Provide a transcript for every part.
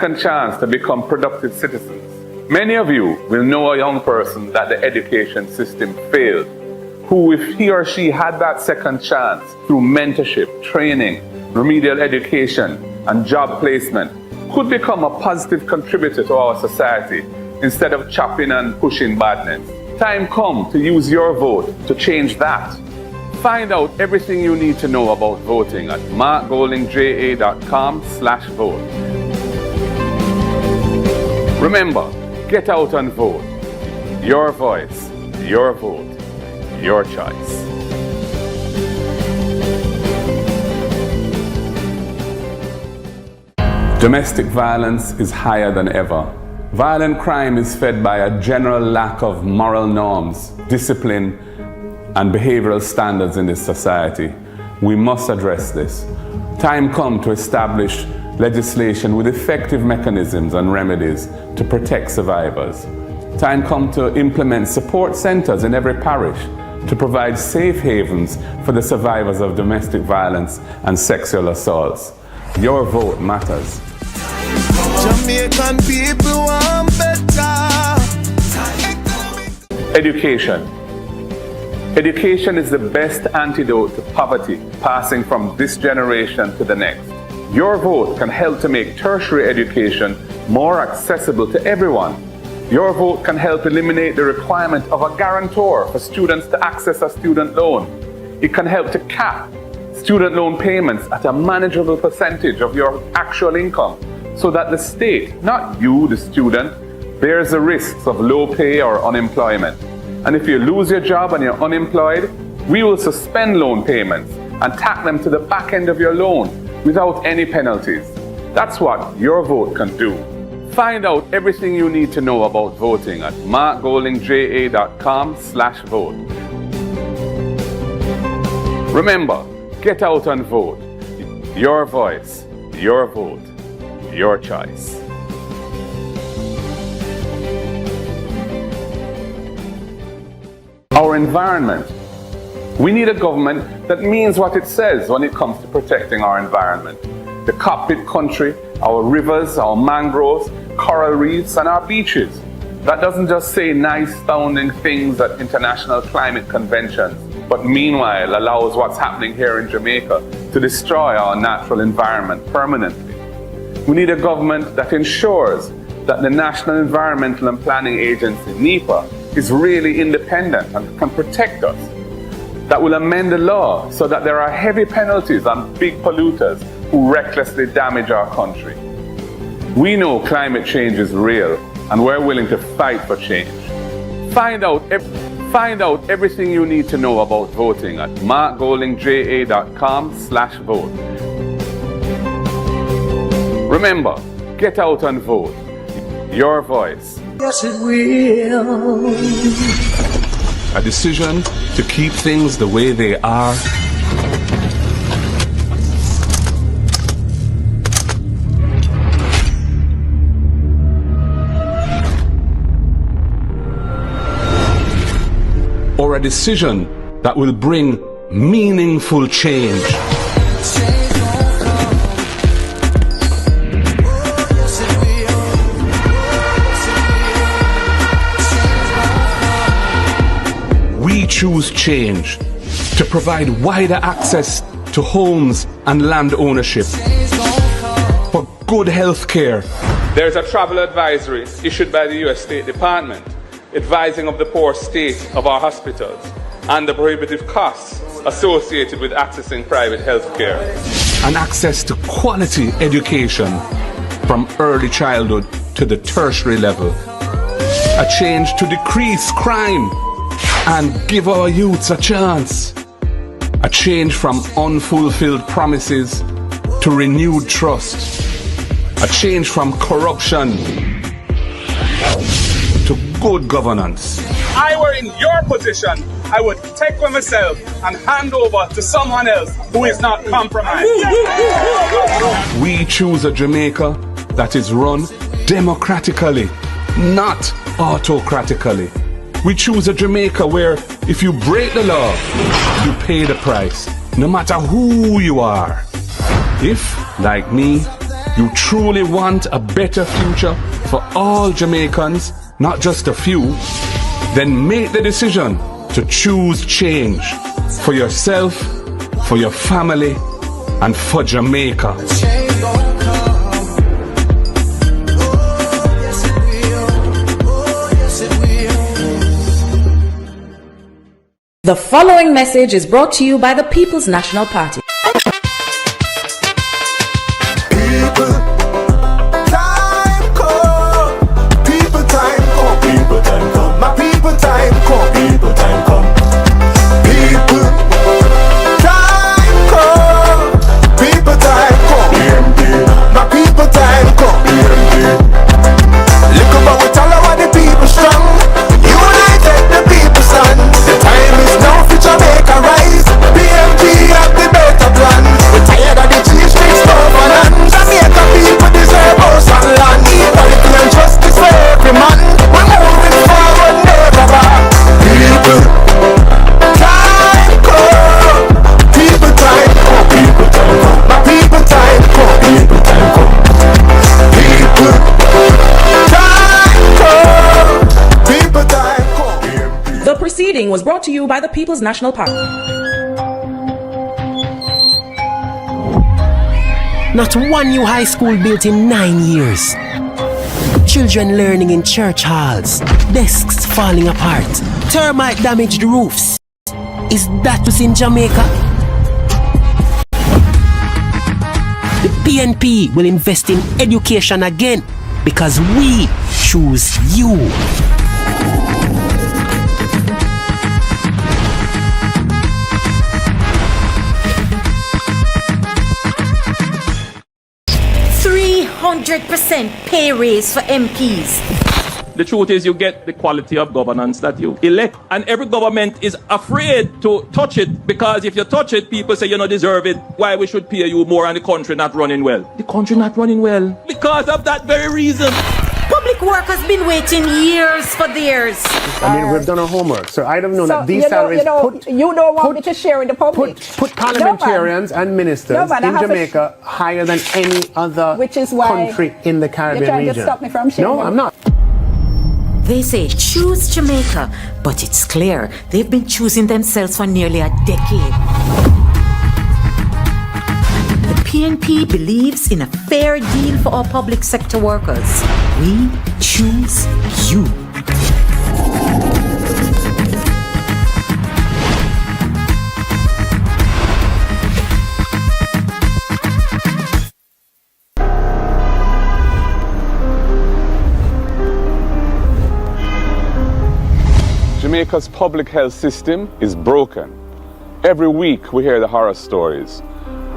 second chance to become productive citizens. Many of you will know a young person that the education system failed, who, if he or she had that second chance through mentorship, training, remedial education, and job placement, could become a positive contributor to our society instead of chopping and pushing badness. Time come to use your vote to change that. Find out everything you need to know about voting at markgoldingja.com/vote. Remember, get out and vote. Your voice, your vote, your choice. Domestic violence is higher than ever. Violent crime is fed by a general lack of moral norms, discipline, and behavioral standards in this society. We must address this. Time come to establish legislation with effective mechanisms and remedies to protect survivors. Time come to implement support centers in every parish to provide safe havens for the survivors of domestic violence and sexual assaults. Your vote matters. Jamaican people want better. Education. Education is the best antidote to poverty, passing from this generation to the next. Your vote can help to make tertiary education more accessible to everyone. Your vote can help eliminate the requirement of a guarantor for students to access a student loan. It can help to cap student loan payments at a manageable percentage of your actual income so that the state, not you, the student, bears the risks of low pay or unemployment. And if you lose your job and you're unemployed, we will suspend loan payments and tack them to the back end of your loan without any penalties. That's what your vote can do. Find out everything you need to know about voting at markgoldingja.com/vote. Remember, get out and vote. Your voice, your vote, your choice. Our environment. We need a government that means what it says when it comes to protecting our environment. The cockpit country, our rivers, our mangroves, coral reefs, and our beaches. That doesn't just say nice sounding things at international climate conventions, but meanwhile allows what's happening here in Jamaica to destroy our natural environment permanently. We need a government that ensures that the National Environmental and Planning Agency, NEPA, is really independent and can protect us. That will amend the law so that there are heavy penalties on big polluters who recklessly damage our country. We know climate change is real and we're willing to fight for change. Find out everything you need to know about voting at markgoldingja.com/vote. Remember, get out and vote. Your voice. Yes, it will. A decision to keep things the way they are. Or a decision that will bring meaningful change. We choose change to provide wider access to homes and land ownership, for good health care. There's a travel advisory issued by the U.S. State Department advising of the poor state of our hospitals and the prohibitive costs associated with accessing private health care. And access to quality education from early childhood to the tertiary level. A change to decrease crime and give our youths a chance. A change from unfulfilled promises to renewed trust. A change from corruption to good governance. I were in your position, I would take with myself and hand over to someone else who is not compromised. We choose a Jamaica that is run democratically, not autocratically. We choose a Jamaica where if you break the law, you pay the price, no matter who you are. If, like me, you truly want a better future for all Jamaicans, not just a few, then make the decision to choose change for yourself, for your family, and for Jamaica. The following message is brought to you by the People's National Party. People, time come. People, time come. People, time come. My people, time come. People, time come. People, time come. People, time come. PNP. My people, time come. PNP. Look about what all of the people strong. United the people stand. The time is now for Jamaica rise. PNP have the better plan. We're tired of the cheese streets governance. Jamaica people deserve us and land. Equality and justice for every man. We're moving forward, never back. People, time come. People, time come. People, time come. My people, time come. People, time come. People, time come. People, time come. The proceeding was brought to you by the People's National Party. Not one new high school built in 9 years. Children learning in church halls. Desks falling apart. Termite damaged roofs. Is that what's in Jamaica? The PNP will invest in education again because we choose you. %300% pay raise for MPs. The truth is you get the quality of governance that you elect. And every government is afraid to touch it because if you touch it, people say you don't deserve it. Why we should pay you more and the country not running well? The country not running well because of that very reason. Public work has been waiting years for theirs. I mean, we've done our homework, so I'd have known that these salaries you don't want me to share in the public. Put parliamentarians and ministers in Jamaica higher than any other country in the Caribbean you're trying region. to stop me from sharing. No, I'm not. They say choose Jamaica, but it's clear they've been choosing themselves for nearly a decade. The PNP believes in a fair deal for our public sector workers. We choose you. Jamaica's public health system is broken. Every week we hear the horror stories.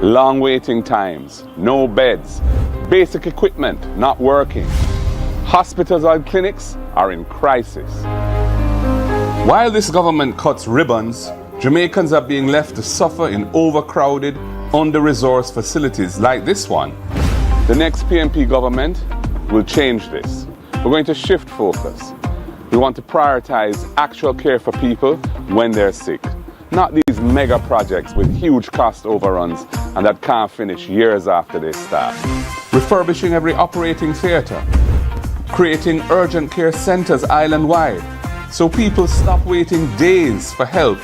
Long waiting times, no beds, basic equipment not working. Hospitals and clinics are in crisis. While this government cuts ribbons, Jamaicans are being left to suffer in overcrowded, under-resourced facilities like this one. The next PNP government will change this. We're going to shift focus. We want to prioritize actual care for people when they're sick, not these mega projects with huge cost overruns and that can't finish years after they start. Refurbishing every operating theatre, creating urgent care centres island-wide so people stop waiting days for help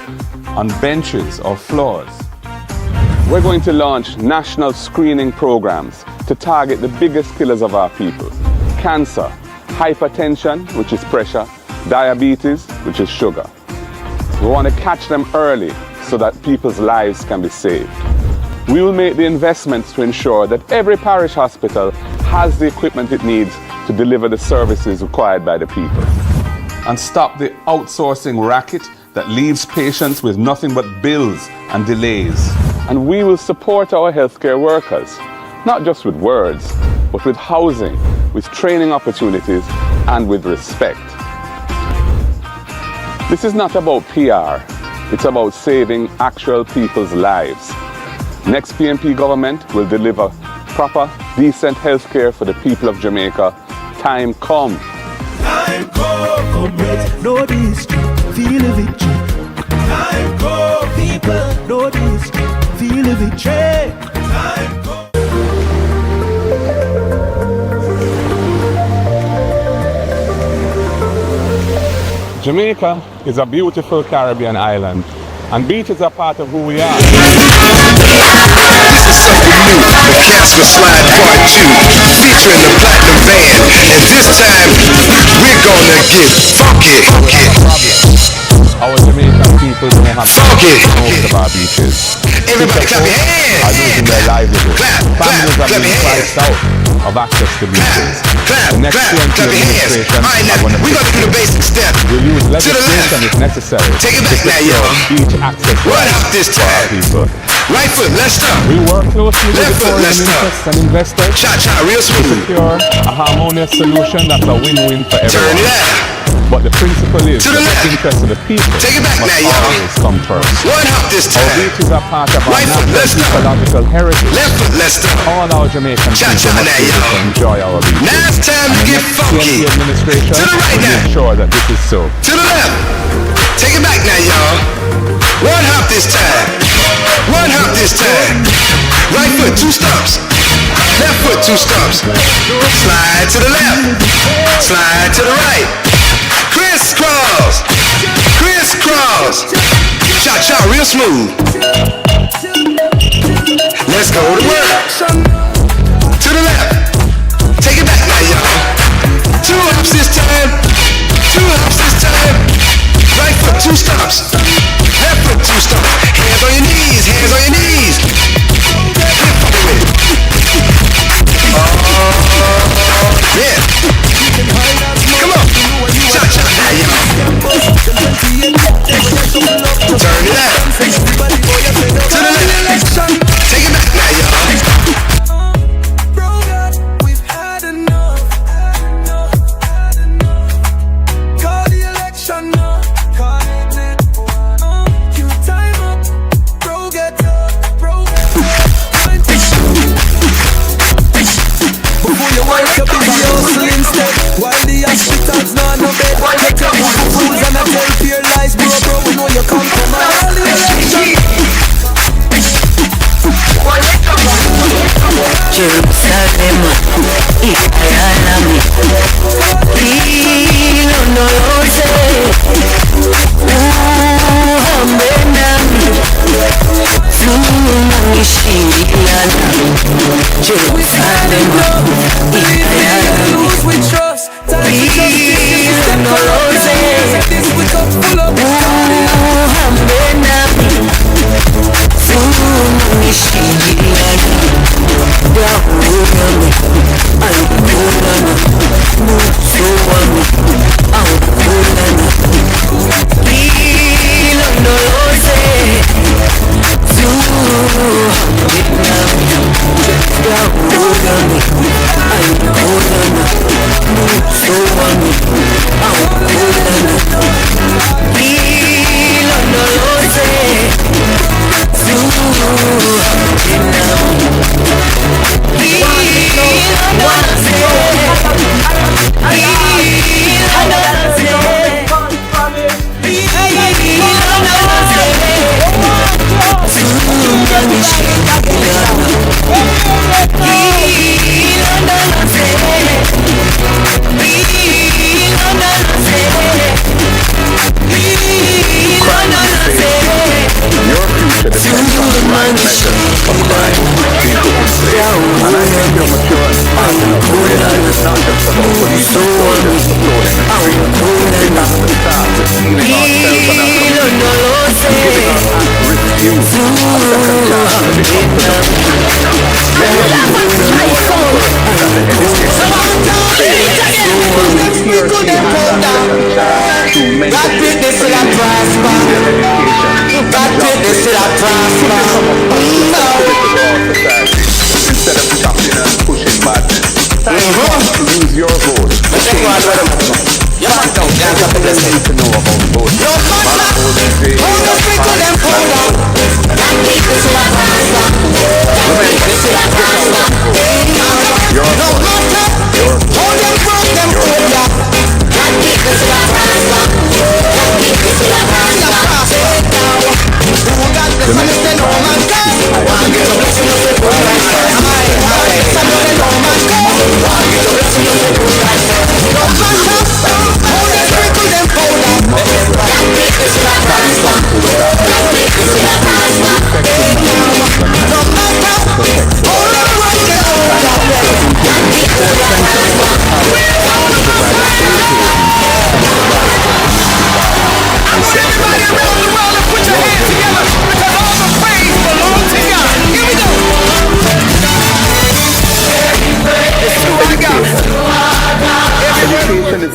on benches or floors. We're going to launch national screening programs to target the biggest killers of our people: cancer, hypertension, which is pressure, diabetes, which is sugar. We want to catch them early so that people's lives can be saved. We will make the investments to ensure that every parish hospital has the equipment it needs to deliver the services required by the people. And stop the outsourcing racket that leaves patients with nothing but bills and delays. And we will support our healthcare workers, not just with words, but with housing, with training opportunities, and with respect. This is not about PR, it's about saving actual people's lives. Next PNP government will deliver proper, decent health care for the people of Jamaica. Time come. Time come, comrades, know this, feel the victory. Time come, people, know this, feel the victory. Time come. Jamaica is a beautiful Caribbean island, and beaches are part of who we are. This is something new, the Casper Slide Part 2, featuring the Platinum Band, and this time, we're gonna get funky. Our Jamaican people don't have Funky. most of our beaches. Everybody clap your Are hands. losing their livelihood. Clap, Families clap, are clap being your priced out of access to beaches. Clap, The next clap, PNP clap your hands. administration All right, now, are going to we're gonna do the basic step. will use To the legislation left. if necessary Take it to back now, secure y'all. beach access Run rights out this for our time. people. Right foot, let's start. We work closely with Left the foot, foreign let's start. interests and investors Cha-cha, real to smooth. secure a harmonious solution that's a win-win for Turn everyone. it out. But the principle is To the that left. the interest of the people Take it back must now, y'all. always come first. One hop this Our time. beaches are part of our Right foot, let's natural start. ecological heritage. Left foot, let's start. All our Jamaican Cha-cha people must now, be able to y'all. enjoy our beaches. Now it's time to And the get next funky. PNP administration To the right will now. make sure that this is so. To the left. Take it back now, y'all. One hop this time. One hop this time. Right foot, 2 stumps. Left foot, 2 stumps. Slide to the left. Slide to the right. Crisscross. Crisscross. Cha-cha, real smooth. Let's go to work. To the left. Take it back now, y'all. 2 hops this time. 2 hops this time. Right foot, 2 stumps. Left foot, 2 stumps. Hands on your knees. Hands on your knees. Get funky with it. Yeah. Come on. Cha-cha now, y'all. Turn it out. To the left. Take it back now, y'all. While the hospitals not no bed, you tell me fools and I tell fear lies, bro, we know you come from all the election. Jerusalem, Israel, Hilo no lo sé, Jerusalem, Israel, lose we trust. Time to Hilo no lo sé, this we cup full of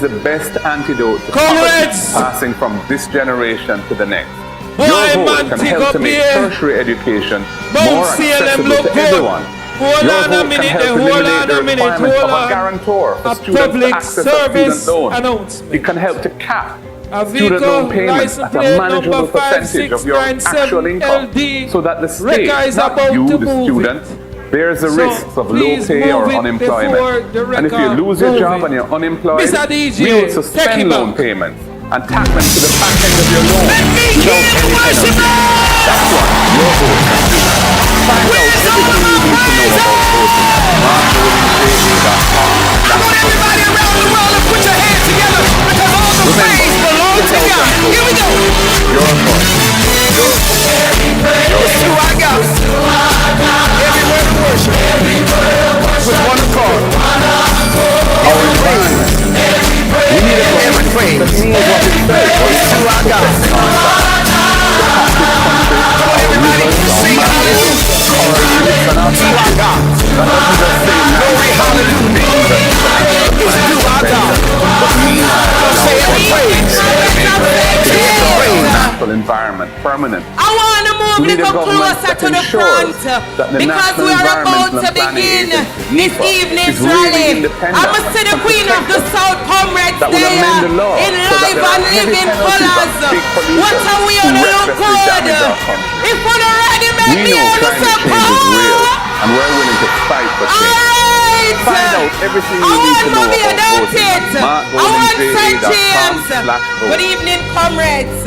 the best antidote to poverty passing from this generation to the next. Your vote can help to make tertiary education more accessible to everyone. Your vote can help eliminate the requirement of a guarantor for students to access a student loan. It can help to cap student loan payments at a manageable percentage of your actual income so that the state, not you, the student, bears the risks of low pay or unemployment. And if you lose your job and you're unemployed, we will suspend loan payments and tack them to the back end of your loan without any penalty. That's what your vote can do. Find out everything you need to know about voting. MarkVotingJD.com. I want everybody around the world to put your hands together because all the praise belongs to God. Here we go. Your voice. Your voice. It's who I got. Every word of worship. With one accord. Our environment. We need a government that means what it says. It's who I got. Everybody sing hallelujah. It's who I got. Glory hallelujah. It's who I got. Say natural environment, permanent. I want to move a little closer to the front because we are about to begin this evening's rally. I must see the Queen of the South, comrades there in live and living colors. What are we on the look good? If we're not ready, make me on the support. And we're willing to fight for change. Find out everything you need to know about voting. Good evening, comrades.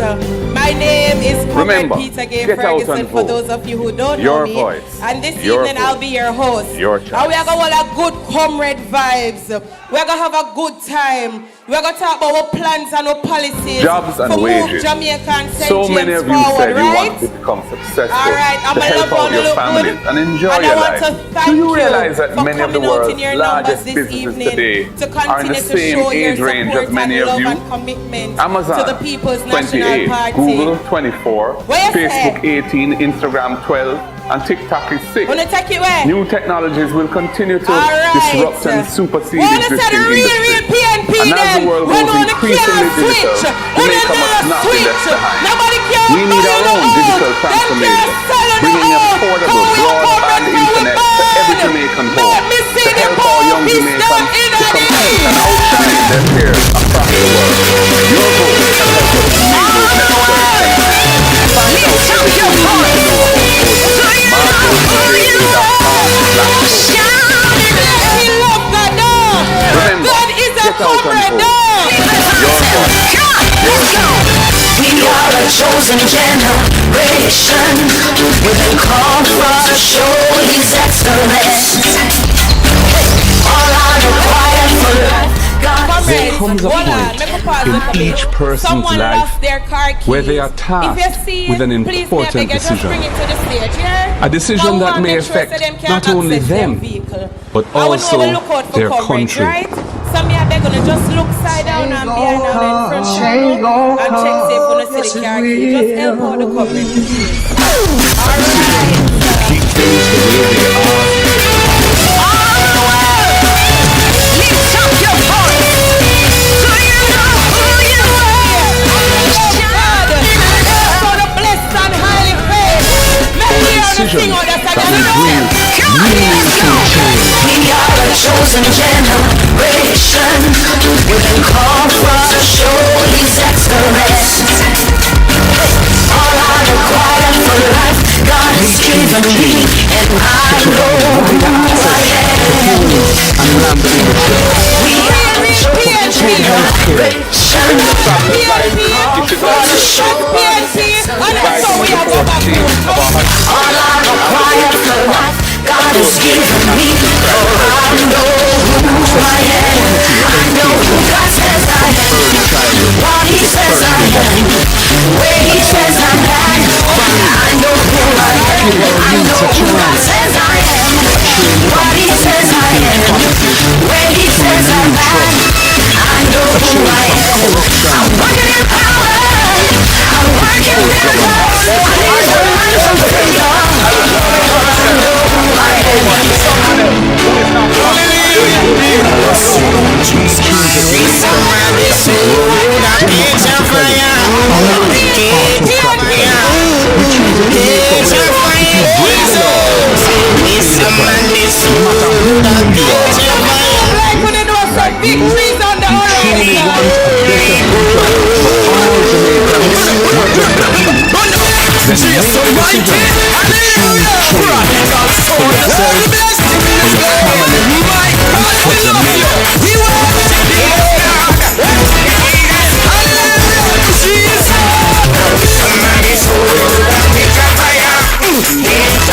My name is Comrade Peter Gay Ferguson, for those of you who don't know me. Voice. And this evening I'll be your host. Your choice. And we are going to have good comrade vibes. We're going to have a good time. We're going to talk about our plans and our policies. Jobs and wages. Jamaica and St. So many of you forward, said you right? want to become successful, all right, to help out your families and enjoy your life. Do you realize that many of the world's largest businesses today are in the same age range as many of you? Amazon, to the People's 28, Google, 24, Facebook, 18, Instagram, 12, and TikTok is 6. New technologies will continue to disrupt and supersede existing industries. And as the world goes increasingly digital, Jamaica must not be left behind. We need our own digital transformation, bringing affordable broadband internet to every Jamaican home to help our young Jamaicans to compete and outshine their peers across the world. Your vote can help us make those necessary changes. Find out everything you need to know about voting. Remember, get out and vote. Your voice. We are a chosen generation. We've been called for to show His excellence. All I require for life. There comes a point in each person's life where they are tasked with an important decision. A decision that may affect not only them, but also their country. Some are gonna just look side down and behind and in front and check safe on the city car key. Just help out the coverage. Alright. Lift up your voice. Do you know who you are? God, for the blessed and highly praised. Let me hear the sing on the side. We are a chosen generation. We've been called for to show His excellence. All I require for life, God has given me, and I know who I am. We are a chosen generation. Called for to show His excellence. All I require for life, God has given me, for I know who I am. I know who God says I am, what He says I am, where He says I'm at. I know who I am. I know who God says I am, what He says I am, where He says I'm at. I know who I am. I'm working in power. I'm working in miracles. I need the light of freedom. I know who I am. Jesus. Victories on the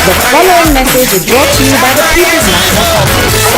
The following message is brought to you by the People's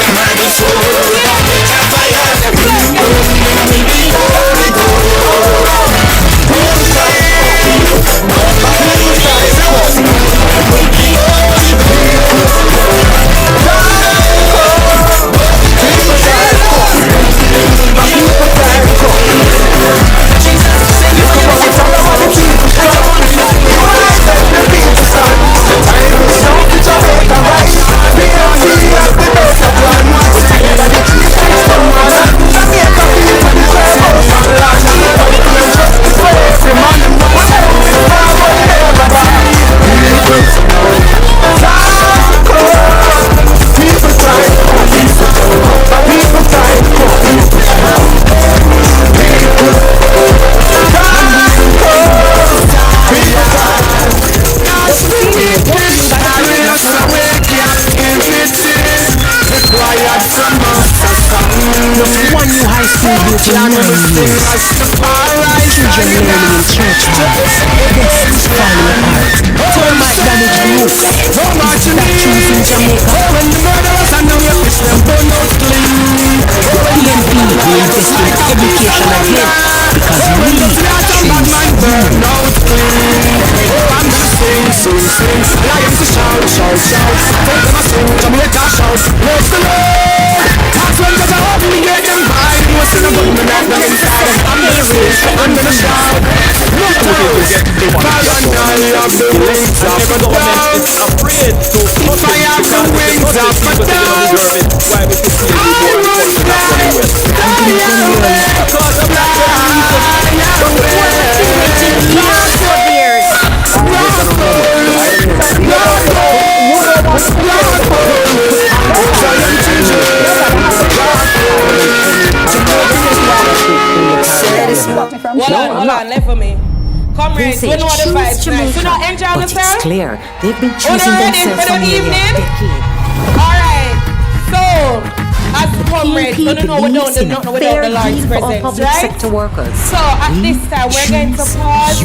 One new high school built in 9 years. Children learning in church halls. Desks falling apart. Termite damaged roofs. Statues in Jamaica. PNP will invest in education again because we choose Hold on, left for me. Comrades, we know the vibes tonight. So now enjoy but yourself. It's clear they've been choosing themselves for nearly a decade. Alright, so as comrades, we don't know without the Lord's presence, public right? sector workers. So at this time, we're going to pause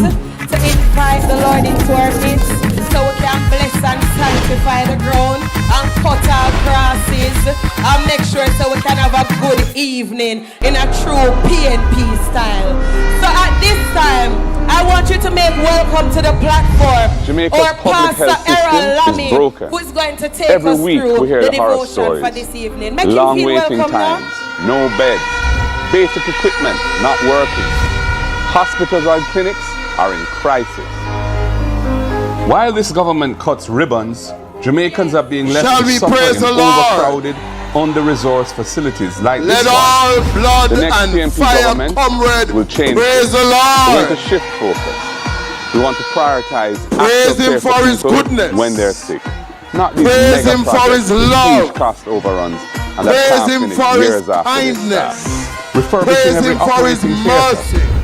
to invite the Lord into our midst so we can bless and sanctify the ground and cut our grasses and make sure so we can have a good evening in a true PNP style. So at this time, I want you to make welcome to the platform Jamaica's our public Pastor health Errol system Lamy, is broken. who is going to take Every us week through we hear the the horror devotion stories. for this evening. Make Long him feel waiting welcome times, now. no beds, basic equipment not working. Hospitals and clinics are in crisis. While this government cuts ribbons, Jamaicans are being left to suffer in overcrowded, under-resourced facilities like this one. all blood The next and PNP fire government comrade will change praise this. the We Lord. want to shift focus. We want to prioritize Praise actual him care for his people goodness. when they're sick. Not these Praise mega him for projects his with love. huge cost overruns and that Praise can't him finish for his years after they kindness. start. Refurbishing Praise every him for his operating theatre. mercy.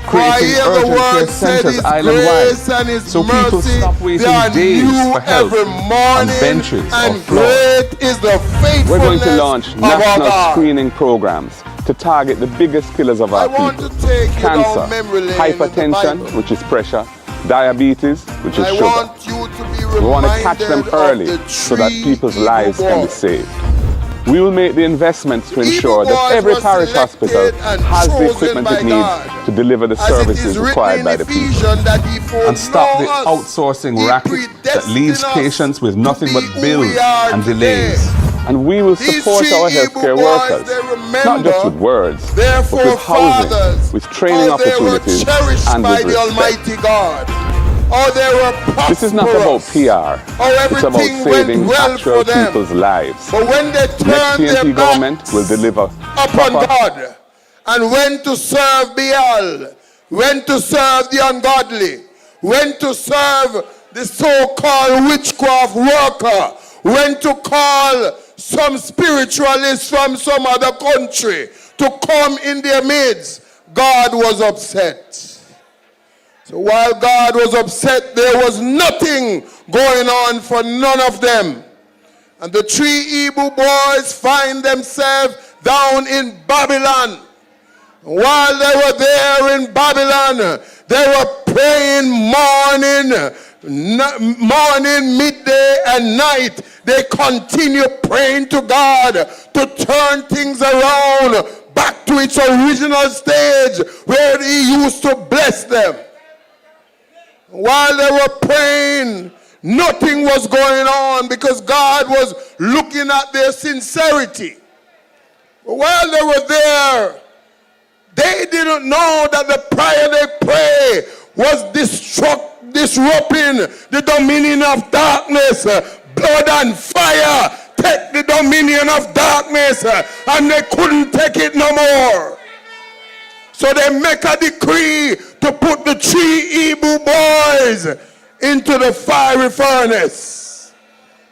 For I Creating hear the urgent care word said centers his island-wide, grace and his so people mercy stop they waiting are days new for help every on morning, benches or and floors. great is the faithfulness We're going to launch of our national God. screening programs to target the biggest killers of our I want people. to take you down Cancer, memory lane in the hypertension, Bible. which is pressure, diabetes, which is I sugar. want you to be We want to catch them reminded early of the so that three people's evil lives can be boys. saved. We will make the investments to The ensure evil that boys every were parish hospital selected and has the chosen equipment by it needs God. to deliver the As it is services written required in by the people. Ephesians that he And stop the foreknow us, outsourcing he racket that leaves predestined us patients with nothing to but be who bills we are and today. delays. And we will These support three our evil healthcare boys, workers, they remember not just with words, their but with forefathers, housing, with training how they were opportunities, cherished and by with the respect. Almighty God. How they were prosperous. This is not about PR. How It's about everything saving went well actual for them. people's lives. But when they Next turned their PNP government backs will deliver upon proper God and when to serve Baal, when to serve the ungodly, when to serve the so-called witchcraft worker, when to call some spiritualists from some other country to come in their midst, God was upset. So while God was upset, there was nothing going on for none of them. And the 3 Hebrew boys find themselves down in Babylon. While they were there in Babylon, they were praying morning, midday, and night. They continue praying to God to turn things around back to its original stage where He used to bless them. While they were praying, nothing was going on because God was looking at their sincerity. But while they were there, they didn't know that the prayer they prayed was disrupting the dominion of darkness. Blood and fire take the dominion of darkness, and they couldn't take it no more. So they make a decree to put the 3 Hebrew boys into the fiery furnace.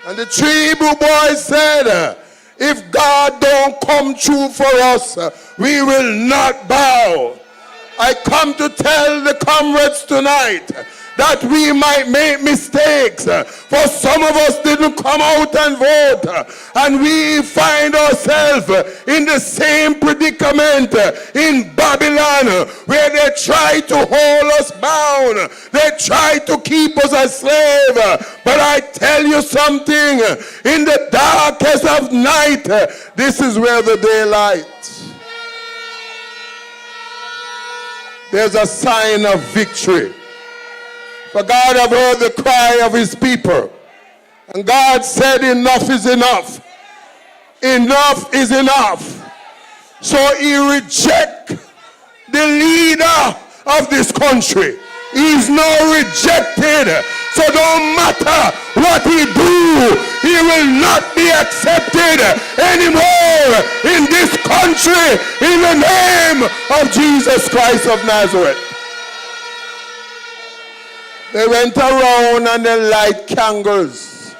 And the 3 Hebrew boys said, if God don't come true for us, we will not bow. I come to tell the comrades tonight that we might make mistakes. For some of us didn't come out and vote, and we find ourselves in the same predicament in Babylon, where they try to hold us bound. They try to keep us as slaves. But I tell you something, in the darkest of night, this is where the daylight. There's a sign of victory. For God have heard the cry of His people. And God said, enough is enough. Enough is enough. So He rejects the leader of this country. He's now rejected. So don't matter what he do, he will not be accepted anymore in this country in the name of Jesus Christ of Nazareth. They went around and they light candles.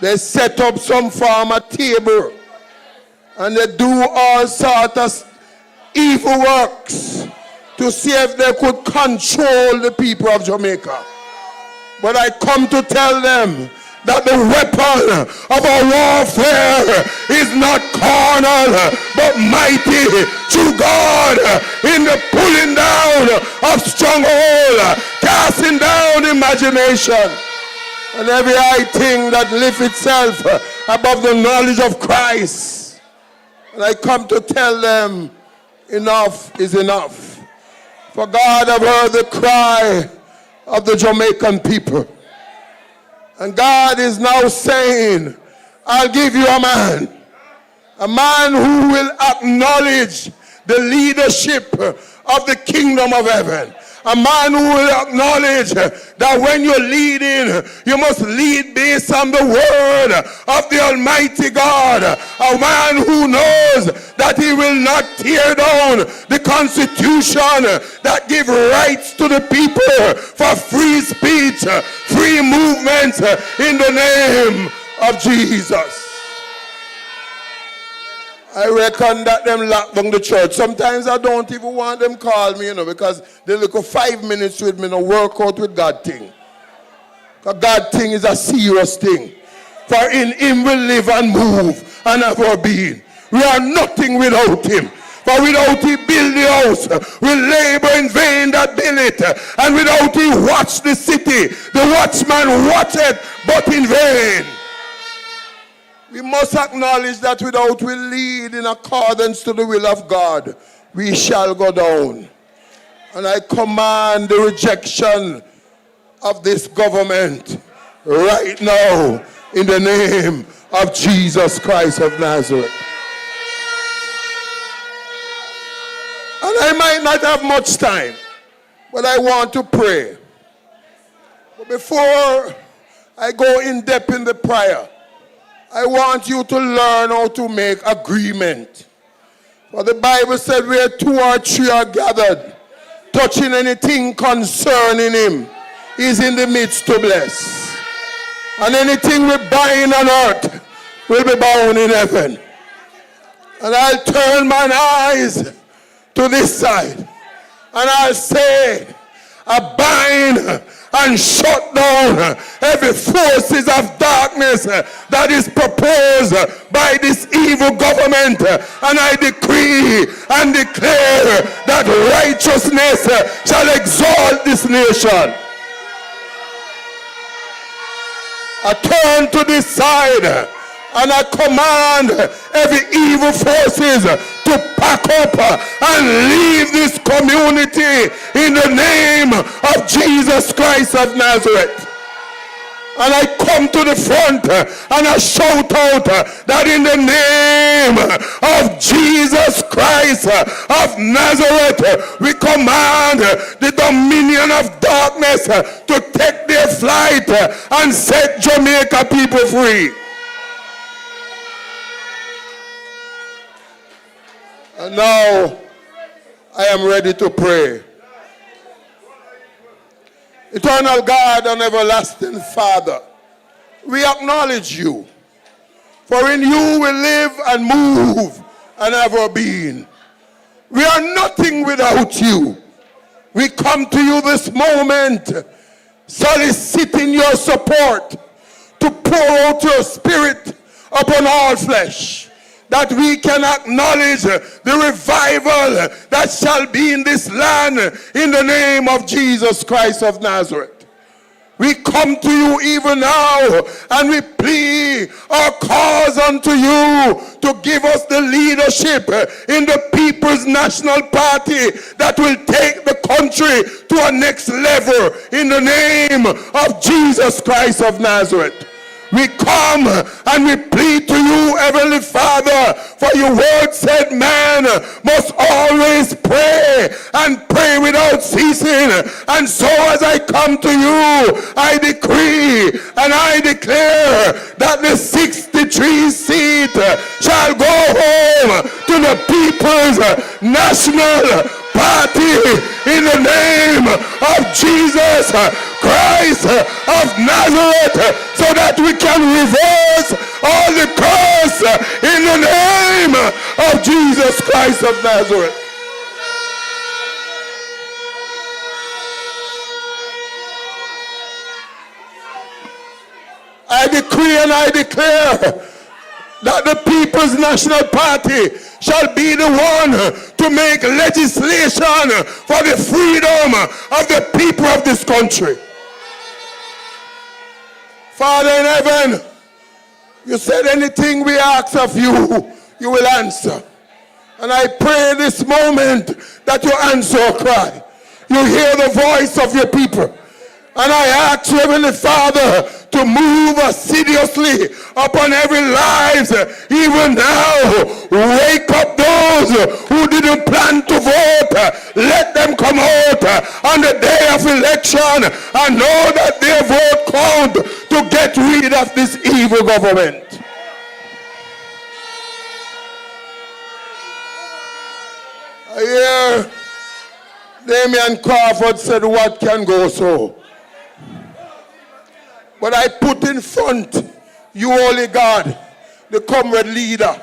They set up some form of table. And they do all sorts of evil works to see if they could control the people of Jamaica. But I come to tell them that the weapon of our warfare is not carnal, but mighty through God in the pulling down of stronghold, casting down imagination, and every high thing that lifts itself above the knowledge of Christ. And I come to tell them, enough is enough. For God have heard the cry of the Jamaican people. And God is now saying, I'll give you a man who will acknowledge the leadership of the kingdom of heaven. A man who will acknowledge that when you're leading, you must lead based on the word of the Almighty God. A man who knows that he will not tear down the Constitution that gives rights to the people for free speech, free movement in the name of Jesus. I reckon that them lock down the church. Sometimes I don't even want them call me, because they look for 5 minutes with me and work out with God thing. Because God thing is a serious thing. For in Him we live and move and have our being. We are nothing without Him. For without He build the house, we labor in vain that build it. And without He watch the city, the watchman watcheth but in vain. We must acknowledge that without we lead in accordance to the will of God, we shall go down. And I command the rejection of this government right now in the name of Jesus Christ of Nazareth. And I might not have much time, but I want to pray. But before I go in depth in the prayer, I want you to learn how to make agreement. For the Bible said where 2 or 3 are gathered, touching anything concerning him, he's in the midst to bless. And anything we bind on earth will be bound in heaven. And I'll turn mine eyes to this side, and I'll say, I bind and shut down every forces of darkness that is proposed by this evil government. And I decree and declare that righteousness shall exalt this nation. I turn to this side and I command every evil forces to pack up and leave this community in the name of Jesus Christ of Nazareth. And I come to the front and I shout out that in the name of Jesus Christ of Nazareth, we command the dominion of darkness to take their flight and set Jamaica people free. And now I am ready to pray. Eternal God and everlasting Father, we acknowledge you. For in you we live and move and have our being. We are nothing without you. We come to you this moment soliciting your support to pour out your spirit upon all flesh, that we can acknowledge the revival that shall be in this land in the name of Jesus Christ of Nazareth. We come to you even now and we plead our cause unto you to give us the leadership in the People's National Party that will take the country to a next level in the name of Jesus Christ of Nazareth. We come and we plead to you, Heavenly Father, for your word said man must always pray and pray without ceasing. And so as I come to you, I decree and I declare that the 63 seat shall go home to the People's National Party in the name of Jesus Christ of Nazareth, so that we can reverse all the curse in the name of Jesus Christ of Nazareth. I decree and I declare that the People's National Party shall be the one to make legislation for the freedom of the people of this country. Father in heaven, you said anything we ask of you, you will answer. And I pray this moment that you answer our cry. You hear the voice of your people. And I ask you, Heavenly Father, to move assiduously upon every life, even now. Wake up those who didn't plan to vote. Let them come out on the day of election and know that their vote count to get rid of this evil government. I hear Damian Crawford said, what can go so? But I put in front you, Holy God, the comrade leader,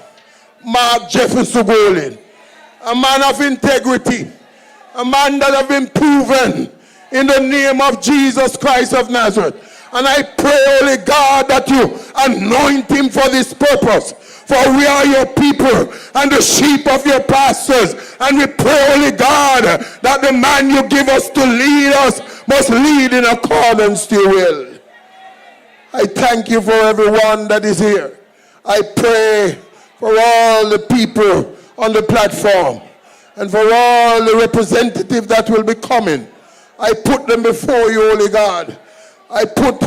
Mark Jefferson Golin, a man of integrity, a man that have been proven in the name of Jesus Christ of Nazareth. And I pray, Holy God, that you anoint him for this purpose. For we are your people and the sheep of your pastors. And we pray, Holy God, that the man you give us to lead us must lead in accordance to your will. I thank you for everyone that is here. I pray for all the people on the platform and for all the representatives that will be coming. I put them before you, Holy God. I put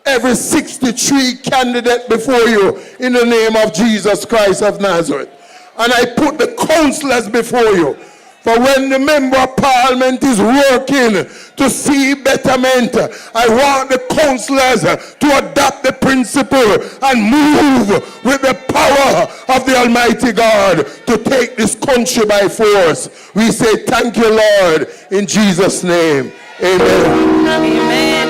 every 63 candidate before you in the name of Jesus Christ of Nazareth. And I put the counselors before you. For when the member of parliament is working to see betterment, I want the councillors to adopt the principle and move with the power of the Almighty God to take this country by force. We say thank you, Lord, in Jesus' name. Amen. Amen.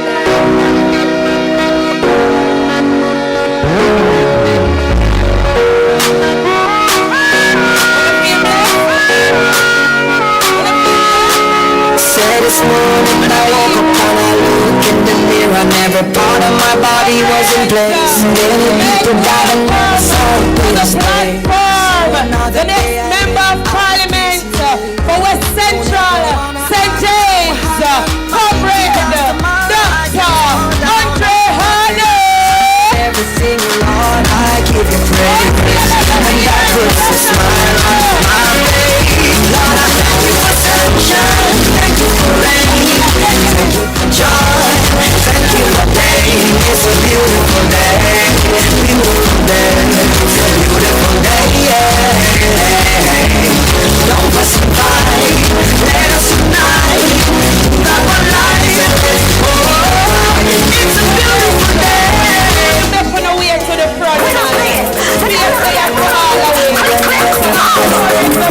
This morning I woke up and I look in the mirror and every part of my body was in place. Many people died and now some will stay. The next member of parliament for West Central, St. James, Comrade Dr. Andre Haughton. Everything, Lord, I give you praise. And that puts a smile on my face. Lord, I thank you for sunshine. Thank you for rain. Thank you for joy. Thank you for pain. It's a beautiful day. Beautiful day. It's a beautiful day. Don't us survive. Let us unite. Not one life. Oh, it's a beautiful day. Step on the way to the front. We are saying to all the way.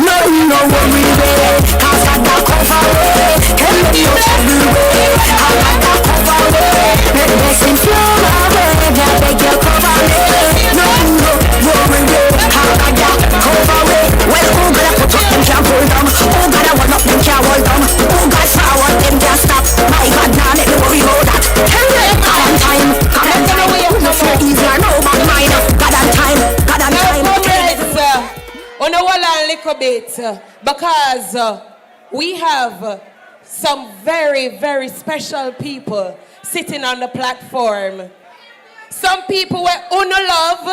No, no worry, baby. Cause I got cover away. Can be everywhere. I got that cover away. Let the blessing flow away. Now beg your cover away. No, no worry, baby. I got that cover away. Well, who gonna put up them can't pull down? Who gonna run up them can't hold down? Who got forward them can't stop? My God, now let me worry about that. Tell me, God on time. God on time. No so easy or no bad mind. God on time. God on time. On a wall a little bit because we have some very, very special people sitting on the platform. Some people where Uno love,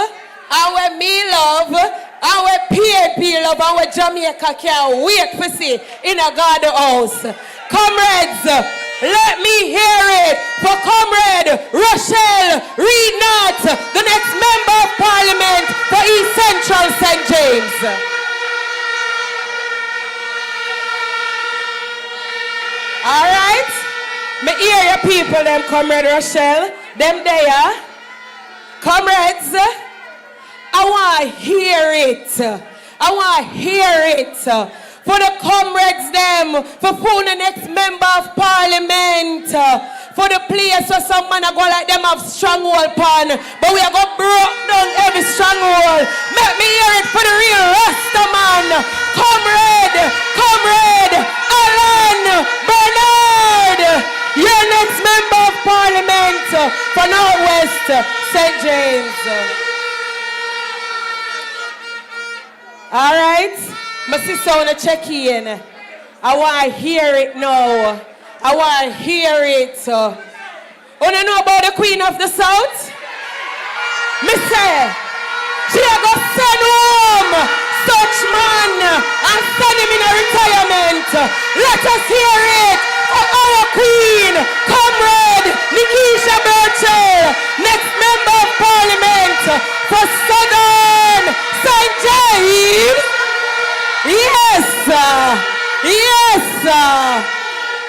and where me love, and where PNP love, and where Jamaica can't wait to see in a God house. Comrades, let me hear it for Comrade Rochelle Reed Knott, the next member of parliament for East Central St. James. All right, me hear your people, them Comrade Rochelle, them there. Comrades, I want to hear it. I want to hear it. For the comrades them, for the next member of parliament, for the place where some man are going like them have stronghold pan, but we are going to break down every stronghold. Let me hear it for the real Rasta man, Comrade Alan Bernard, your next member of parliament for Northwest St. James. All right. My sister wanna check in. I wanna hear it now. I wanna hear it. Wanna know about the Queen of the South? Me say, she a go send home such man and send him in a retirement. Let us hear it for our Queen, Comrade Nikisha Birchall, next member of parliament for Southern St. James. Yes, sir. Yes, sir.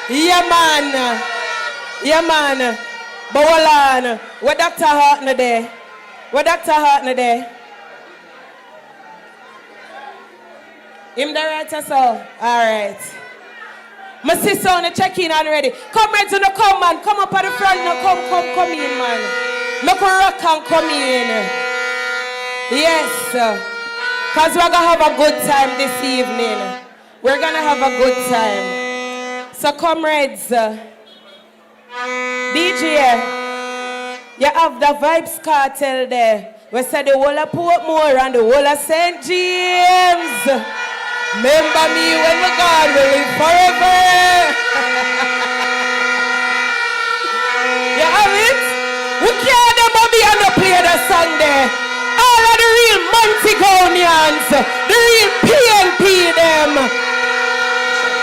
Yeah, man. Yeah, man. But hold on. What Dr. Haughton there? What Dr. Haughton there? Him the right or so? All right. My sister on the check-in already. Comrades on the come, man. Come up at the front now. Come in, man. Make a rock and come in. Yes, sir. Because we're going to have a good time this evening. We're going to have a good time. So, comrades, DJ, you have the Vibes Cartel there. We said the whole of Portmore and the whole of St. James. Remember me when the God will live forever. You have it? We can't never be on the play the song there. All of the real Montegonians, the real PNP them,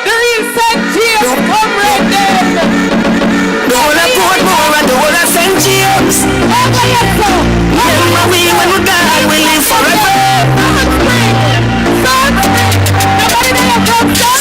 the real St. James comrade them. The whole of Portmore and the whole of St. James. Remember we when we die, we live forever. Nobody there comes down.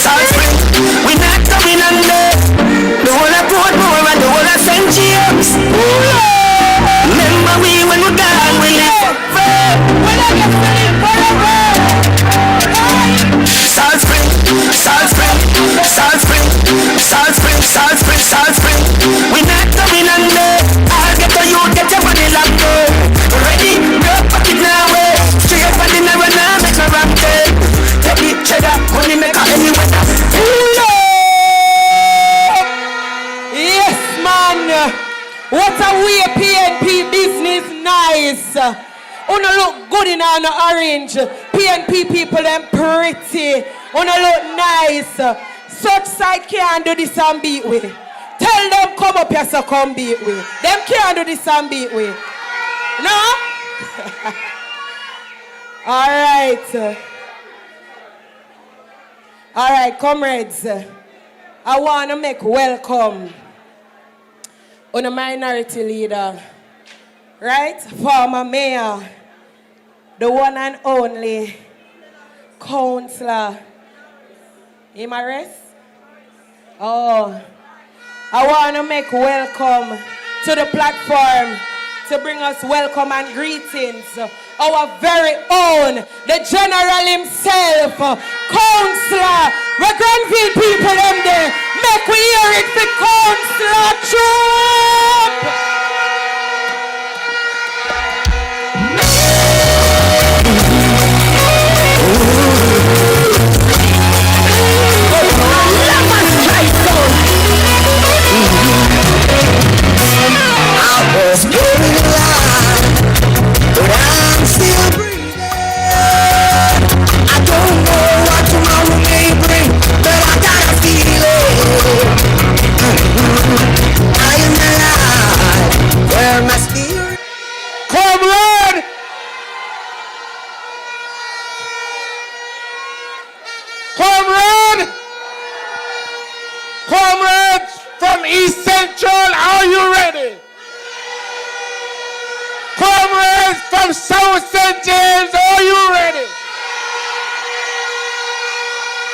Una look good in an orange. PNP people, them pretty. Una look nice. Such side can't do this and beat with. Tell them come up here so come beat with. Them can't do this and beat with. No? Alright. Alright, comrades. I want to make welcome on a minority leader. Right? Former mayor. The one and only councillor. Him arrest? Oh. I want to make welcome to the platform to bring us welcome and greetings. Our very own, the general himself, councillor. We Granville people them there. Make we hear it for Councillor Trump. I was going alive, but I'm still breathing. I don't know what tomorrow may bring, but I got a feeling. I am alive, where my spirit. Comrade! Comrade! Comrades from East Central, are you ready? Comrades from South St. James, are you ready?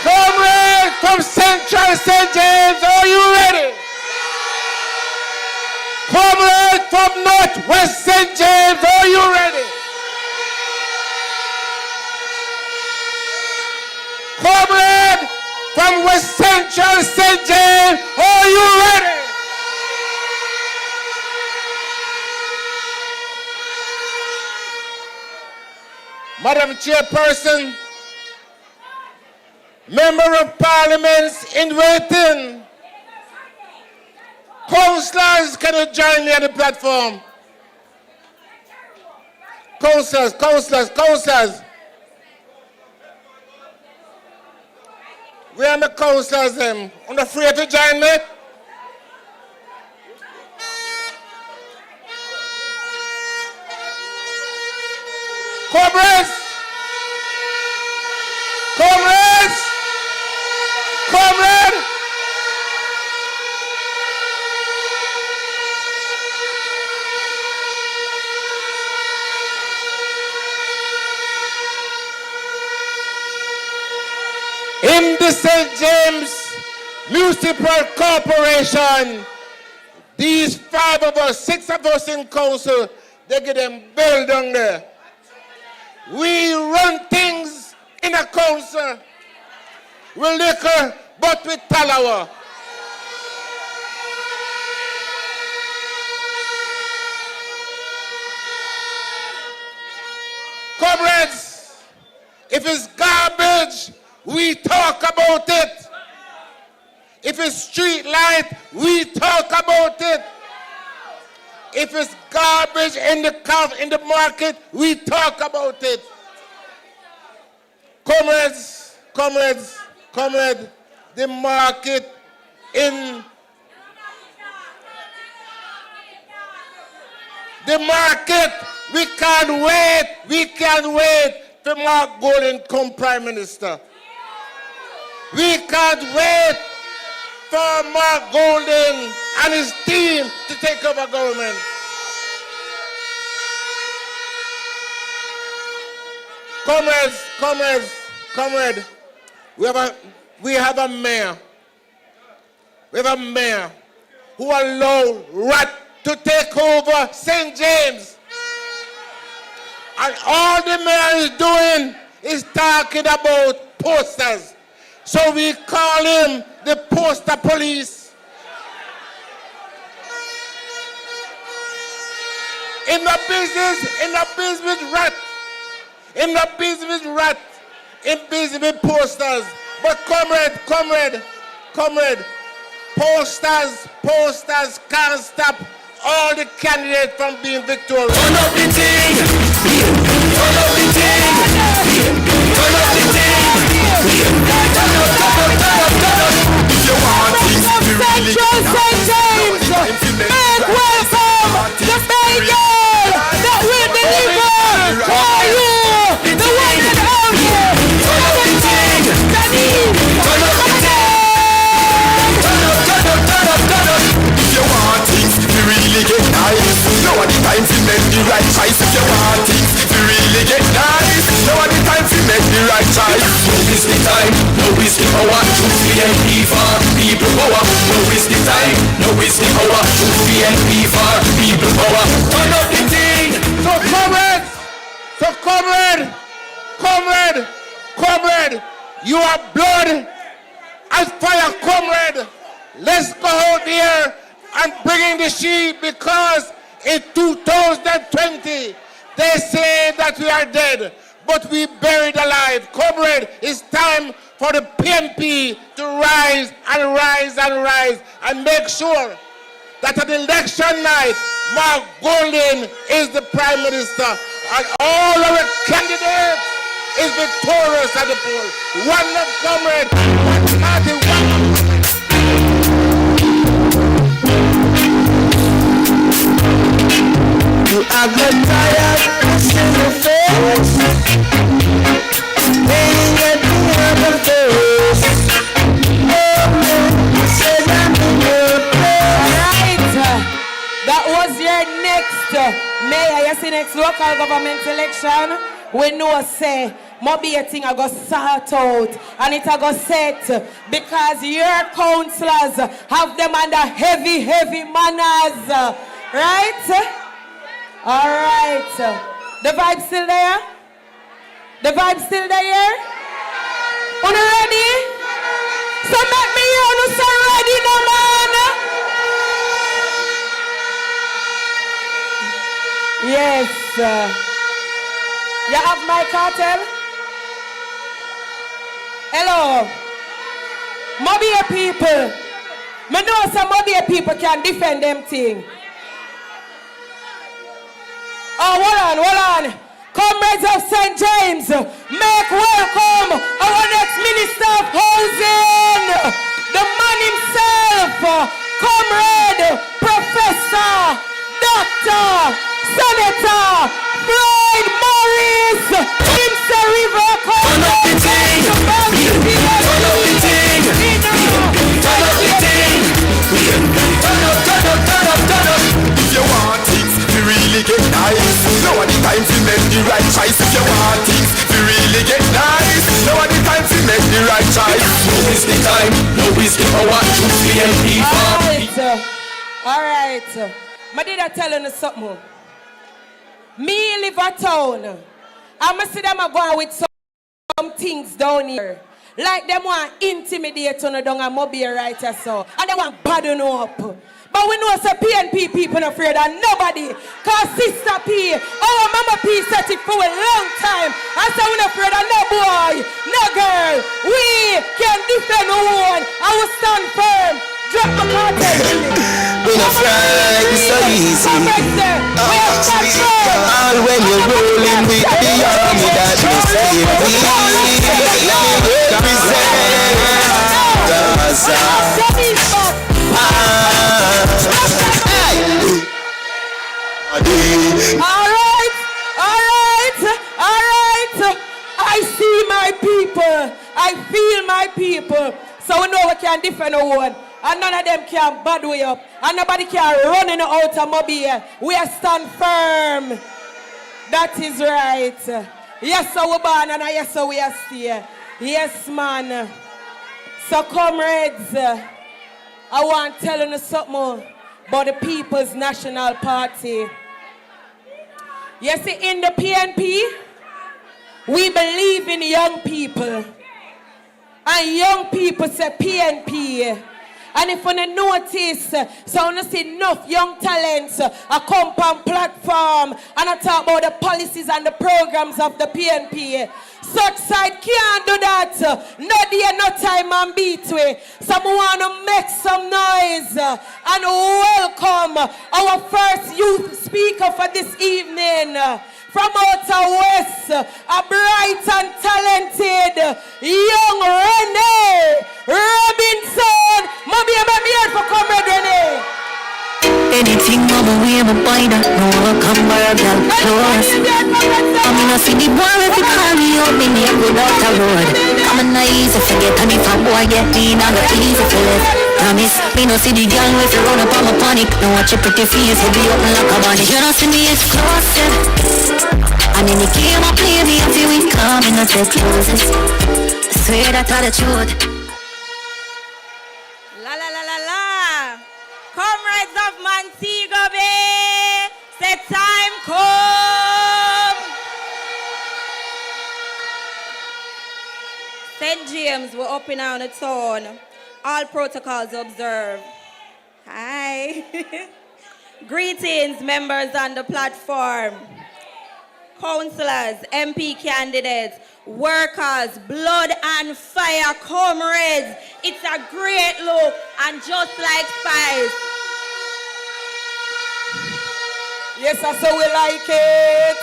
Comrades from Central St. James, are you ready? Comrades from Northwest St. James, are you ready? Comrades from West Central St. James, are you ready? Madam Chairperson, Member of Parliament in waiting, councillors, can you join me on the platform? Councillors. We are the councillors, I'm afraid to join me. Comrades! In the St. James Municipal Corporation, these 5 of us, 6 of us in council, they get them built down there. We run things in a council. We liquor, but we talawa. Comrades, if it's garbage, we talk about it. If it's street light, we talk about it. If it's garbage in the market, we talk about it. Comrades, the market in the market, we can't wait for Mark Golden come Prime Minister. We can't wait for Mark Golden and his team to take over government. Comrades, we have a mayor. We have a mayor who allowed rat to take over St. James. And all the mayor is doing is talking about posters. So we call him the poster police. In the business rat. In business with posters. But comrade, posters can't stop all the candidates from being victorious. Turn up the thing. turn up the thing. Turn up the thing. Turn up. If you want things to be really Central St. James, make welcome the Bagel that will deliver for you the one and only. turn up the thing. Turn up the thing. Turn up. If you want things to really get nice, now the time to make the right choice. If you want things to really get nice, now the time to make the right choice. Now is the time, now is the hour. Choose PNP for people power. Now is the time, now is the hour. Choose PNP for people power. Turn up the thing. So comrade, you are blood and fire, comrade. Let's go out there and bring in the sheep, because in 2020 they say that we are dead, but we buried alive. Comrade, it's time for the PNP to rise and make sure that at election night, Mark Golding is the Prime Minister and all our candidates is victorious at the poll. One love, comrade, one party, one. You are got tired of seeing your face, paying at the other face. Oh man, you said I'm in your place. Alright, that was your next mayor. You see, next local government election, we know say maybe a thing I go sort out and it I go set because your councillors have them under heavy manners, right? All right. The vibe still there? The vibe still there? Are you ready? So make me hear you say ready now, man. Yes. You have my cartel? Hello. Mobile people. I know some mobile people can defend them thing. Oh, hold on. Comrades of St. James, make welcome our next Minister of Housing, the man himself, Comrade, Professor, Doctor, Senator, Floyd Morris, Imsa River, Turn up the thing. Turn up the thing. Turn up the thing. Turn up. If you want things to really get nice, now the time to make the right choice. If you want things to really get nice, now the time to make the right choice. Now is the time, now is the hour. Choose PNP. Alright. I did I tell you something? Me live a town. I'ma see them going with some things down here. Like them want intimidate on down and mobile right so. And they want baden up. But we know say PNP people not afraid of nobody. Cause Sister P, our Mama P set it for a long time. I say we not afraid of no boy, no girl. We can defend our own. I will stand firm. Drop my cartel. We not fly so easy. All when you're rolling with the army that you Alright. I see my people. I feel my people. So we know we can defend our own. And none of them can bad way up. And nobody can run in the automobile. We are stand firm. That is right. Yes, so we're born and yes, so we are still. Yes, man. So, comrades, I want to tell you something about the People's National Party. You see, in the PNP, we believe in young people. And young people say PNP. And if you notice, so you see enough young talents come on platform and I talk about the policies and the programs of the PNP. Such side can't do that. No day, no time and beat way. So we want to make some noise and welcome our first youth speaker for this evening. from outer west, a bright and talented young Renee Robinson. Maybe I'm here for Comrade Renee. Anything mama we ever buy that no one come by a girl close. I'm in a city boy if you call me up me name without a road. I'm a nice if forget and if a boy get in I got easy for less. Promise me no see the gang if you run up on my panic. No watch your pretty face he'll be open like a bunny. You don't see me it's closer. And in the game I play me if you ain't coming not your closest. I swear that's all the truth. La la la la la. Comrades of Montego Bay, say time come. St. James, we're up in on the town. All protocols observed. Hi. Greetings, members on the platform. Councillors, MP candidates, workers, blood and fire comrades. It's a great look and just like spice. Yes, that's how we like it.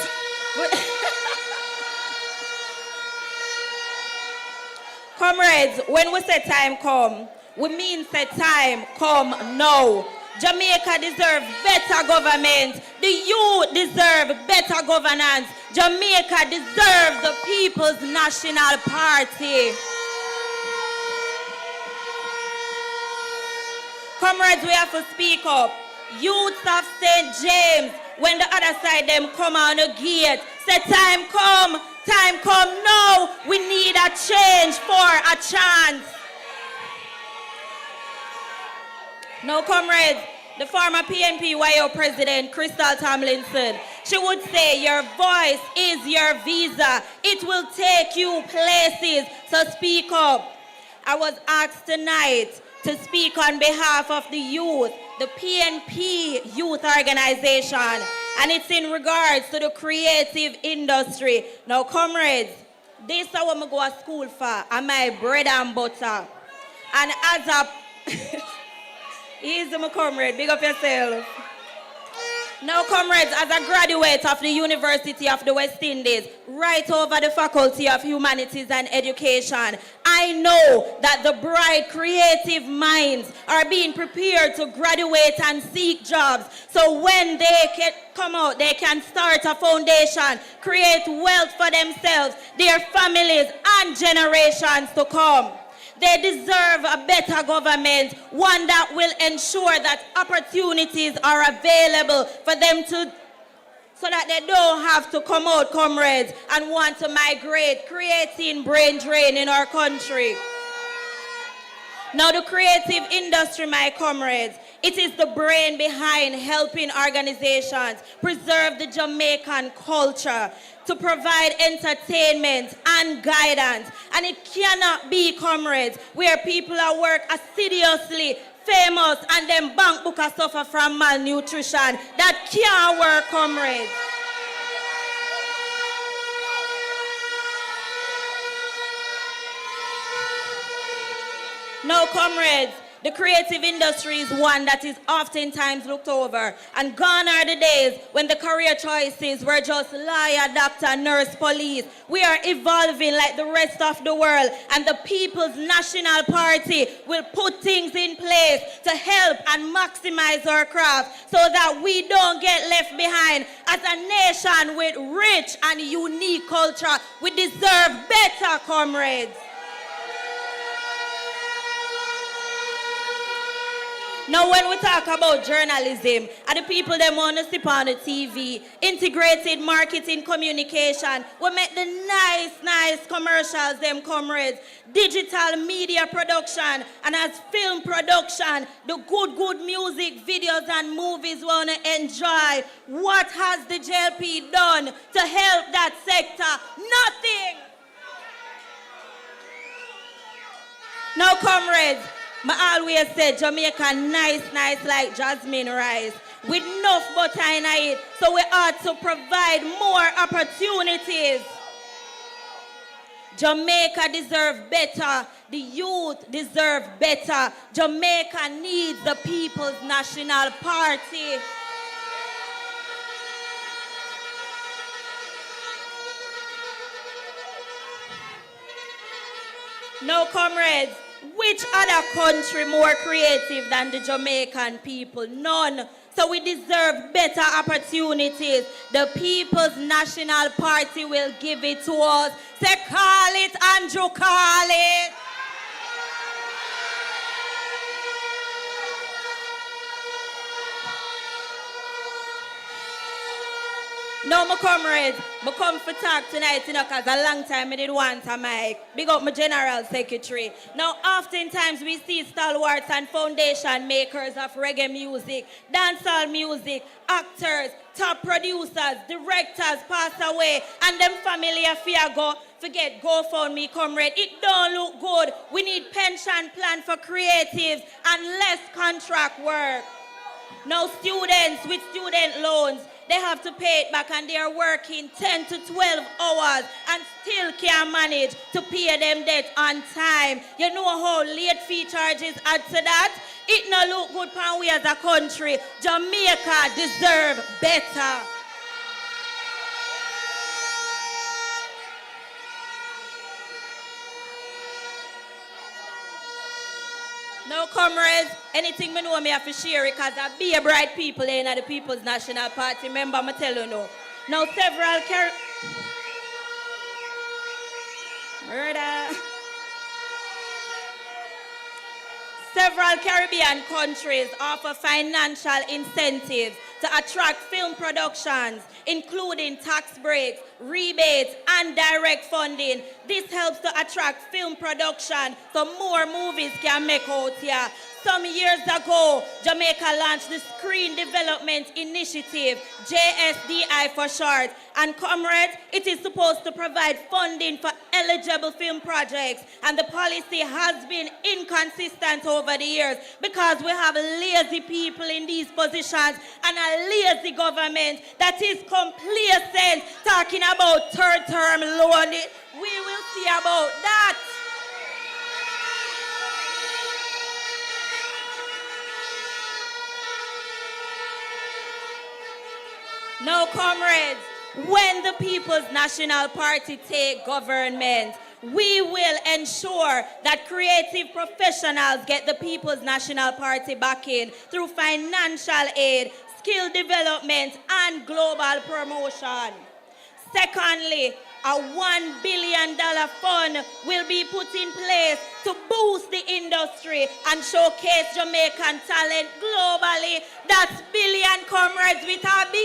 Comrades, when we say time come, we mean say time come now. Jamaica deserves better government. The youth deserve better governance. Jamaica deserves the People's National Party. Comrades, we have to speak up. Youths of St. James, when the other side them come on the gate, say time come now. We need a change for a chance. Now, comrades, the former PNP YO president, Crystal Tomlinson, she would say, your voice is your visa. It will take you places, so speak up. I was asked tonight to speak on behalf of the youth, the PNP youth organization, and it's in regards to the creative industry. Now, comrades, this is what I go to school for, and my bread and butter. And as a... Easy, my comrade, big up yourself. Now, comrades, as a graduate of the University of the West Indies, right over the Faculty of Humanities and Education, I know that the bright, creative minds are being prepared to graduate and seek jobs. So when they can come out, they can start a foundation, create wealth for themselves, their families, and generations to come. They deserve a better government, one that will ensure that opportunities are available for them to, so that they don't have to come out, comrades, and want to migrate, creating brain drain in our country. Now, the creative industry, my comrades, it is the brain behind helping organizations preserve the Jamaican culture, to provide entertainment and guidance. And it cannot be, comrades, where people are work assiduously, famous, and then bank book suffer from malnutrition. That can't work, comrades. No, comrades, the creative industry is one that is oftentimes looked over. And gone are the days when the career choices were just lawyer, doctor, nurse, police. We are evolving like the rest of the world. And the People's National Party will put things in place to help and maximize our craft so that we don't get left behind. As a nation with rich and unique culture, we deserve better, comrades. Now, when we talk about journalism, and the people that want to sleep on the TV, integrated marketing communication, we make the nice commercials, them comrades, digital media production, and as film production, the good music videos and movies we want to enjoy. What has the JLP done to help that sector? Nothing. Now, comrades, I always said Jamaica nice like jasmine rice with enough butter in it, so we ought to provide more opportunities. Jamaica deserves better. The youth deserve better. Jamaica needs the People's National Party. Now, comrades, which other country more creative than the Jamaican people? None. So we deserve better opportunities. The People's National Party will give it to us. Say, call it, Andrew, call it. No, my comrades, I come for talk tonight, because a long time I did want a mic. Big up my general secretary. Now, oftentimes we see stalwarts and foundation makers of reggae music, dancehall music, actors, top producers, directors pass away, and them family affair forget GoFundMe, comrade. It don't look good. We need pension plan for creatives and less contract work. Now, students with student loans, they have to pay it back, and they are working 10 to 12 hours and still can't manage to pay them debt on time. You know how late fee charges add to that? It no look good for we as a country. Jamaica deserve better. Now, comrades, anything me know me have to share it, because I be a bright people in the People's National Party. Remember, I tell you now. Now, several Caribbean countries offer financial incentives to attract film productions, including tax breaks, rebates, and direct funding. This helps to attract film production so more movies can make out here. Some years ago, Jamaica launched the Screen Development Initiative, JSDI for short. And comrades, it is supposed to provide funding for eligible film projects. And the policy has been inconsistent over the years because we have lazy people in these positions and a lazy government that is complacent talking about third-term loaning. We will see about that. Now, comrades, when the People's National Party take government, we will ensure that creative professionals get the People's National Party backing through financial aid, skill development, and global promotion. Secondly, a $1 billion fund will be put in place to boost the industry and showcase Jamaican talent globally. That's billion, comrades, with a B.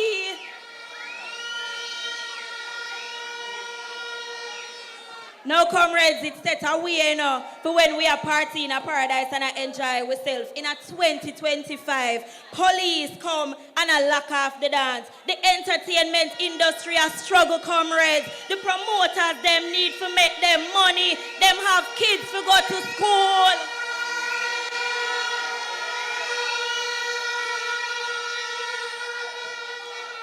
Now, comrades, it's set away for when we are partying in a paradise and I enjoy ourselves. In a 2025, police come and I lock off the dance. The entertainment industry has struggled, comrades. The promoters, them need to make them money. Them have kids to go to school.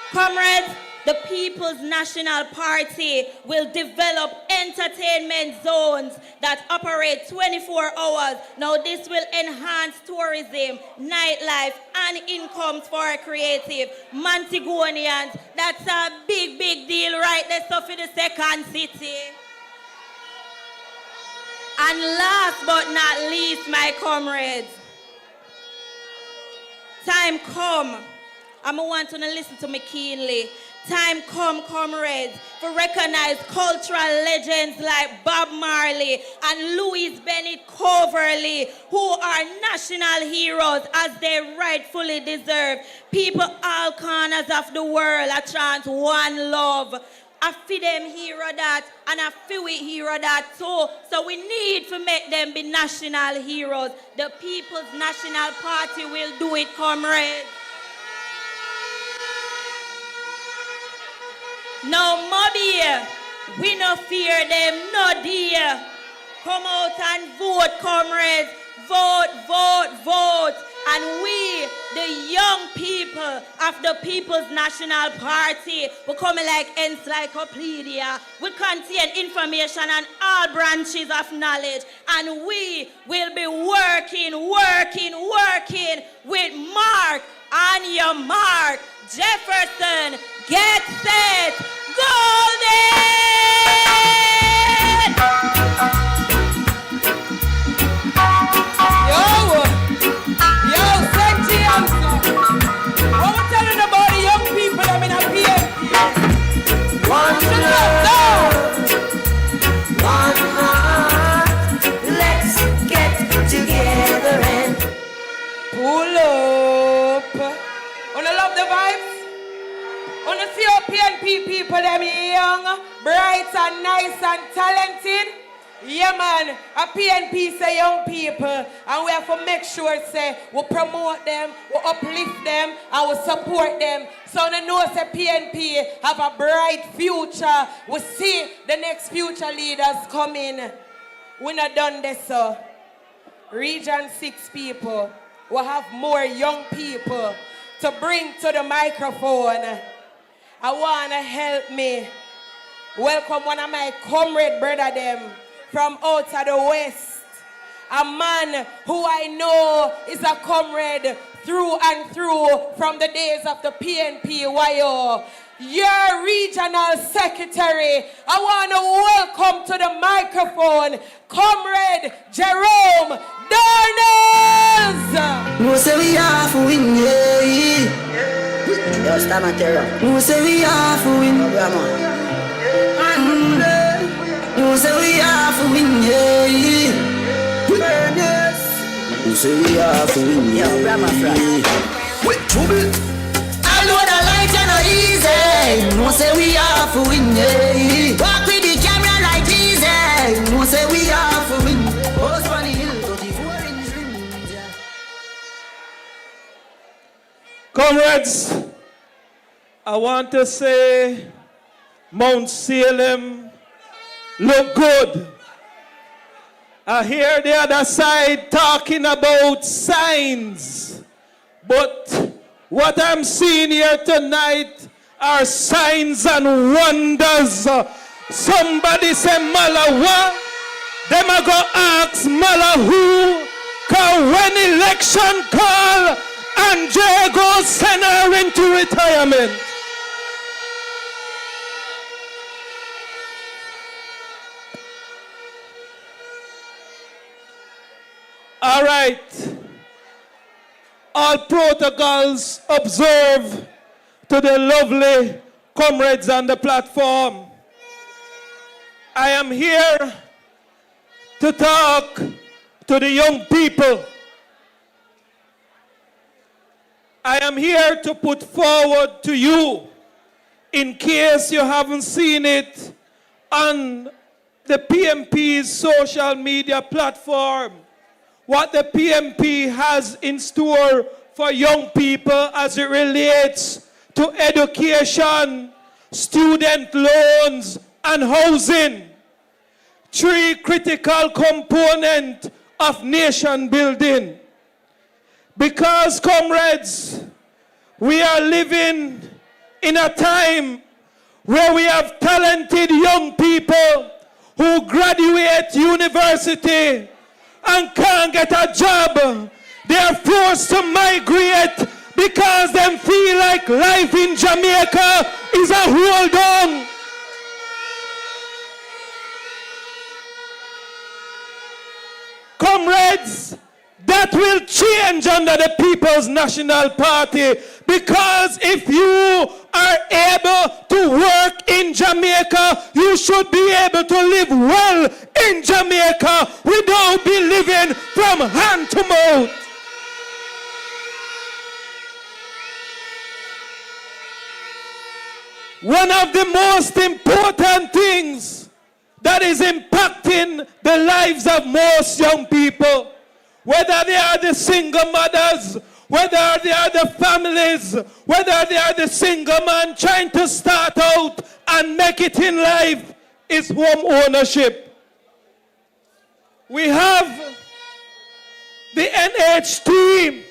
Comrades, the People's National Party will develop entertainment zones that operate 24 hours. Now, this will enhance tourism, nightlife, and incomes for our creative Montegonians. That's a big, big deal right there, so for the second city. And last but not least, my comrades, time come. I want to listen to me keenly. Time come, comrades, to recognize cultural legends like Bob Marley and Louis Bennett Coverley, who are national heroes as they rightfully deserve. People all corners of the world are chant one love. I feel them hero that, and I feel we hero that too. So we need to make them be national heroes. The People's National Party will do it, comrades. No, Mobby, we no fear them, no dear. Come out and vote, comrades. Vote, vote, vote. And we, the young people of the People's National Party, will come like encyclopedia. We contain information on all branches of knowledge. And we will be working with Mark. On your mark, Jefferson, get set, golden! the vibes? Wanna see how PNP people, them young, bright and nice and talented? Yeah, man, a PNP say young people, and we have to make sure say we promote them, we uplift them, and we support them. So they know say PNP have a bright future. We see the next future leaders coming. We not done this, so. Region 6 people will have more young people to bring to the microphone. I want to help me welcome one of my comrade brother them from out of the West. A man who I know is a comrade through and through from the days of the PNP YO. Your regional secretary, I want to welcome to the microphone Comrade Jerome Darnells. No say we have to win, yeah. Yo, stand material. No say we have to win. No say we have to win, yeah. No say we have to win, yeah. Yo, grandma friend. Wait, trouble. I know the light is not easy. No say we have to win, yeah. Walk with the camera like Jesus. No say we have to win. Post on the hill, 34-inch rims, yeah. Comrades, I want to say Mount Salem look good. I hear the other side talking about signs, but what I'm seeing here tonight are signs and wonders. Somebody say Malawa, them a go ask Mala who, cause when election call, Andre go send her into retirement. All right. All protocols observed to the lovely comrades on the platform. I am here to talk to the young people. I am here to put forward to you, in case you haven't seen it, on the PNP's social media platform, what the PNP has in store for young people as it relates to education, student loans, and housing. 3 critical components of nation building. Because, comrades, we are living in a time where we have talented young people who graduate university and can't get a job. They are forced to migrate because they feel like life in Jamaica is a hold on. Comrades, that will change under the People's National Party, because if you are able to work in Jamaica, you should be able to live well in Jamaica without be living from hand to mouth. One of the most important things that is impacting the lives of most young people, whether they are the single mothers, whether they are the families, whether they are the single man trying to start out and make it in life, is home ownership. We have the NHT,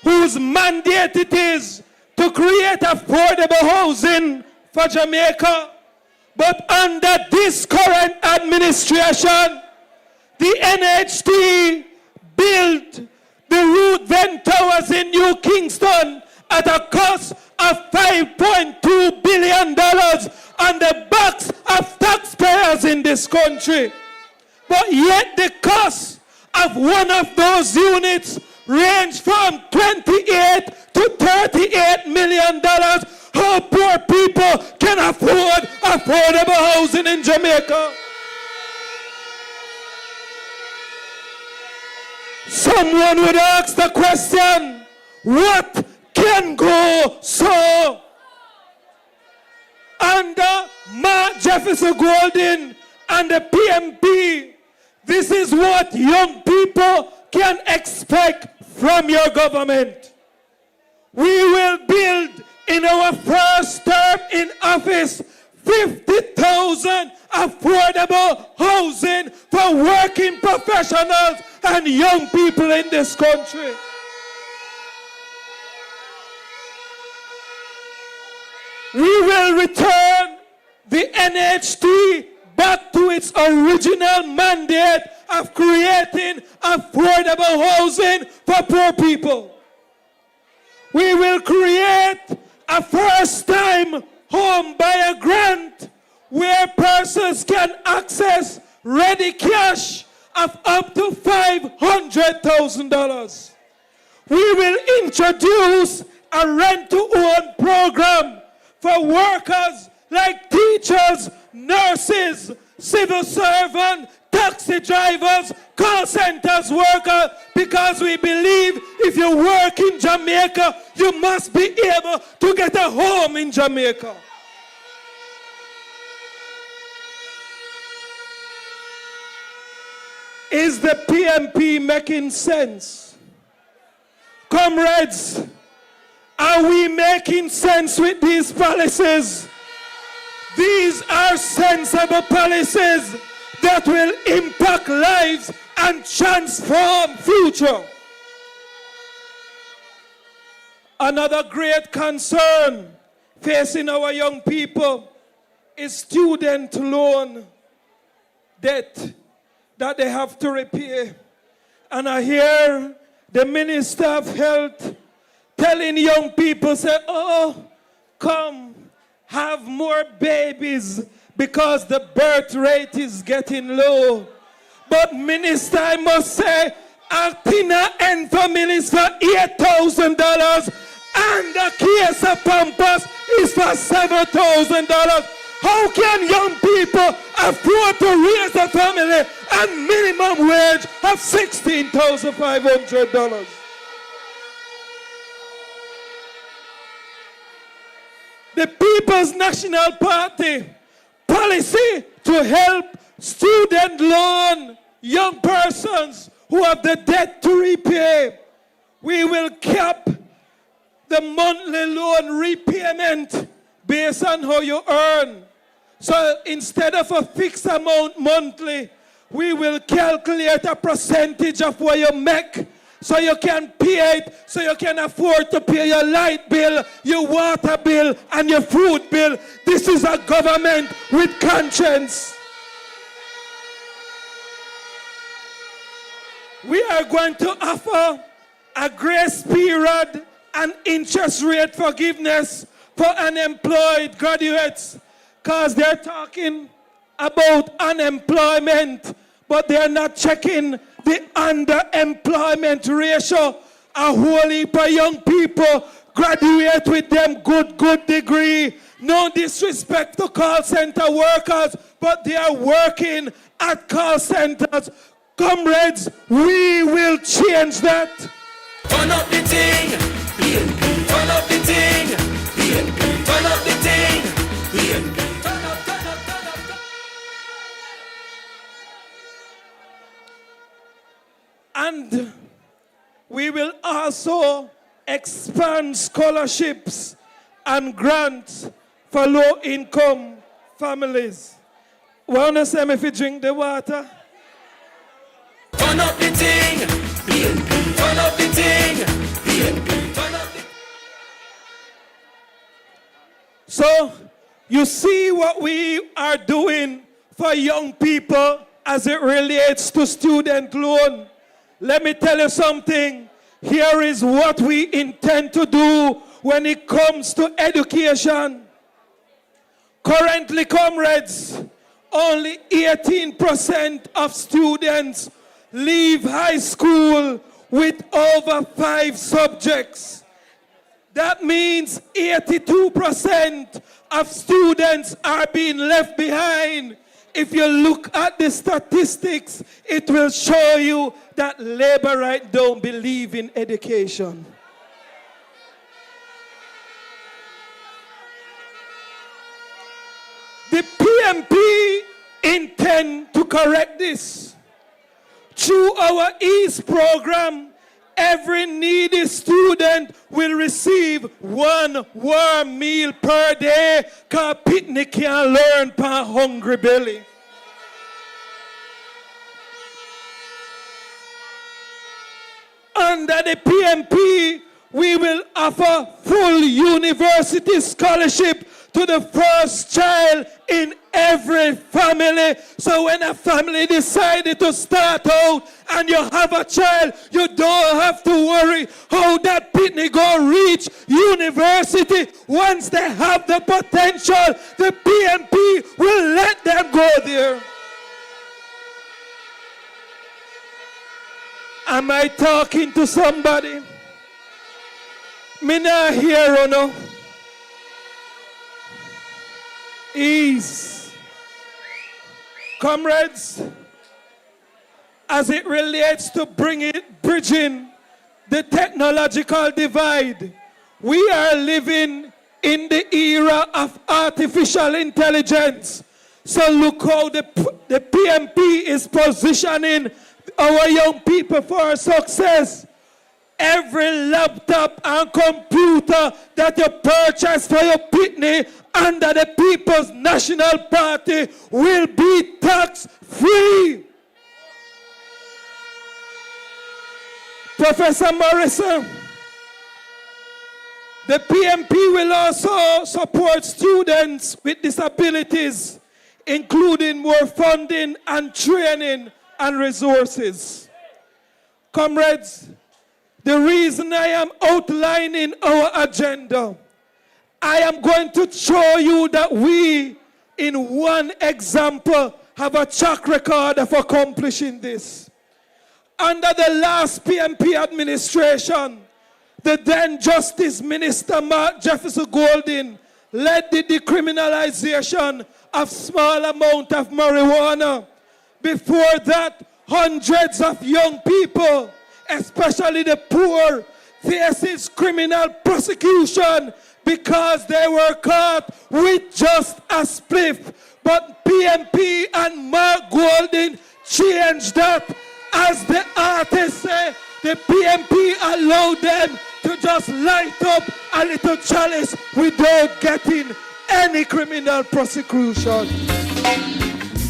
whose mandate it is to create affordable housing for Jamaica. But under this current administration, the NHT built the Root Vent Towers in New Kingston at a cost of $5.2 billion on the backs of taxpayers in this country. But yet the cost of one of those units range from $28 to $38 million. How poor people can afford affordable housing in Jamaica? Someone would ask the question, what can can go so. Under Mark Jefferson Golden and the PNP, this is what young people can expect from your government. We will build in our first term in office 50,000 affordable housing for working professionals and young people in this country. We will return the NHT back to its original mandate of creating affordable housing for poor people. We will create a first-time home buyer grant where persons can access ready cash of up to $500,000. We will introduce a rent-to-own program for workers like teachers, nurses, civil servants, taxi drivers, call centers workers, because we believe if you work in Jamaica, you must be able to get a home in Jamaica. Is the PNP making sense? Comrades, are we making sense with these policies? These are sensible policies that will impact lives and transform future. Another great concern facing our young people is student loan debt that they have to repay. And I hear the Minister of Health telling young people, say, oh, come, have more babies because the birth rate is getting low. But Minister, I must say, Altina and families for $8,000 and the case of Pampas is for $7,000. How can young people afford to raise a family and minimum wage of $16,500? The People's National Party policy to help student loan young persons who have the debt to repay. We will cap the monthly loan repayment based on how you earn. So instead of a fixed amount monthly, we will calculate a percentage of what you make so you can pay it, so you can afford to pay your light bill, your water bill, and your food bill. This is a government with conscience. We are going to offer a grace period and interest rate forgiveness for unemployed graduates, because they're talking about unemployment, but they're not checking the underemployment ratio. A whole heap of young people graduate with them good degree. No disrespect to call center workers, but they are working at call centers. Comrades, we will change that. Turn up the thing, PNP. Turn up the thing, PNP. Turn up the thing, PNP. Turn up, turn up, turn up, turn up. And we will also expand scholarships and grants for low-income families. Want to if you drink the water? Turn up the thing, PNP. Turn up the thing, PNP. Turn up the... So, you see what we are doing for young people as it relates to student loan. Let me tell you something. Here is what we intend to do when it comes to education. Currently, comrades, only 18% of students leave high school with over 5 subjects. That means 82% of students are being left behind. If you look at the statistics, it will show you that labor right don't believe in education. PNP intend to correct this. Through our East program, every needy student will receive 1 warm meal per day, because picnic can learn per hungry belly. Under the PNP, we will offer full university scholarship to the first child in every family. So when a family decided to start out and you have a child, you don't have to worry how that picnic go reach university. Once they have the potential, the PNP will let them go there. Am I talking to somebody? Me not hear or no? Ease. Comrades, as it relates to bridging the technological divide, we are living in the era of artificial intelligence. So look how the PNP is positioning our young people for success. Every laptop and computer that you purchase for your picnic under the People's National Party will be tax-free. Professor Morrison, the PNP will also support students with disabilities, including more funding and training and resources. Comrades, the reason I am outlining our agenda, I am going to show you that we, in one example, have a track record of accomplishing this. Under the last PNP administration, the then Justice Minister Mark Jefferson Golding led the decriminalization of small amount of marijuana. Before that, hundreds of young people, especially the poor, faces criminal prosecution because they were caught with just a spliff. But PNP and Mark Golding changed that. As the artists say, the PNP allowed them to just light up a little chalice without getting any criminal prosecution.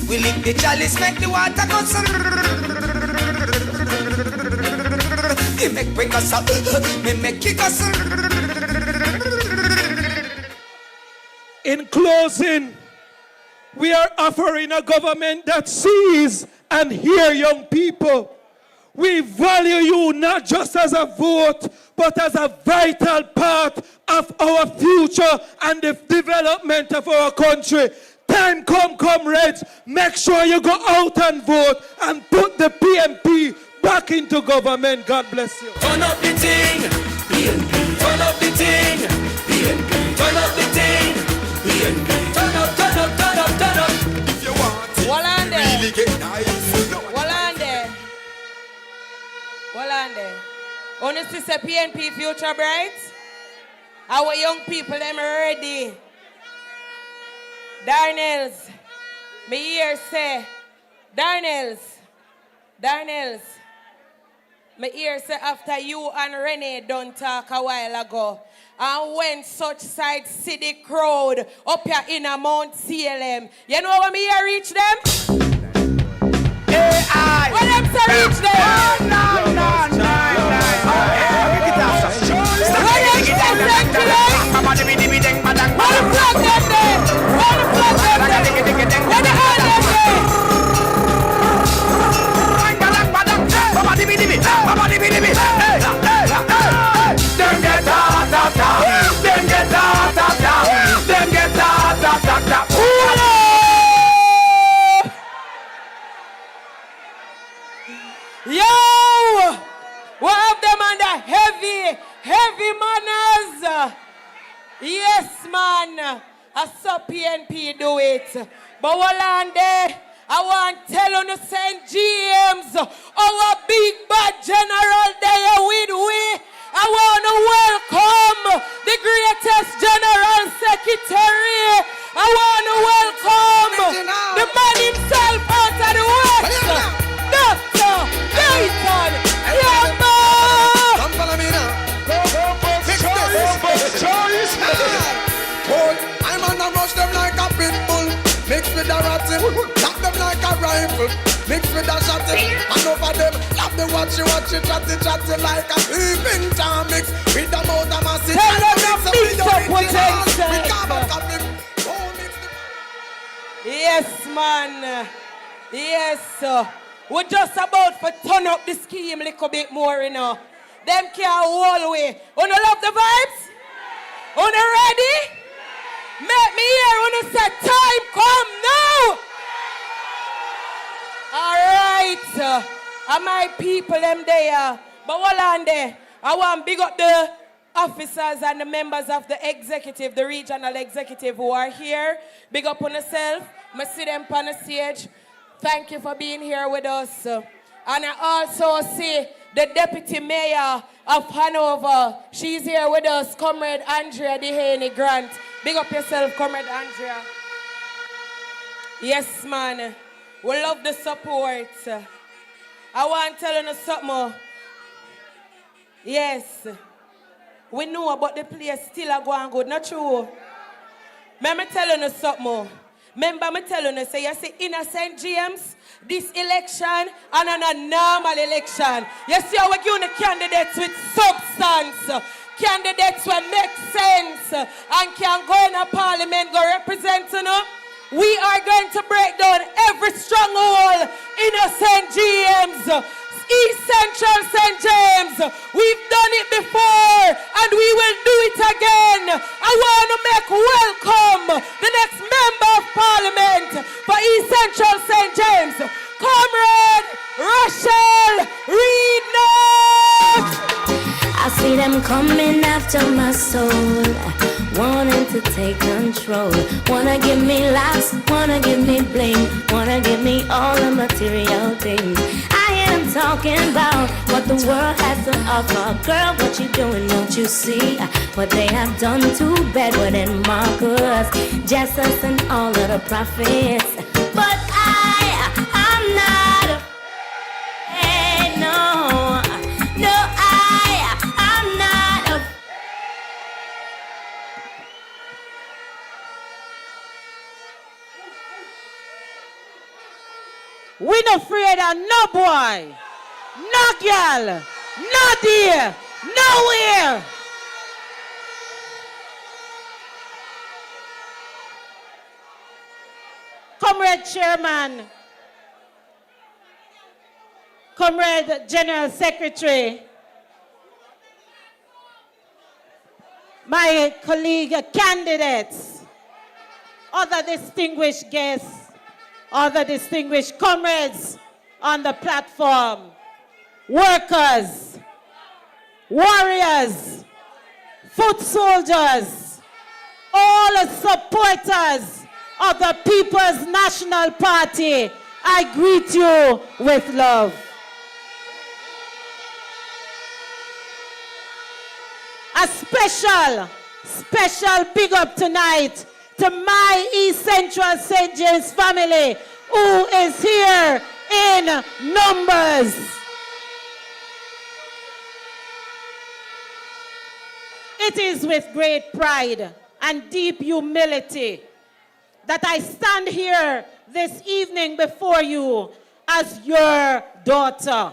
We lick the chalice, make the water go. You make break us up, me make kick us. In closing, we are offering a government that sees and hears young people. We value you not just as a vote, but as a vital part of our future and the development of our country. Time come, comrades, make sure you go out and vote and put the PNP back into government. God bless you. Turn up the thing, PNP. Turn up the thing, PNP. Turn up the thing, PNP. Turn up, turn up, turn up, turn up. If you want it, really get nice. Honestly, say PNP future bright. Our young people, them ready. Darnells, me hear say, Darnells, me hear say after you and Renee done talk a while ago, and when such sight see the crowd up here in a Mount Salem, you know when me hear reach them? AI. When them say reach them? Yo! We have them under heavy manners. Yes, man. I saw PNP do it. But while I'm there, I want to tell you to St. James, our big bad general there with we. I want to welcome the greatest general secretary. I want to welcome Lock them like a rifle, mixed with a shotty. And over them, love the watchy, chatty like a peeping Tom mix. With the mouth of massive. Tell them the mix up potential. Yes, man. Yes, sir. We're just about to turn up the scheme a little bit more, you know. Them can't hold away. Wanna love the vibes? Wanna ready? Make me hear when you say time come now. Alright. And my people them there. But hold on there. I want to big up the officers and the members of the executive, the regional executive who are here. Big up on yourself. I see them on the stage. Thank you for being here with us. And I also see the deputy mayor of Hanover. She's here with us, Comrade Andrea Dehaney Grant. Big up yourself, Comrade Andrea. Yes, man. We love the support. I want to tell you something more. Yes. We know about the place still going good, not true? Let me tell you something more. Remember me telling you, say, you see innocent James, this election and a normal election. You see how we're giving the candidates with substance. Candidates will make sense and can go in a parliament, go represent, you know. We are going to break down every stronghold, innocent James. East Central St. James. We've done it before and we will do it again. I want to make welcome the next member of parliament for East Central St. James, Comrade Rachel Reed Knox. I see them coming after my soul, wanting to take control. Wanna give me laughs, wanna give me bling, wanna give me all the material things. I am talking about what the world has to offer. Girl, what you doing, don't you see? What they have done to Bedouin and Marcus, Jesus and all of the prophets. But I'm not afraid, no, I'm not afraid. We not afraid of no boy, no girl, no dear, nowhere. Comrade Chairman, Comrade General Secretary, my colleague candidates, other distinguished guests, other distinguished comrades on the platform, workers, warriors, foot soldiers, all supporters of the People's National Party, I greet you with love. A special big up tonight to my East Central St. James family who is here in numbers. It is with great pride and deep humility that I stand here this evening before you as your daughter,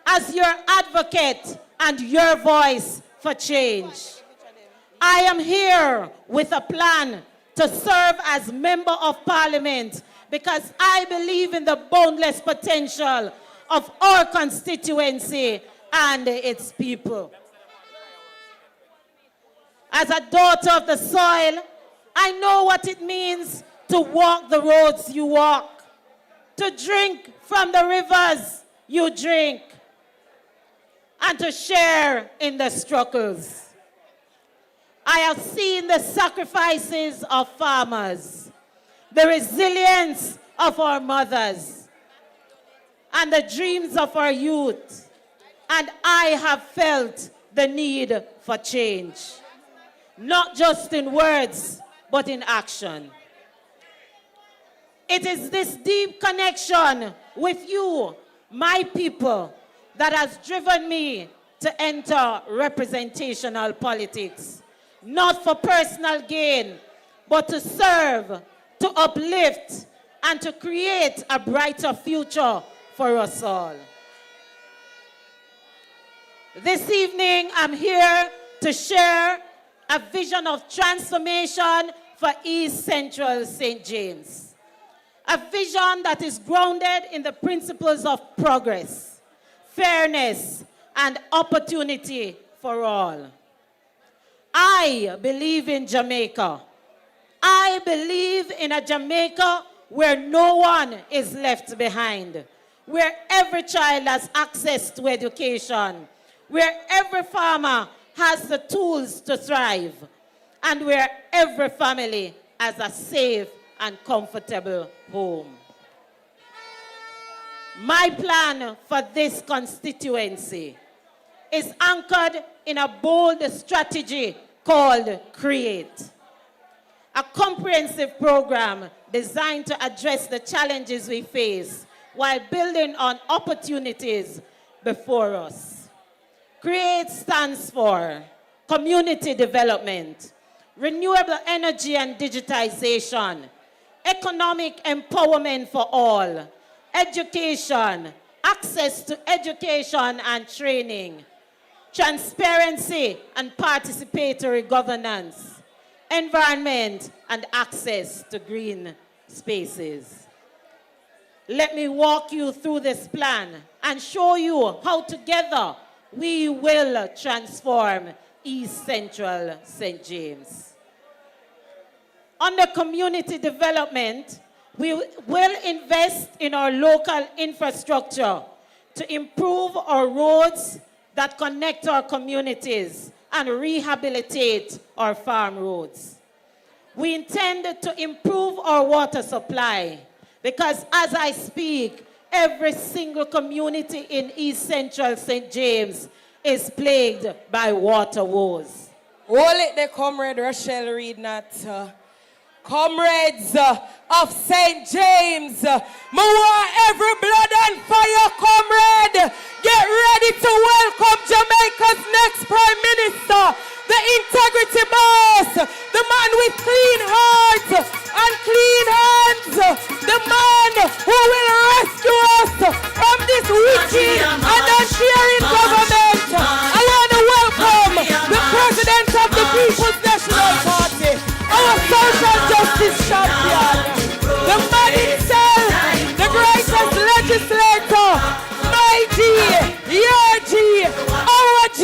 as your advocate and your voice for change. I am here with a plan to serve as member of parliament because I believe in the boundless potential of our constituency and its people. As a daughter of the soil, I know what it means to walk the roads you walk, to drink from the rivers you drink, and to share in the struggles. I have seen the sacrifices of farmers, the resilience of our mothers, and the dreams of our youth. And I have felt the need for change, not just in words, but in action. It is this deep connection with you, my people, that has driven me to enter representational politics. Not for personal gain, but to serve, to uplift, and to create a brighter future for us all. This evening, I'm here to share a vision of transformation for East Central St. James. A vision that is grounded in the principles of progress, fairness, and opportunity for all. I believe in Jamaica. I believe in a Jamaica where no one is left behind, where every child has access to education, where every farmer has the tools to thrive, and where every family has a safe and comfortable home. My plan for this constituency is anchored in a bold strategy called CREATE, a comprehensive program designed to address the challenges we face while building on opportunities before us. CREATE stands for community development, renewable energy and digitization, economic empowerment for all, education, access to education and training, transparency and participatory governance, environment and access to green spaces. Let me walk you through this plan and show you how together we will transform East Central St. James. Under community development, we will invest in our local infrastructure to improve our roads that connect our communities and rehabilitate our farm roads. We intend to improve our water supply because as I speak, every single community in East Central St. James is plagued by water woes. Hold it there, Comrade Rochelle Reed, not comrades of St. James. Me want every blood and fire, comrade. Get ready to welcome Jamaica's next Prime Minister, the integrity boss, the man with clean heart and clean hands, the man who will rescue us from this wicked and uncaring government. I want to welcome the President of the People's National Party, our social justice champion, the man himself, the greatest legislator, my G, your G, our G,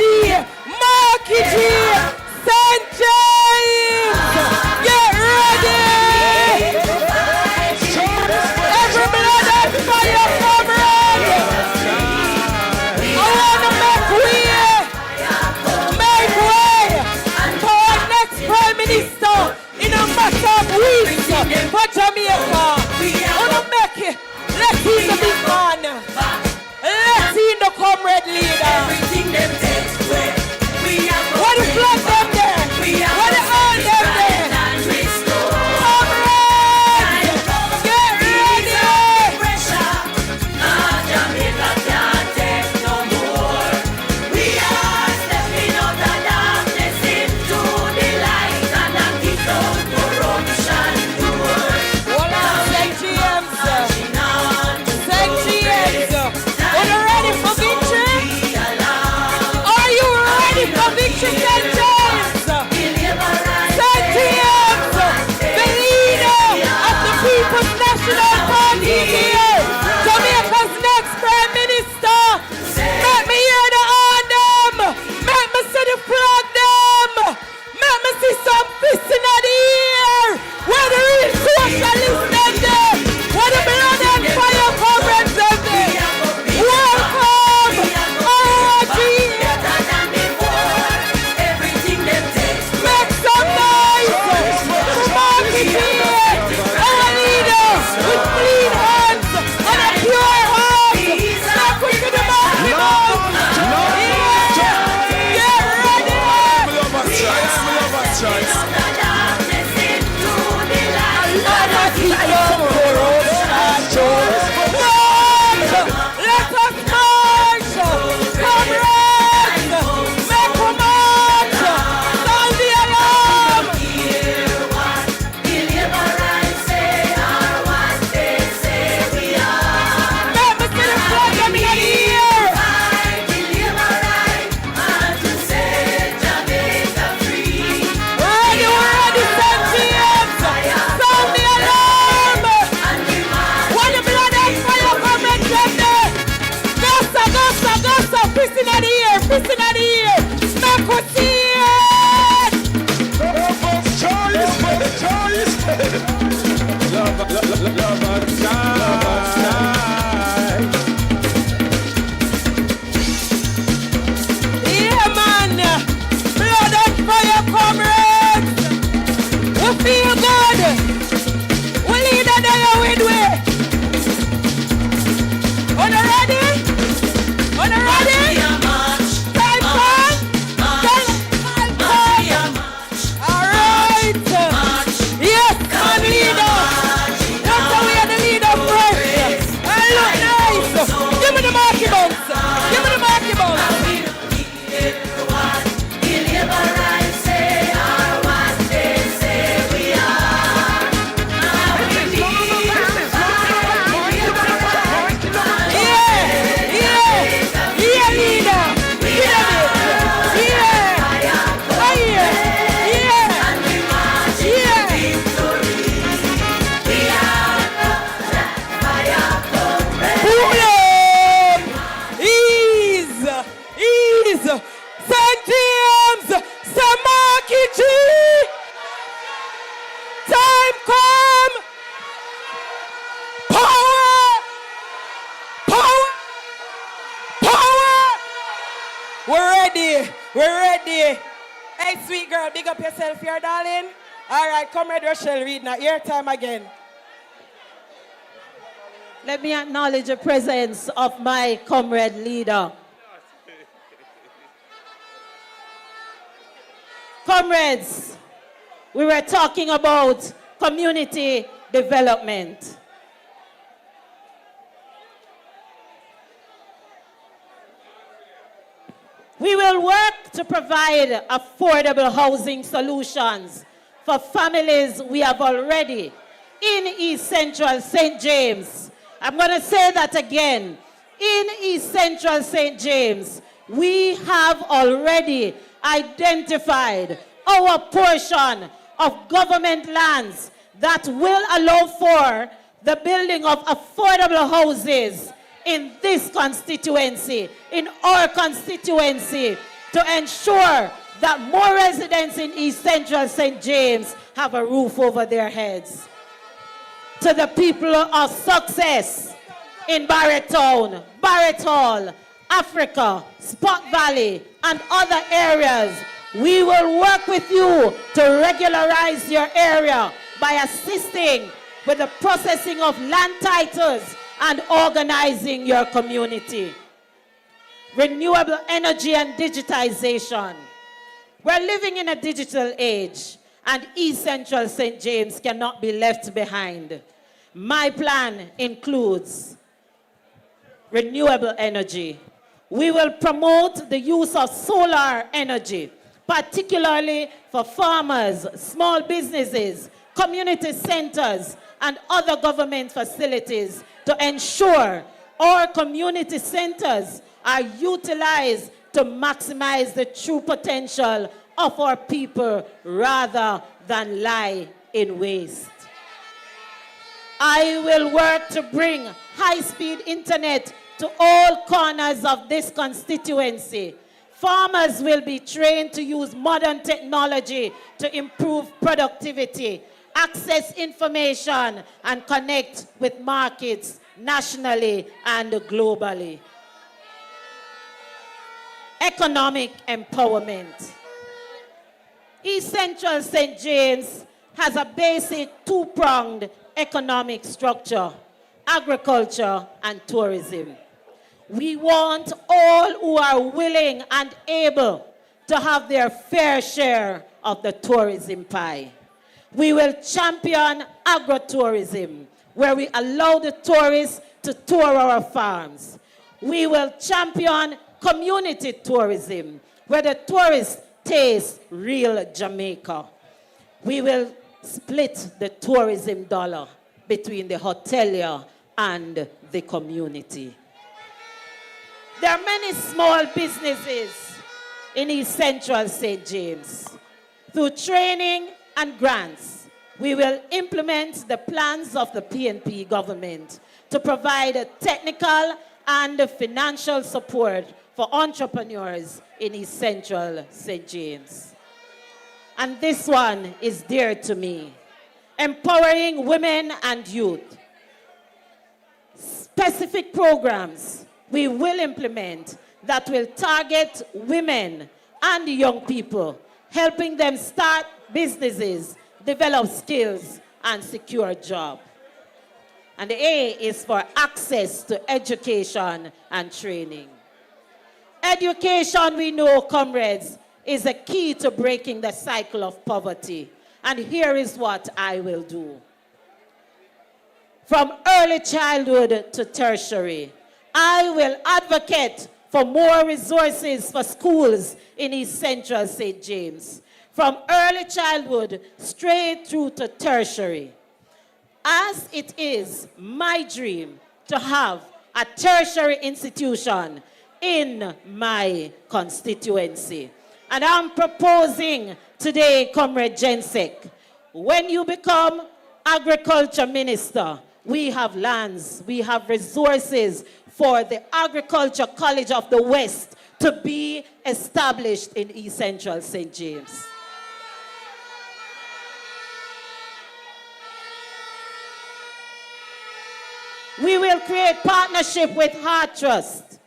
Louis, St. James, Samaki G. Time come. Power. Power. Power. We're ready. We're ready. Hey, sweet girl, big up yourself here, darling. All right, Comrade Rochelle Reed, now your time again. Let me acknowledge the presence of my comrade leader. Comrades, we were talking about community development. We will work to provide affordable housing solutions for families we have already in East Central St. James. I'm going to say that again. In East Central St. James, we have already identified our portion of government lands that will allow for the building of affordable houses in this constituency, in our constituency, to ensure that more residents in East Central St. James have a roof over their heads. To the people of success in Barretown, Barrett Hall, Africa, Spot Valley, and other areas, we will work with you to regularize your area by assisting with the processing of land titles and organizing your community. Renewable energy and digitization. We're living in a digital age, and East Central St. James cannot be left behind. My plan includes renewable energy. We will promote the use of solar energy, particularly for farmers, small businesses, community centers, and other government facilities to ensure our community centers are utilized to maximize the true potential of our people rather than lie in waste. I will work to bring high-speed internet to all corners of this constituency. Farmers will be trained to use modern technology to improve productivity, access information, and connect with markets nationally and globally. Economic empowerment. East Central St. James has a basic two-pronged economic structure: agriculture and tourism. We want all who are willing and able to have their fair share of the tourism pie. We will champion agritourism, where we allow the tourists to tour our farms. We will champion community tourism, where the tourists taste real Jamaica. We will split the tourism dollar between the hotelier and the community. There are many small businesses in East Central St. James. Through training and grants, we will implement the plans of the PNP government to provide technical and financial support for entrepreneurs in East Central St. James. And this one is dear to me: empowering women and youth. Specific programs we will implement that will target women and young people, helping them start businesses, develop skills, and secure jobs. And the A is for access to education and training. Education, we know, comrades, is a key to breaking the cycle of poverty. And here is what I will do. From early childhood to tertiary, I will advocate for more resources for schools in East Central St. James. From early childhood straight through to tertiary. As it is my dream to have a tertiary institution in my constituency. And I'm proposing today, Comrade Jensek, when you become agriculture minister, we have lands, we have resources for the Agriculture College of the West to be established in East Central St. James. We will create partnership with Heart Trust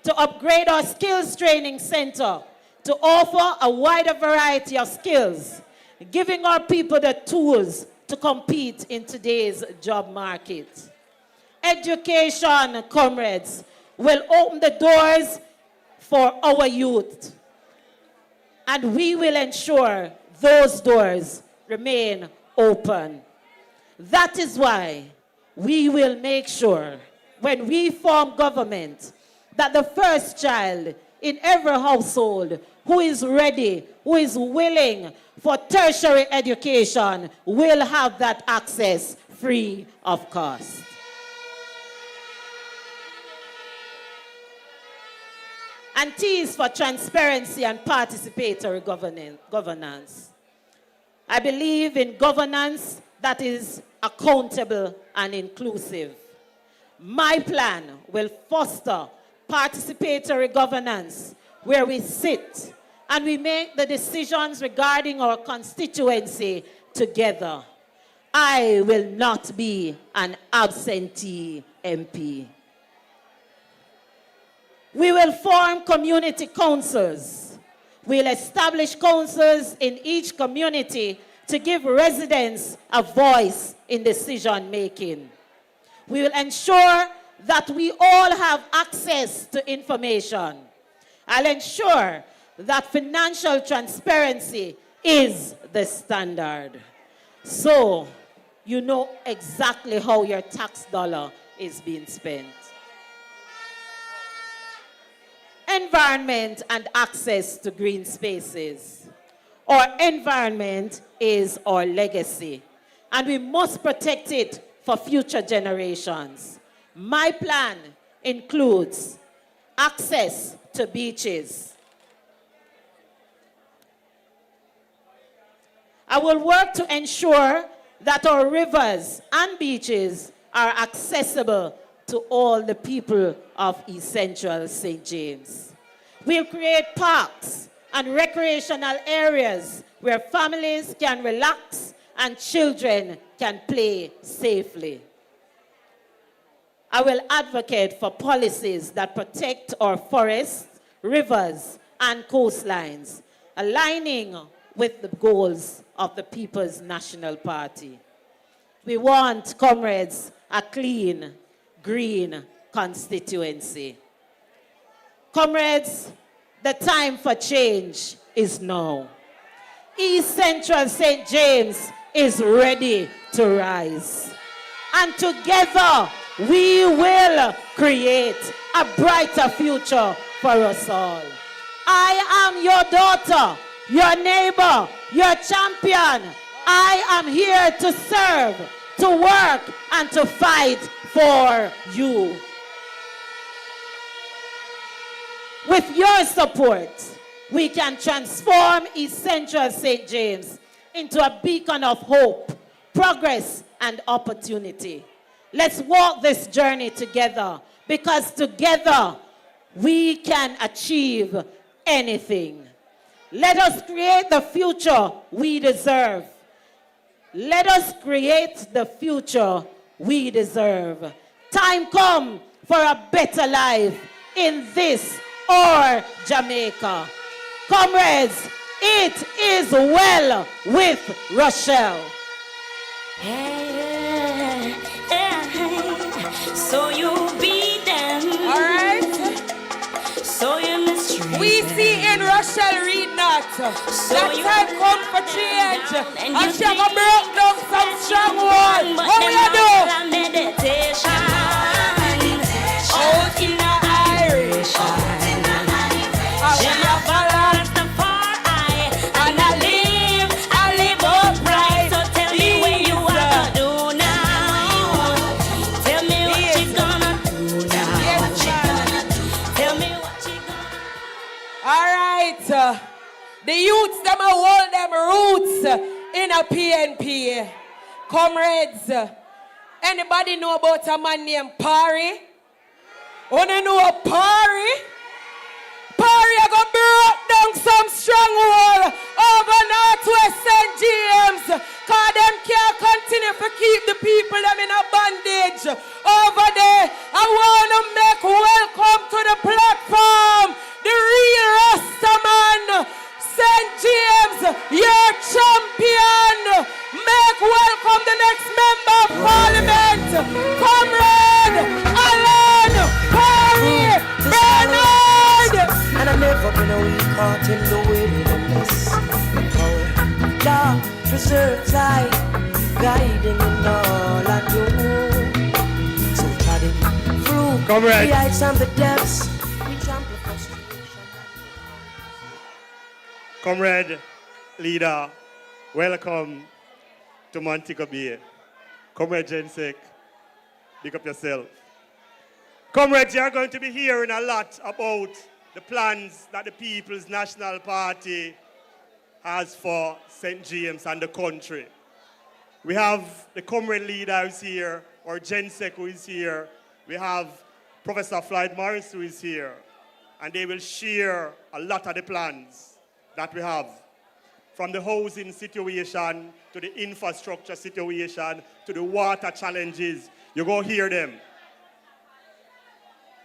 to upgrade our skills training center to offer a wider variety of skills, giving our people the tools to compete in today's job market. Education, comrades, will open the doors for our youth, and we will ensure those doors remain open. That is why we will make sure when we form government that the first child in every household who is ready, who is willing for tertiary education will have that access free of cost. And T is for transparency and participatory governance. I believe in governance that is accountable and inclusive. My plan will foster participatory governance where we sit and we make the decisions regarding our constituency together. I will not be an absentee MP. We will form community councils. We'll establish councils in each community to give residents a voice in decision making. We will ensure that we all have access to information. I'll ensure that financial transparency is the standard. So you know exactly how your tax dollar is being spent. Environment and access to green spaces. Our environment is our legacy, and we must protect it for future generations. My plan includes access to beaches. I will work to ensure that our rivers and beaches are accessible to all the people of East Central St. James. We'll create parks and recreational areas where families can relax and children can play safely. I will advocate for policies that protect our forests, rivers, and coastlines, aligning with the goals of the People's National Party. We want, comrades, a clean, green constituency. Comrades, the time for change is now. East Central St. James is ready to rise. And together, we will create a brighter future for us all. I am your daughter, your neighbor, your champion. I am here to serve, to work, and to fight for you. With your support, we can transform East Central St. James into a beacon of hope, progress, and opportunity. Let's walk this journey together, because together we can achieve anything. Let us create the future we deserve. Let us create the future we deserve. Time come for a better life in this or Jamaica. Comrades, it is well with Rochelle. Hey, so you beat them. All right. So you mistreat. We see in Rochelle Reed not. So that you time come for change. and And you she gonna break down some strong wall. What will you do? Meditation. Out in the Irish. I will balance the far eye. and I live upright. So tell me what you wanna do now. Tell me what you gonna do now. Tell me what you gonna. All right. The youths, them a hold them roots in a PNP. Comrades, anybody know about a man named Parish? Wanna know a Parish? go break down some stronghold over Northwest St. James. Cause them can't continue to keep the people them in a bondage over there. I want to make welcome to the platform the real Rastaman, St. James, your champion. Make welcome the next member of parliament, Comrade Alan Perry Bernard. And I've never been a weak heart in the wilderness. The power, law preserves I, guiding in all I do. So treading through Comrade. the heights and the depths, we trample frustration. Comrade, leader, welcome to Montego Bay. Comrade Jensek, pick up yourself. Comrades, you are going to be hearing a lot about the plans that the People's National Party has for St. James and the country. We have the comrade leader who's here, or Jensek who is here. We have Professor Floyd Morris who is here. And they will share a lot of the plans that we have, from the housing situation to the infrastructure situation to the water challenges. You go hear them.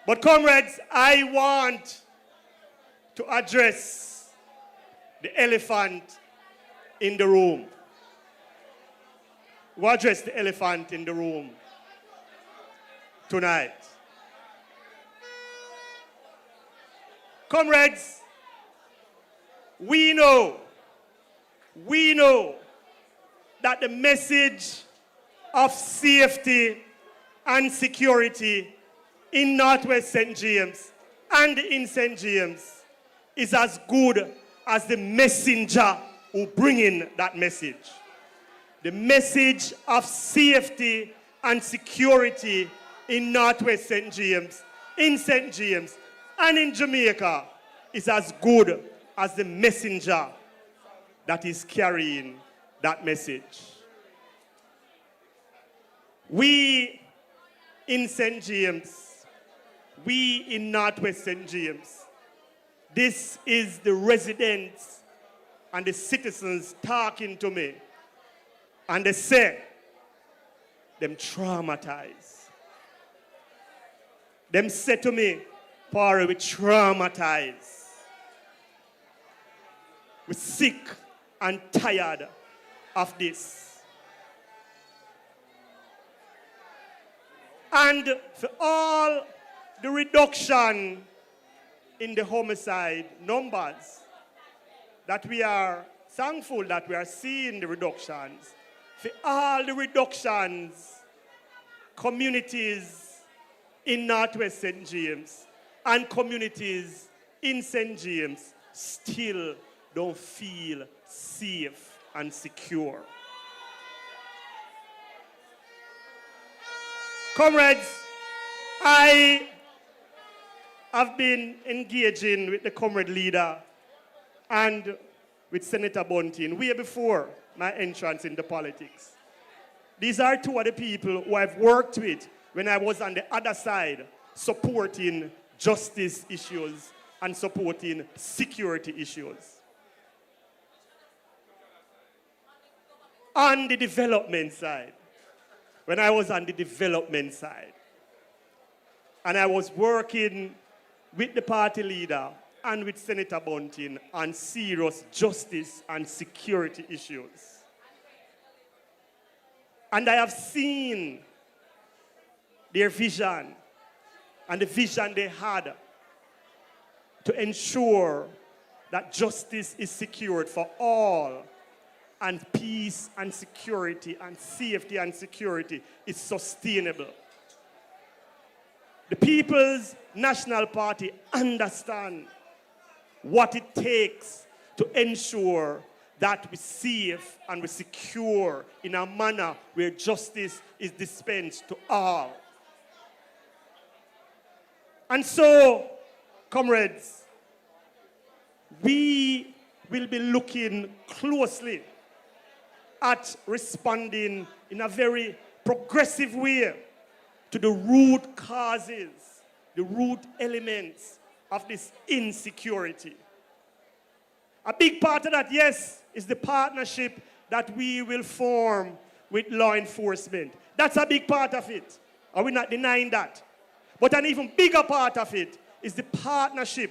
But comrades, I want to address the elephant in the room. We'll address the elephant in the room tonight. Comrades, we know that the message of safety and security in Northwest St. James and in St. James is as good as the messenger who bring in that message. The message of safety and security in Northwest St. James, in St. James, and in Jamaica is as good as the messenger that is carrying that message. We in St. James, we in Northwest St. James, this is the residents and the citizens talking to me. And they say, them traumatized. Them say to me, Pari, we traumatized. We're sick and tired of this. And for all the reduction in the homicide numbers, that we are thankful that we are seeing the reductions, for all the reductions, communities in Northwest St. James and communities in St. James still don't feel safe and secure. Comrades, I have been engaging with the comrade leader and with Senator Bunting way before my entrance into politics. These are two of the people who I've worked with when I was on the other side, supporting justice issues and supporting security issues. On the development side, when I was on the development side, and I was working with the party leader and with Senator Bunting on serious justice and security issues. And I have seen their vision and the vision they had to ensure that justice is secured for all, and peace and security and safety and security is sustainable. The People's National Party understand what it takes to ensure that we're safe and we're secure in a manner where justice is dispensed to all. And so, comrades, we will be looking closely at responding in a very progressive way to the root causes, the root elements of this insecurity. A big part of that, yes, is the partnership that we will form with law enforcement. That's a big part of it. Are we not denying that? But an even bigger part of it is the partnership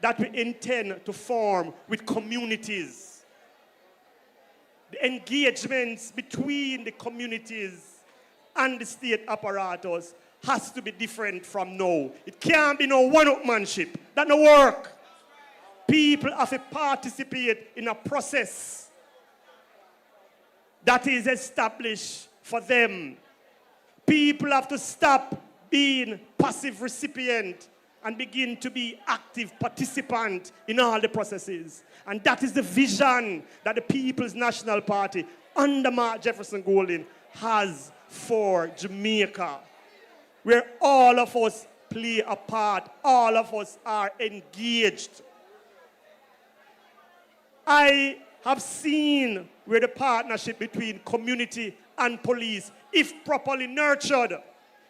that we intend to form with communities. The engagements between the communities and the state apparatus has to be different from now. It can't be no one-upmanship. That no work. People have to participate in a process that is established for them. People have to stop being passive recipient and begin to be active participant in all the processes. And that is the vision that the People's National Party under Mark Jefferson Golding has for Jamaica, where all of us play a part, all of us are engaged. I have seen where the partnership between community and police, if properly nurtured,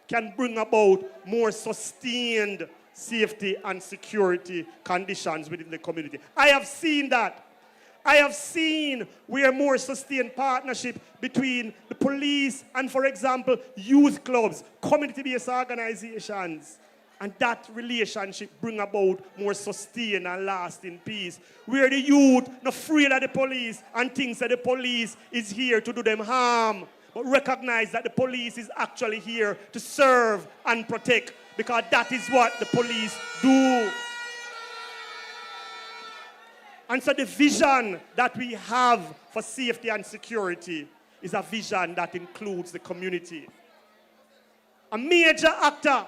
can bring about more sustained safety and security conditions within the community. I have seen that. I have seen where more sustained partnership between the police and, for example, youth clubs, community-based organizations, and that relationship bring about more sustained and lasting peace. Where the youth not afraid of the police and thinks that the police is here to do them harm, but recognize that the police is actually here to serve and protect, because that is what the police do. And so the vision that we have for safety and security is a vision that includes the community. A major actor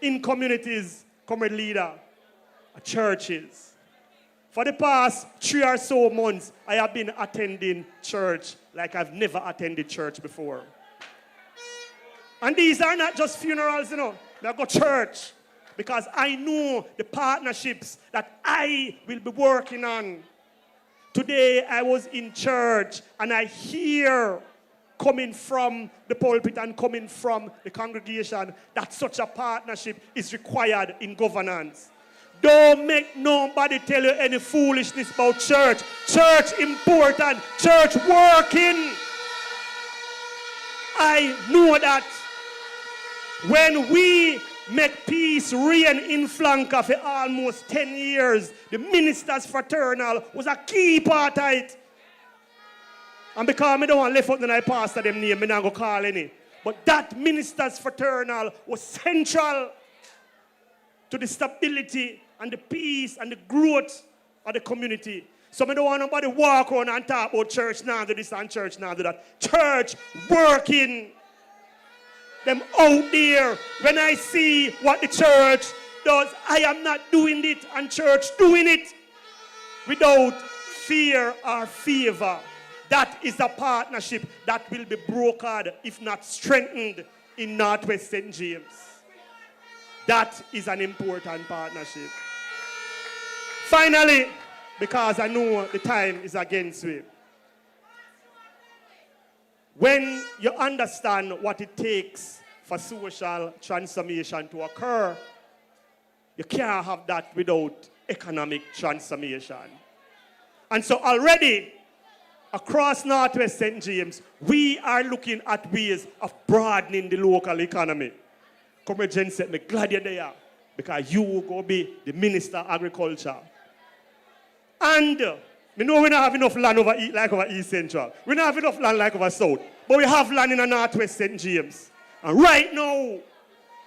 in communities, community leader, are churches. For the past 3 or so months, I have been attending church like I've never attended church before. And these are not just funerals, you know. I go to church because I know the partnerships that I will be working on. Today I was in church and I hear coming from the pulpit and coming from the congregation that such a partnership is required in governance. Don't make nobody tell you any foolishness about church. Church important. Church working. I know that when we make peace reign in Flanker for almost 10 years, the ministers fraternal was a key part of it. And because I don't want to left out the night pastor them name, I don't go call any. But that ministers fraternal was central to the stability and the peace and the growth of the community. So I don't want nobody walk around and talk about church now do this and church now do that. Church working. Them out there. When I see what the church does, I am not doing it and church doing it without fear or favor. That is a partnership that will be brokered, if not strengthened, in Northwest St. James. That is an important partnership. Finally, because I know the time is against me, when you understand what it takes for social transformation to occur, you can't have that without economic transformation. And so already, across Northwest St. James, we are looking at ways of broadening the local economy. Comrade Jen said, I'm glad you're there, because you will go be the Minister of Agriculture. And we know we don't have enough land over East Central. We don't have enough land like over South. But we have land in the Northwest St. James. And right now,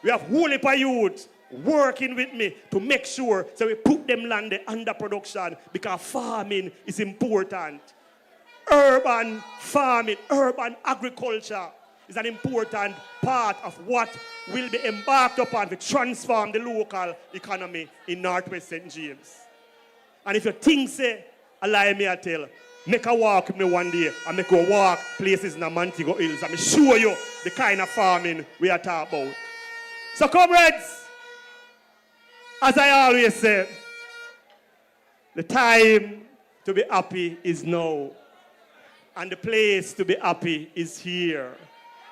we have whole heap of youth working with me to make sure so we put them land under production, because farming is important. Urban farming, urban agriculture is an important part of what will be embarked upon to transform the local economy in Northwest St. James. And if you think, say, allow me to tell, make a walk with me one day and make a walk places in the Montego Hills and show you the kind of farming we are talking about. So comrades, as I always say, the time to be happy is now. And the place to be happy is here.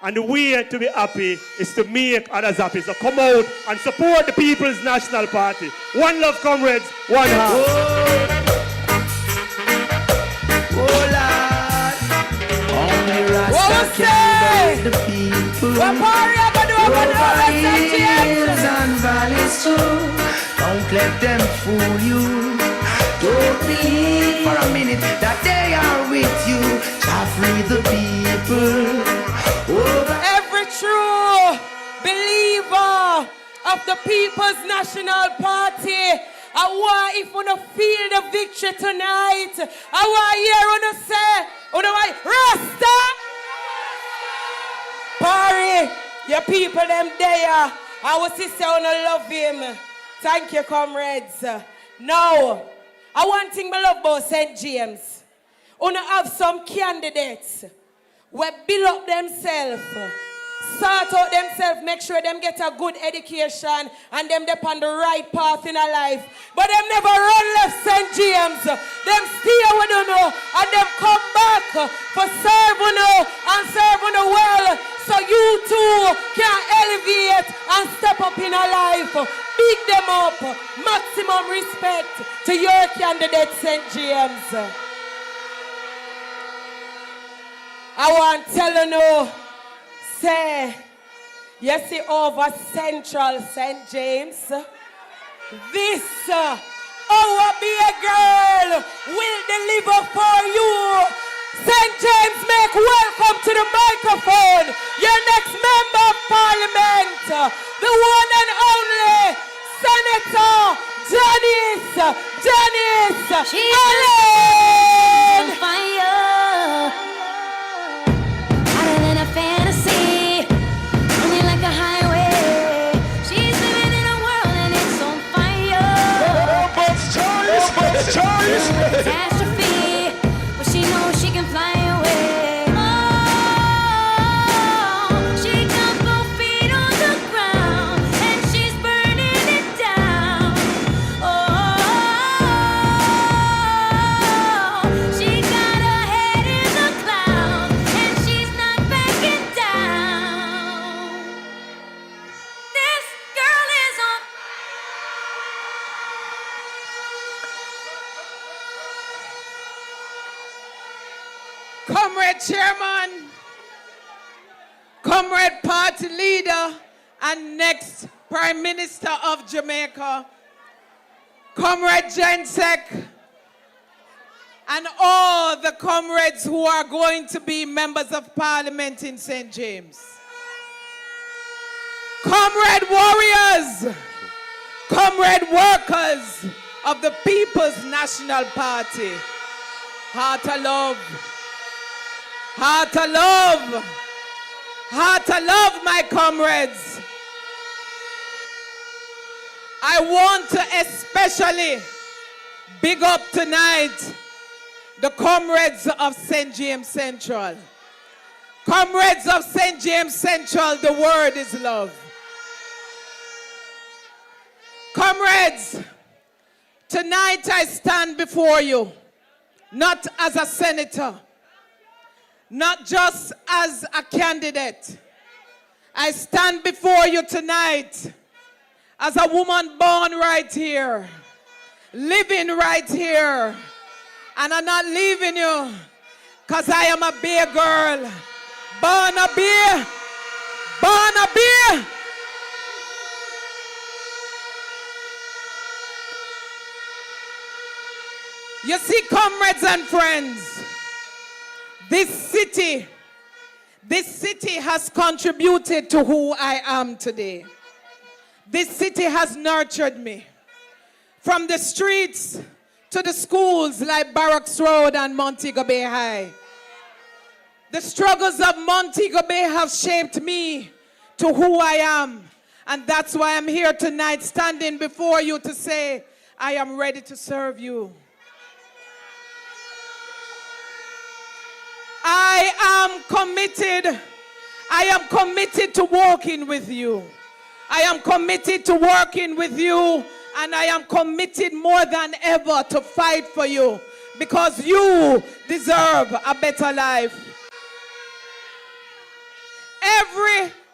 And the way to be happy is to make others happy. So come out and support the People's National Party. One love, comrades, one heart. Only Rasta can the people. Over hills and valleys too. Don't let them fool you. Don't believe for a minute that they are with you. Shall free the people. Every true believer of the People's National Party, I want if you feel the victory tonight, I want hear you say, Rasta! Parish, your people them there. Our sister wanna love him. Thank you, comrades. Now, I want thing I love about St. James. Wanna have some candidates who build up themselves, sort out themselves, make sure them get a good education and them dep on the right path in a life. But them never run left St. James. Them stay with you know, and them come back for serve you know, and serve you know well, so you too can elevate and step up in a life. Big them up. Maximum respect to your candidate, St. James. I want to tell you now, say, you see over Central St. James, this, our big girl, will deliver for you. St. James, make welcome to the microphone, your next member of parliament, the one and only Senator Janice Allen. Fire. Fantasy, only like a highway. She's living in a world and it's on fire. Choice. Catastrophe, but she knows she can fly away. Oh, she got both feet on the ground and she's burning it down. Oh, she got her head in the clouds and she's not backing down. This girl is on. Comrade Chairman, Comrade Party Leader, and next Prime Minister of Jamaica, Comrade Jensek, and all the comrades who are going to be members of Parliament in St. James. Comrade warriors, comrade workers of the People's National Party, heart of love. Heart of love. Heart of love, my comrades. I want to especially big up tonight the comrades of St. James Central. Comrades of St. James Central, the word is love. Comrades, tonight I stand before you, not as a senator, not just as a candidate. I stand before you tonight as a woman born right here, living right here. And I'm not leaving you because I am a beer girl. Born a beer. Born a beer. You see, comrades and friends, this city has contributed to who I am today. This city has nurtured me. From the streets to the schools like Barracks Road and Montego Bay High. The struggles of Montego Bay have shaped me to who I am. And that's why I'm here tonight standing before you to say, I am ready to serve you. I am committed to walking with you. I am committed to working with you, and I am committed more than ever to fight for you because you deserve a better life.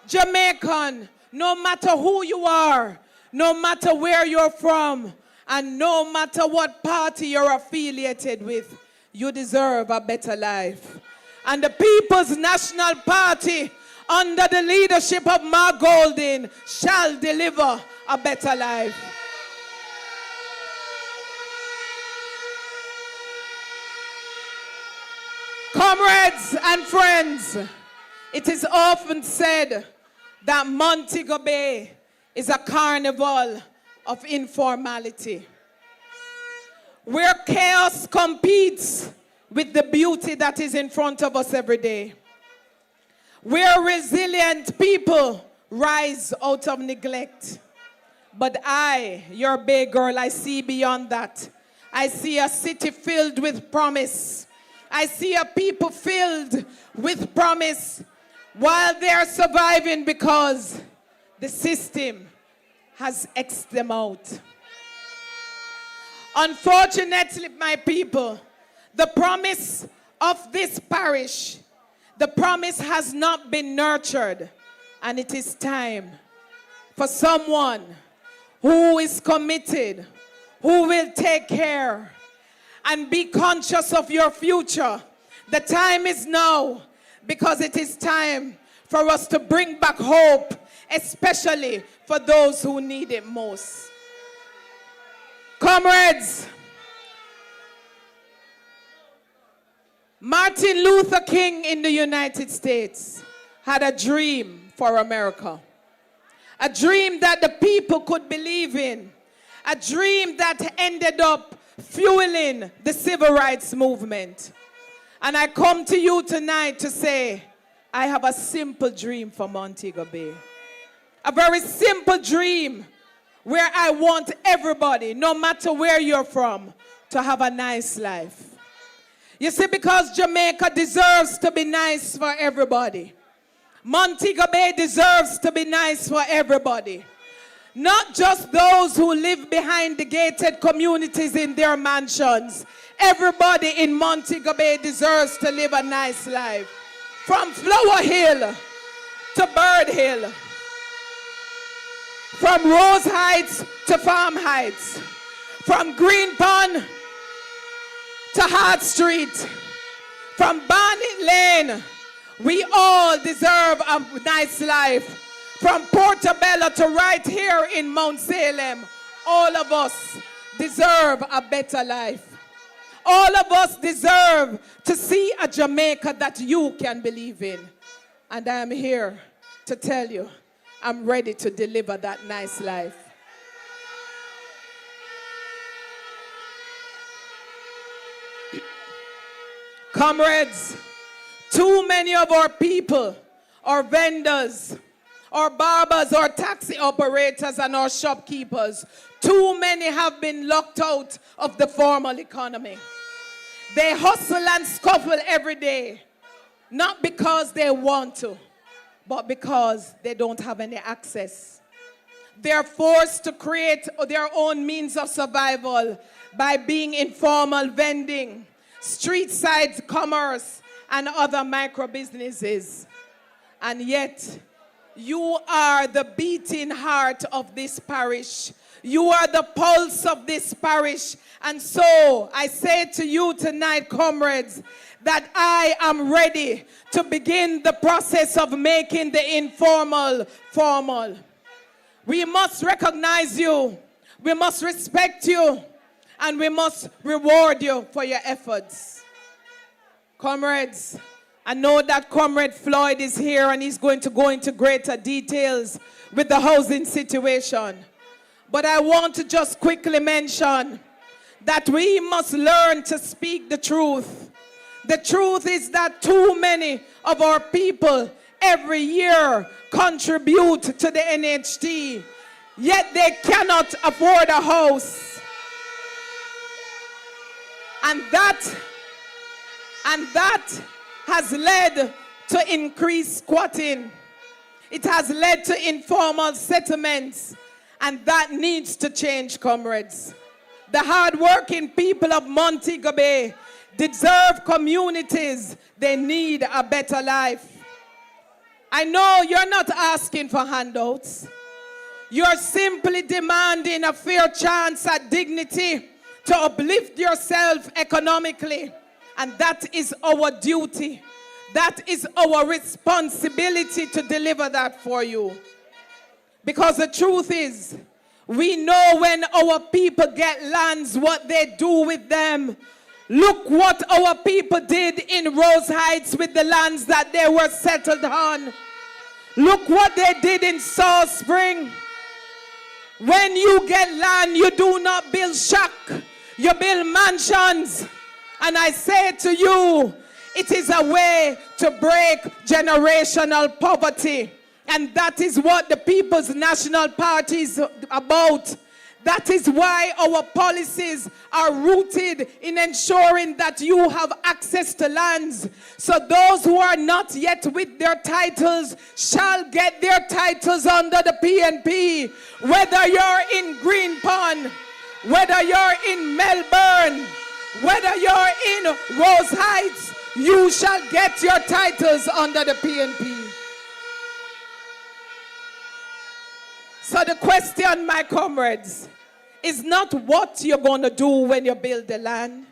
Jamaican, no matter who you are, no matter where you're from, and no matter what party you're affiliated with, you deserve a better life. And the People's National Party, under the leadership of Mark Golding, shall deliver a better life. Comrades and friends, it is often said that Montego Bay is a carnival of informality, where chaos competes with the beauty that is in front of us every day, where resilient people rise out of neglect. But I, your Bay girl, I see beyond that. I see a city filled with promise. I see a people filled with promise while they're surviving because the system has X'd them out. Unfortunately, my people, the promise of this parish, the promise has not been nurtured, and it is time for someone who is committed, who will take care and be conscious of your future. The time is now, because it is time for us to bring back hope, especially for those who need it most. Comrades, Martin Luther King in the United States had a dream for America. A dream that the people could believe in. A dream that ended up fueling the civil rights movement. And I come to you tonight to say, I have a simple dream for Montego Bay. A very simple dream where I want everybody, no matter where you're from, to have a nice life. You see, because Jamaica deserves to be nice for everybody. Montego Bay deserves to be nice for everybody. Not just those who live behind the gated communities in their mansions. Everybody in Montego Bay deserves to live a nice life. From Flower Hill to Bird Hill. From Rose Heights to Farm Heights. From Green Pond to Hart Street. From Barnet Lane. We all deserve a nice life. From Portobello to right here in Mount Salem, all of us deserve a better life. All of us deserve to see a Jamaica that you can believe in. And I am here to tell you, I'm ready to deliver that nice life. Comrades, too many of our people, our vendors, our barbers, our taxi operators, and our shopkeepers, too many have been locked out of the formal economy. They hustle and scuffle every day, not because they want to, but because they don't have any access. They're forced to create their own means of survival by being informal vending, street side commerce, and other micro businesses. And yet, you are the beating heart of this parish. You are the pulse of this parish. And so I say to you tonight, comrades, that I am ready to begin the process of making the informal formal. We must recognize you, we must respect you, and we must reward you for your efforts. Comrades, I know that Comrade Floyd is here and he's going to go into greater details with the housing situation. But I want to just quickly mention that we must learn to speak the truth. The truth is that too many of our people every year contribute to the NHT, yet they cannot afford a house. And that has led to increased squatting. It has led to informal settlements, and that needs to change, comrades. The hard-working people of Montego Bay deserve communities. They need a better life. I know you're not asking for handouts. You're simply demanding a fair chance at dignity to uplift yourself economically. And that is our duty. That is our responsibility to deliver that for you. Because the truth is, we know when our people get lands, what they do with them. Look what our people did in Rose Heights with the lands that they were settled on. Look what they did in South Spring. When you get land, you do not build shack, you build mansions. And I say to you, it is a way to break generational poverty. And that is what the People's National Party is about. That is why our policies are rooted in ensuring that you have access to lands. So those who are not yet with their titles shall get their titles under the PNP. Whether you're in Green Pond, whether you're in Melbourne, whether you're in Rose Heights, you shall get your titles under the PNP. So the question, my comrades, is not what you're going to do when you build the land.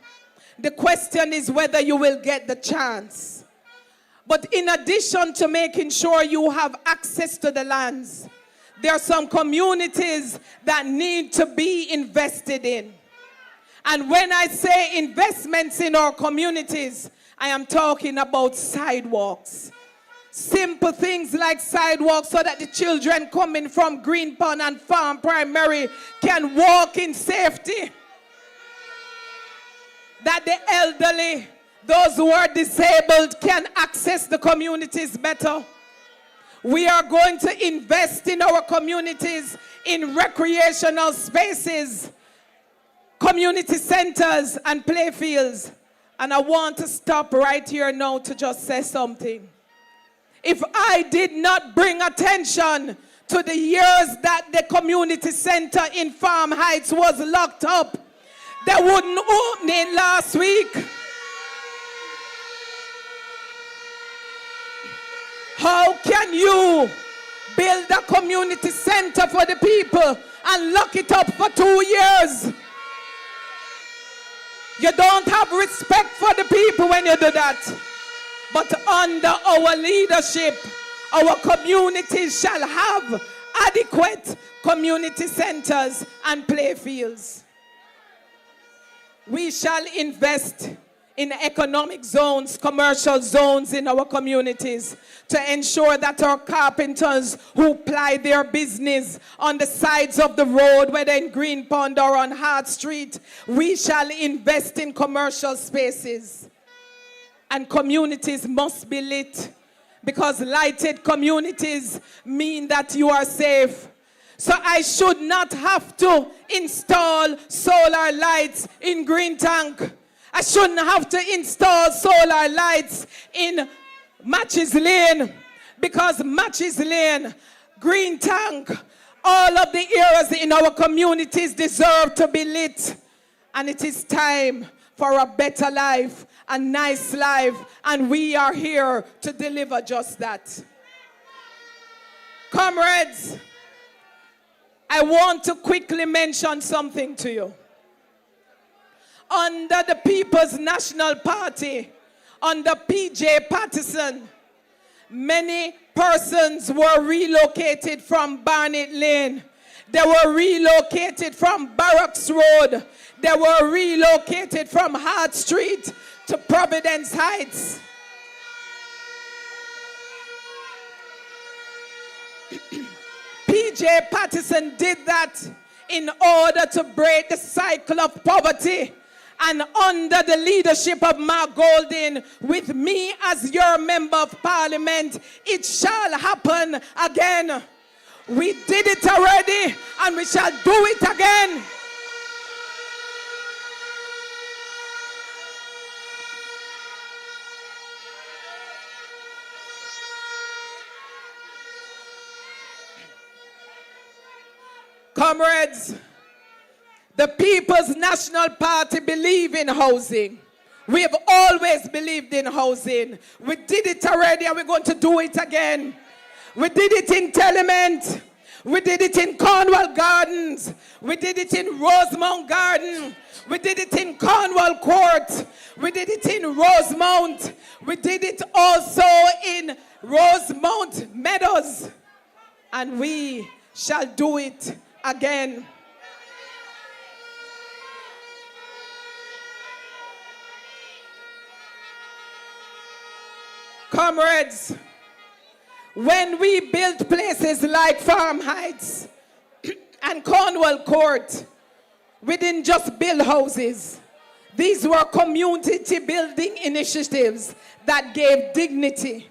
The question is whether you will get the chance. But in addition to making sure you have access to the lands, there are some communities that need to be invested in. And when I say investments in our communities, I am talking about sidewalks. Simple things like sidewalks so that the children coming from Green Pond and Farm Primary can walk in safety. That the elderly, those who are disabled, can access the communities better. We are going to invest in our communities in recreational spaces, community centers, and playfields. And I want to stop right here now to just say something. If I did not bring attention to the years that the community center in Farm Heights was locked up, they wouldn't open it last week. How can you build a community center for the people and lock it up for 2 years? You don't have respect for the people when you do that. But under our leadership, our communities shall have adequate community centers and playfields. We shall invest in economic zones, commercial zones in our communities to ensure that our carpenters who ply their business on the sides of the road, whether in Green Pond or on Hart Street, we shall invest in commercial spaces. And communities must be lit, because lighted communities mean that you are safe. So I should not have to install solar lights in Green Tank. I shouldn't have to install solar lights in Matches Lane, because Matches Lane, Green Tank, all of the areas in our communities deserve to be lit. And it is time for a better life, a nice life, and we are here to deliver just that. Comrades, I want to quickly mention something to you. Under the People's National Party, under PJ Patterson, many persons were relocated from Barnett Lane. They were relocated from Barracks Road. They were relocated from Hart Street to Providence Heights. PJ Patterson did that in order to break the cycle of poverty. And under the leadership of Mark Golding, with me as your member of parliament, it shall happen again. We did it already, and we shall do it again. Comrades, the People's National Party believe in housing. We have always believed in housing. We did it already, and we're going to do it again. We did it in Tenement. We did it in Cornwall Gardens. We did it in Rosemount Garden. We did it in Cornwall Court. We did it in Rosemount. We did it also in Rosemount Meadows. And we shall do it again. Comrades, when we built places like Farm Heights and Cornwall Court, we didn't just build houses. These were community building initiatives that gave dignity,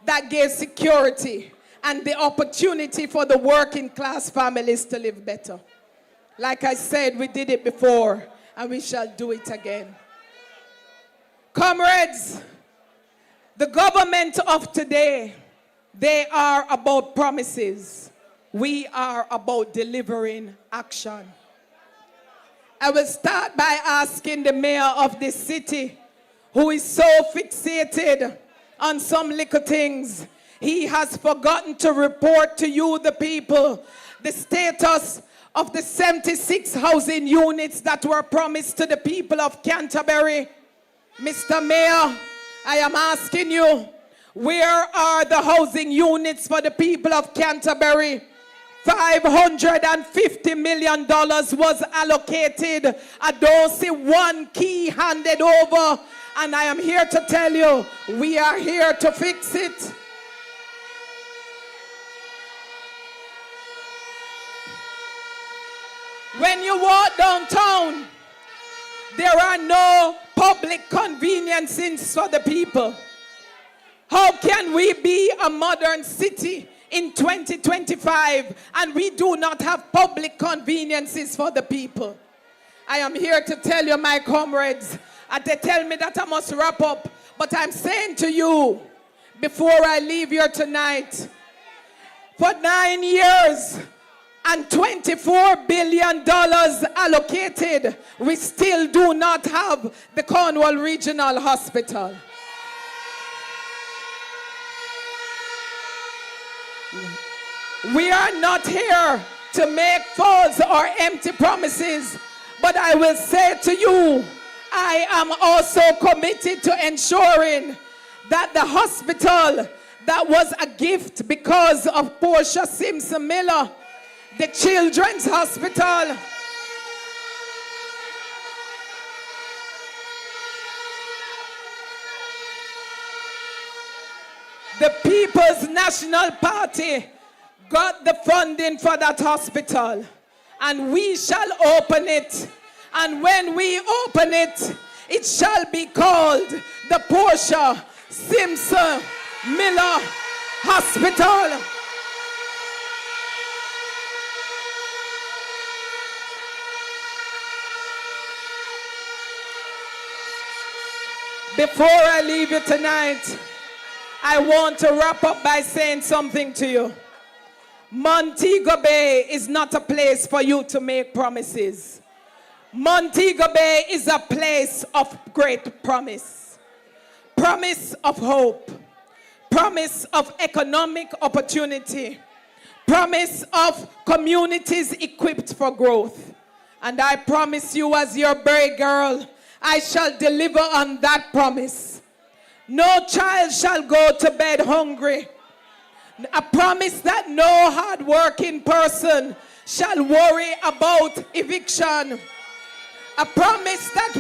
that gave security, and the opportunity for the working class families to live better. Like I said, we did it before, and we shall do it again. Comrades, the government of today, they are about promises. We are about delivering action. I will start by asking the mayor of this city, who is so fixated on some little things, he has forgotten to report to you, the people, the status of the 76 housing units that were promised to the people of Canterbury. Mr. Mayor, I am asking you, where are the housing units for the people of Canterbury? $550 million was allocated. I don't see one key handed over. And I am here to tell you, we are here to fix it. When you walk downtown, there are no public conveniences for the people. How can we be a modern city in 2025 and we do not have public conveniences for the people? I am here to tell you, my comrades, and they tell me that I must wrap up, but I'm saying to you, before I leave here tonight, for 9 years and $24 billion allocated, we still do not have the Cornwall Regional Hospital. We are not here to make false or empty promises, but I will say to you, I am also committed to ensuring that the hospital that was a gift because of Portia Simpson Miller, the Children's Hospital, the People's National Party got the funding for that hospital, and we shall open it. And when we open it, it shall be called the Portia Simpson Miller Hospital. Before I leave you tonight, I want to wrap up by saying something to you. Montego Bay is not a place for you to make promises. Montego Bay is a place of great promise. Promise of hope. Promise of economic opportunity. Promise of communities equipped for growth. And I promise you, as your brave girl, I shall deliver on that promise. No child shall go to bed hungry. A promise that no hard-working person shall worry about eviction. A promise that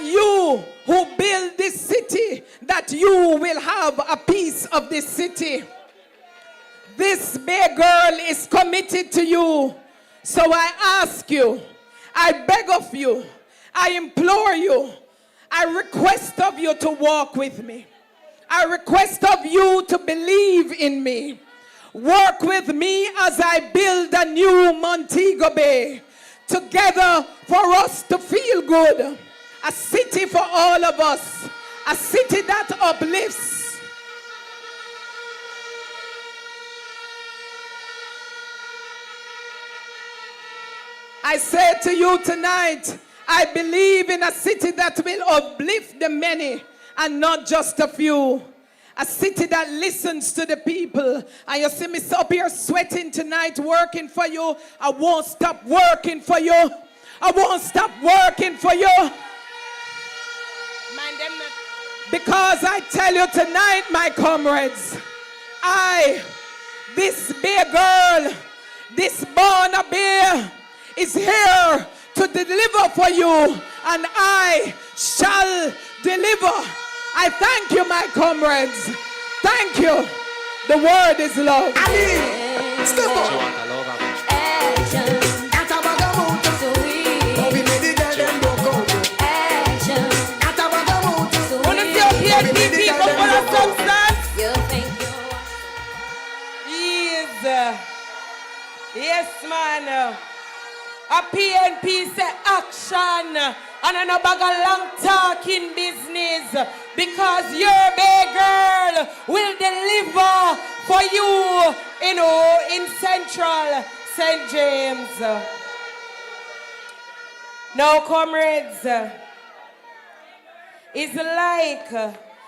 you who build this city, that you will have a piece of this city. This Bay girl is committed to you. So I ask you, I beg of you, I implore you, I request of you to walk with me. I request of you to believe in me. Work with me as I build a new Montego Bay. Together for us to feel good. A city for all of us. A city that uplifts. I say to you tonight, I believe in a city that will uplift the many and not just a few. A city that listens to the people. And you see me up here sweating tonight, working for you. I won't stop working for you. I won't stop working for you. Because I tell you tonight, my comrades, this beer girl, this born beer, is here to deliver for you, and I shall deliver. I thank you, my comrades. Thank you. The word is love. Step up. Yes, man. A PNP say action, and I'm a bag of long talking business, because your big girl will deliver for you, in Central St. James. Now, comrades, it's like,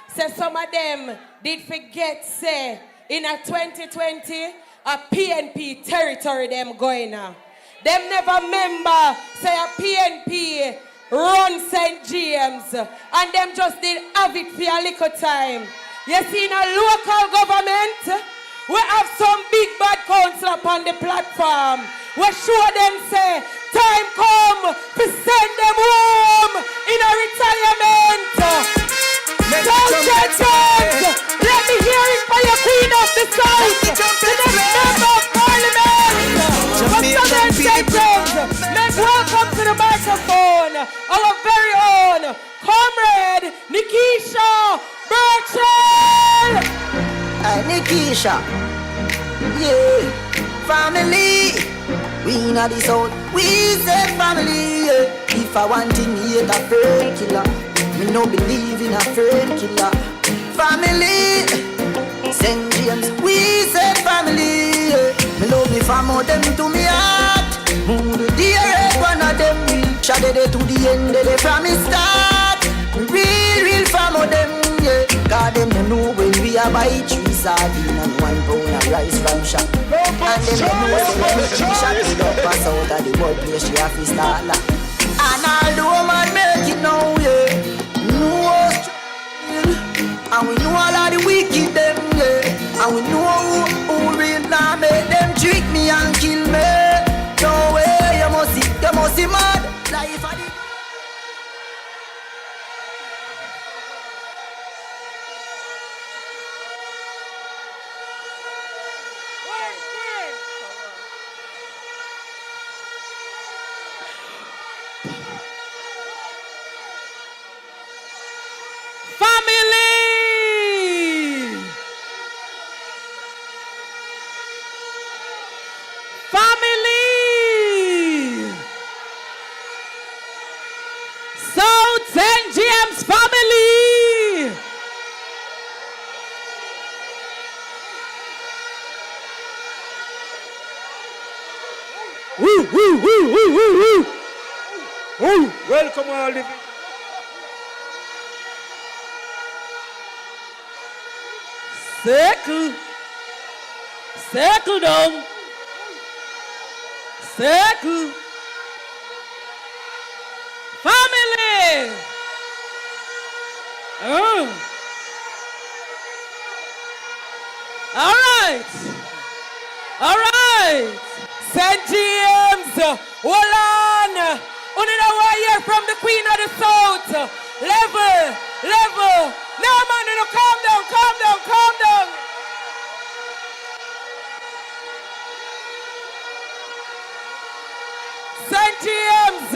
say some of them did forget, say, in a 2020, a PNP territory them going on. Them never remember, say a PNP run St. James, and them just did have it for a little time. You see, in a local government, we have some big bad council upon the platform. We show them, say, time come to send them home in a retirement. St. James, let me hear it for your Queen of the South, the next member of Parliament. St. James, let's welcome to the microphone our very own comrade Nikisha Birchall. Nikisha, yeah, family. We know the South, we say family. Yeah. If I want him, he ain't a friend killer. Me no believe in a friend killer. Family, St. James, we say family. Yeah. Me love me from all them to me heart. Who the dearest one of them will shadow they to the end of the from me start. Real from all them, yeah. God them no know when we are buy 3 sardines and 1 pound of rice from shop. And them no know when we shot it up pass out of the world place she have to start like. And although man make it now, yeah. No struggle. And we know all of the wicked them, yeah. And we know who real now make them trick me and kill me. No way, you must see mad. Life of the welcome all the Circle down. Circle. Family. All right. St. James, hold on. Only know why you're from the Queen of the South. Level. No, man, no, calm down. St. James.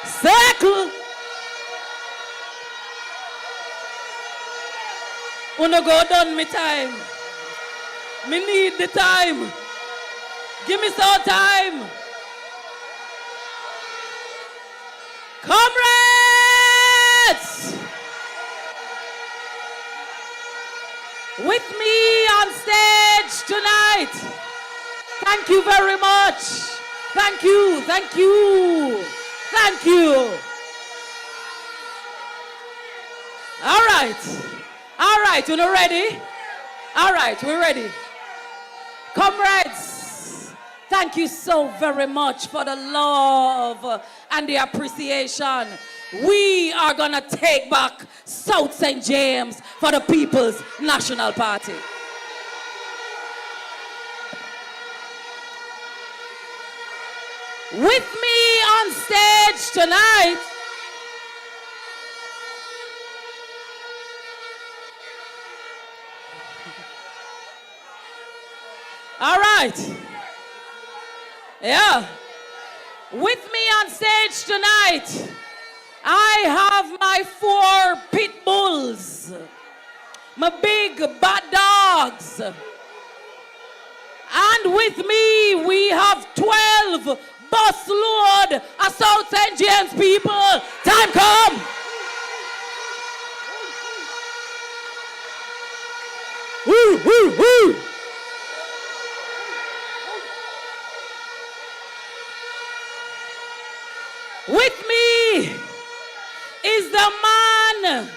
Circle. Wanna go done me time. Me need the time. Give me some time. Comrades! With me on stage tonight, Thank you very much. Thank you, thank you, thank you. All right, you know ready? All right, we're ready. Comrades, thank you so very much for the love and the appreciation. We are gonna take back South St. James for the People's National Party. With me on stage tonight, all right, yeah, with me on stage tonight, I have my 4 pit bulls, my big bad dogs, and with me we have 12 bus load of South St. James people. Time come. Woo, woo, woo. With me is the man.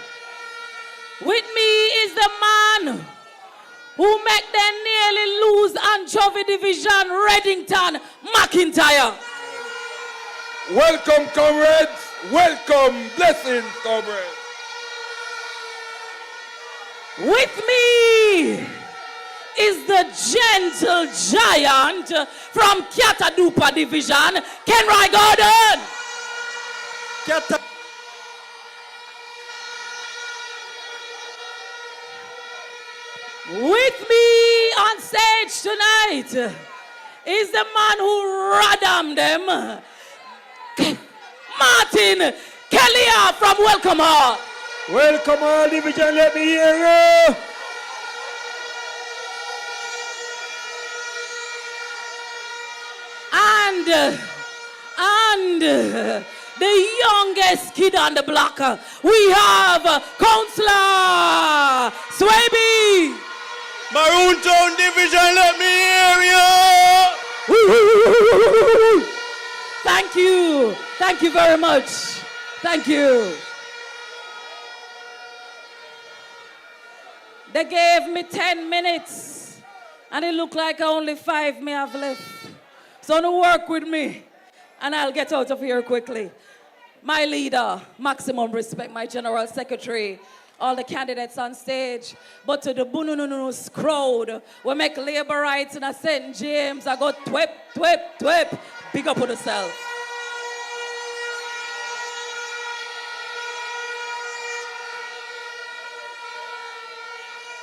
With me is the man who make them nearly lose Anchovy Division, Reddington, McIntyre. Welcome, comrades. Welcome. Blessings, comrades. With me is the gentle giant from Catadupa Division, Kenroy Gordon. With me on stage tonight is the man who radam them, Martin Kelly from Welcome Hall. Welcome Hall Division, let me hear you. And the youngest kid on the block, we have Councillor Swaby. Maroon Town Division, let me hear you. Thank you. Thank you very much. Thank you. They gave me 10 minutes, and it looked like only 5 may have left. So no work with me, and I'll get out of here quickly. My leader, maximum respect, my general secretary, all the candidates on stage, but to the Bunununus crowd, we make labor rights in a St. James, I go twip, twip, twip. Big up on yourself.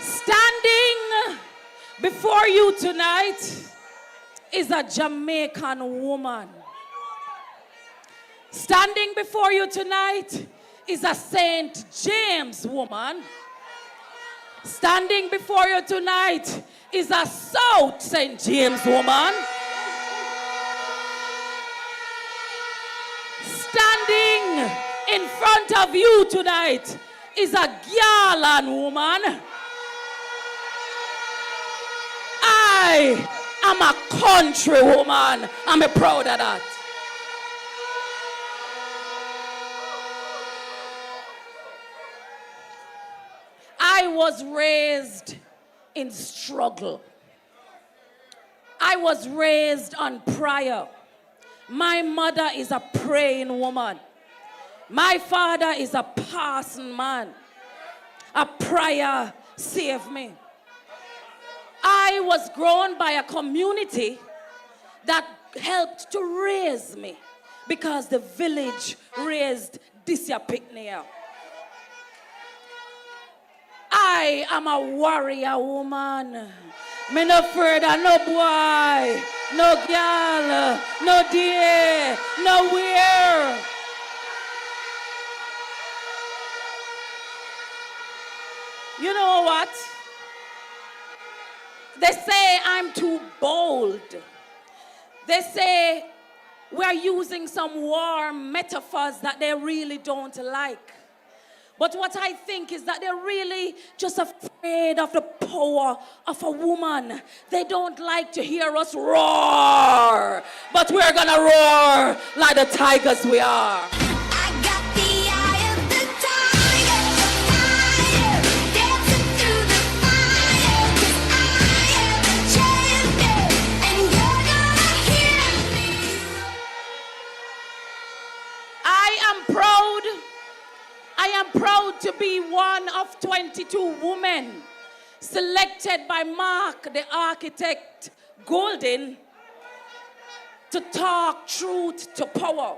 Standing before you tonight is a Jamaican woman. Standing before you tonight is a St. James woman. Standing before you tonight is a South St. James woman. Standing in front of you tonight is a Garland woman. I am a country woman. I'm proud of that. I was raised in struggle. I was raised on prayer. My mother is a praying woman. My father is a passing man. A prayer saved me. I was grown by a community that helped to raise me because the village raised this picnic. I am a warrior woman. Me no afraid of no boy, no girl, no dear, nowhere. You know what? They say I'm too bold. They say we're using some warm metaphors that they really don't like. But what I think is that they're really just afraid afraid of the power of a woman. They don't like to hear us roar. But we're gonna roar like the tigers we are. I am proud to be one of 22 women selected by Mark, the architect, Golden, to talk truth to power.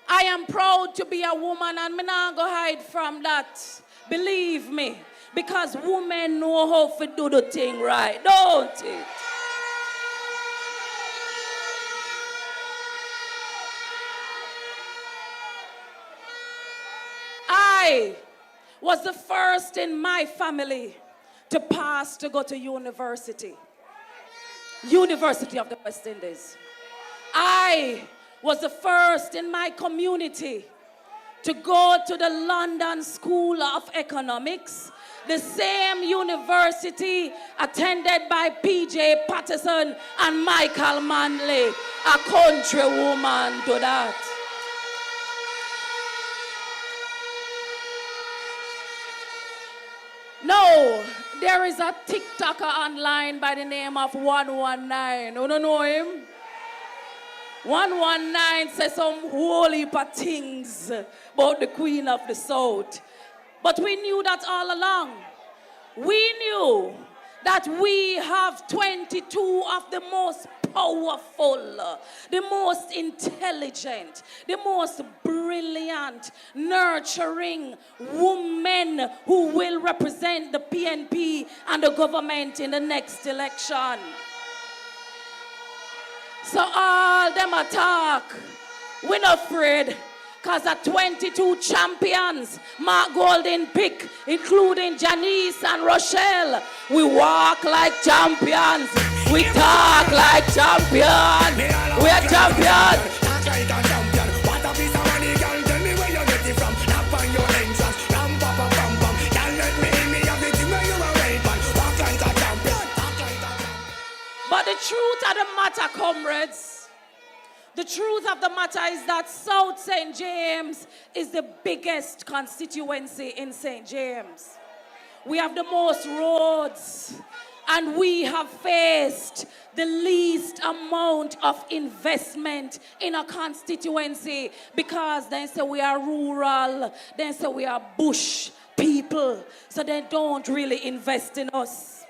I am proud to be a woman, and I'm not going to hide from that. Believe me, because women know how to do the thing right, don't it? I was the first in my family to pass to go to university. University of the West Indies. I was the first in my community to go to the London School of Economics, the same university attended by P.J. Patterson and Michael Manley, a country woman to that. No, there is a TikToker online by the name of 119. You don't know him? 119 says some whole heap of things about the Queen of the South. But we knew that all along. We knew that we have 22 of the most powerful, the most intelligent, the most brilliant, nurturing women who will represent the PNP and the government in the next election. So all them attack, we're not afraid, because at 22 champions, Mark Golden pick, including Janice and Rochelle. We walk like champions. We talk like champions. We are champions. What a piece of money, girl. Tell me where you get it from. Knock on your entrance. Ram, pa, pa, pam, pam. Girl, let me in me everything where you are right, man. Walk like a champion. Talk like a champion. But the truth of the matter, comrades, the truth of the matter is that South St. James is the biggest constituency in St. James. We have the most roads, and we have faced the least amount of investment in a constituency because they say we are rural, they say we are bush people, so they don't really invest in us.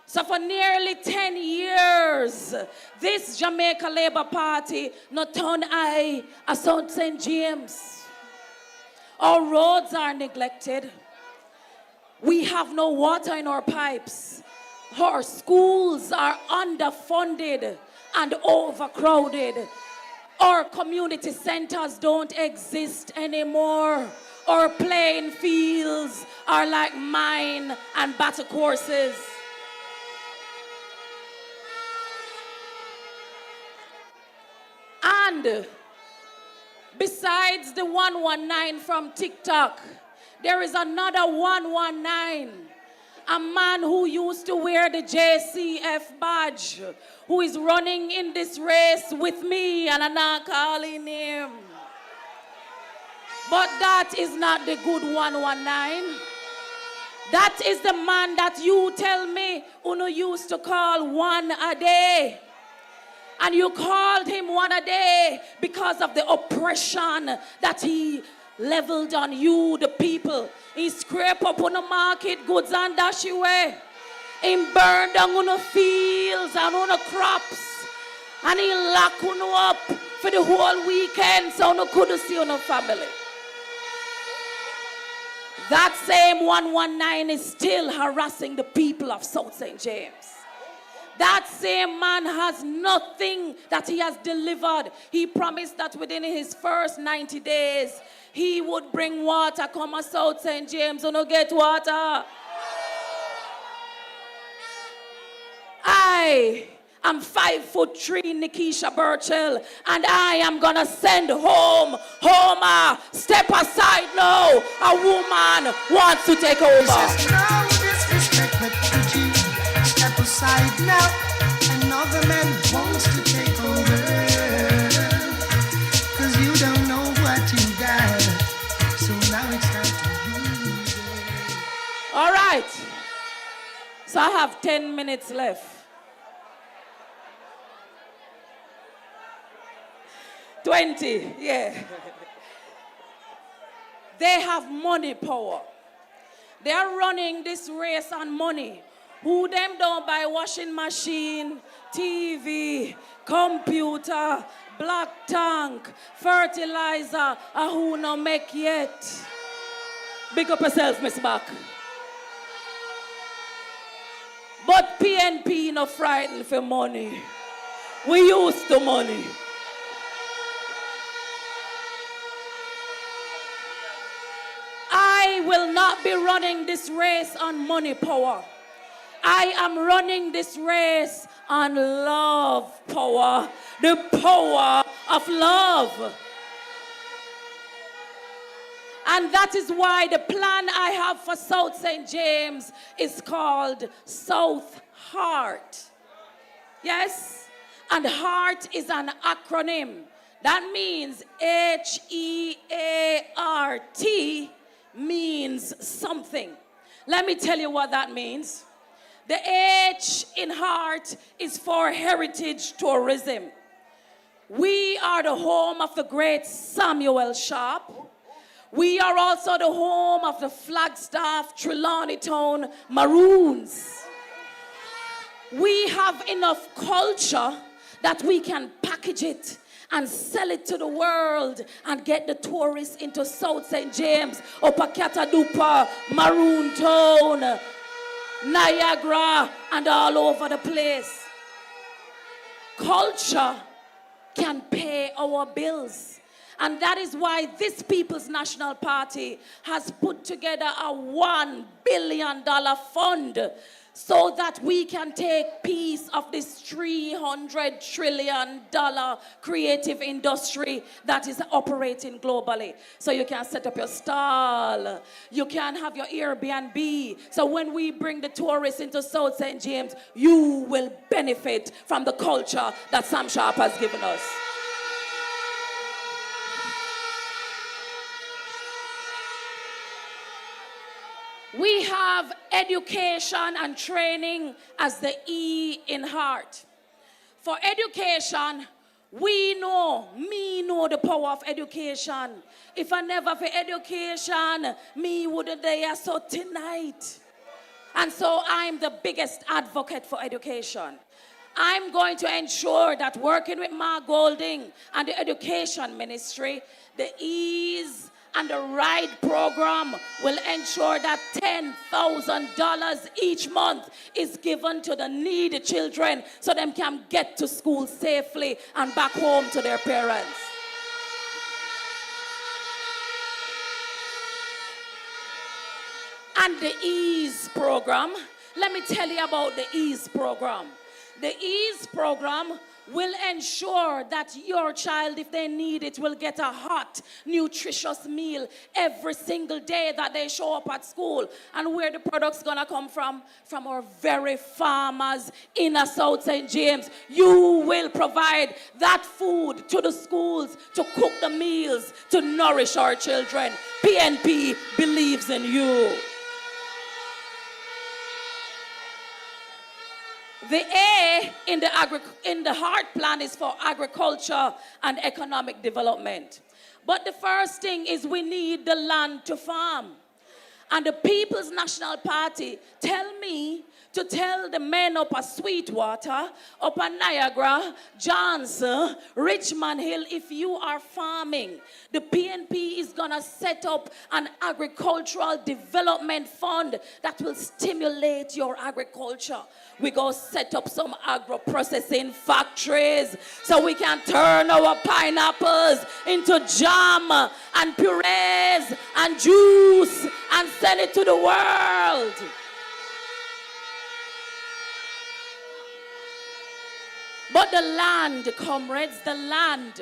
So for nearly 10 years, this Jamaica Labour Party not turn eye at South St. James. Our roads are neglected. We have no water in our pipes. Our schools are underfunded and overcrowded. Our community centers don't exist anymore. Our playing fields are like mine and battle courses. And besides the 119 from TikTok, there is another 119. A man who used to wear the JCF badge, who is running in this race with me, and I'm not calling him. But that is not the good 119. That is the man that you tell me Uno used to call one a day. And you called him one a day because of the oppression that he leveled on you, the people. He scraped up on the market goods and dash away. He burned down on the fields and on the crops. And he locked on up for the whole weekend so you couldn't see on the family. That same 119 is still harassing the people of South St. James. That same man has nothing that he has delivered. He promised that within his first 90 days, he would bring water, come to South St. James, and no get water. I I'm 5'3" Nikisha Burchill, and I am gonna send home Homer. Step aside now. A woman wants to take over. No disrespect, but Eugene, step aside now. Another man wants to take over. 'Cause you don't know what you got. So now it's time to use it. All right. So I have 10 minutes left. 20, yeah. They have money power. They are running this race on money. Who them don't buy washing machine, TV, computer, black tank, fertilizer, and who no make yet. Big up yourself, Miss Back. But PNP no frightened for money. We used to money. I will not be running this race on money power. I am running this race on love power. The power of love. And that is why the plan I have for South St. James is called South Heart. Yes? And heart is an acronym. That means HEART means something. Let me tell you what that means. The H in heart is for heritage tourism. We are the home of the great Samuel Sharp. We are also the home of the Flagstaff, Trelawney Town Maroons. We have enough culture that we can package it and sell it to the world and get the tourists into South St. James, Upper Catadupa, Maroon Town, Niagara, and all over the place. Culture can pay our bills. And that is why this People's National Party has put together a $1 billion fund so that we can take piece of this $300 trillion creative industry that is operating globally. So you can set up your stall, you can have your Airbnb. So when we bring the tourists into South St. James, you will benefit from the culture that Sam Sharp has given us. We have education and training as the E in heart. For education, me know the power of education. If I never for education, me wouldn't there so tonight. And so I'm the biggest advocate for education. I'm going to ensure that working with Mark Golding and the Education Ministry, the Ease and the RIDE program will ensure that $10,000 each month is given to the needy children so them can get to school safely and back home to their parents. And the EASE program, let me tell you about the EASE program. The EASE program will ensure that your child, if they need it, will get a hot, nutritious meal every single day that they show up at school. And where the product's gonna come from? From our very farmers in South St. James. You will provide that food to the schools, to cook the meals, to nourish our children. PNP believes in you. The A in the heart plan is for agriculture and economic development. But the first thing is we need the land to farm. And the People's National Party tell me to tell the men up at Sweetwater, up at Niagara, Johnson, Richmond Hill, if you are farming, the PNP is gonna set up an agricultural development fund that will stimulate your agriculture. We go set up some agro-processing factories so we can turn our pineapples into jam and purees and juice and send it to the world. But the land, comrades, the land.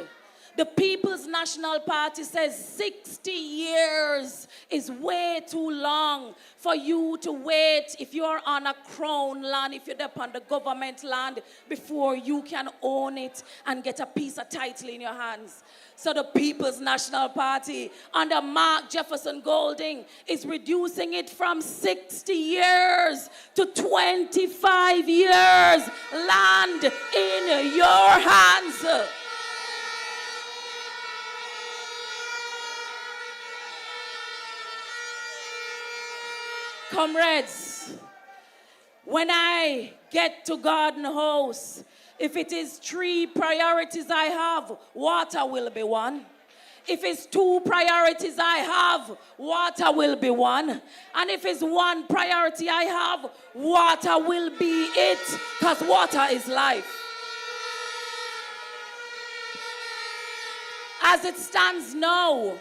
The People's National Party says 60 years is way too long for you to wait if you're on a crown land, if you're on the government land, before you can own it and get a piece of title in your hands. So the People's National Party under Mark Jefferson Golding is reducing it from 60 years to 25 years. Land in your hands. Comrades, when I get to Garden House, if it is 3 priorities I have, water will be one. If it's 2 priorities I have, water will be one. And if it's 1 priority I have, water will be it, because water is life. As it stands now,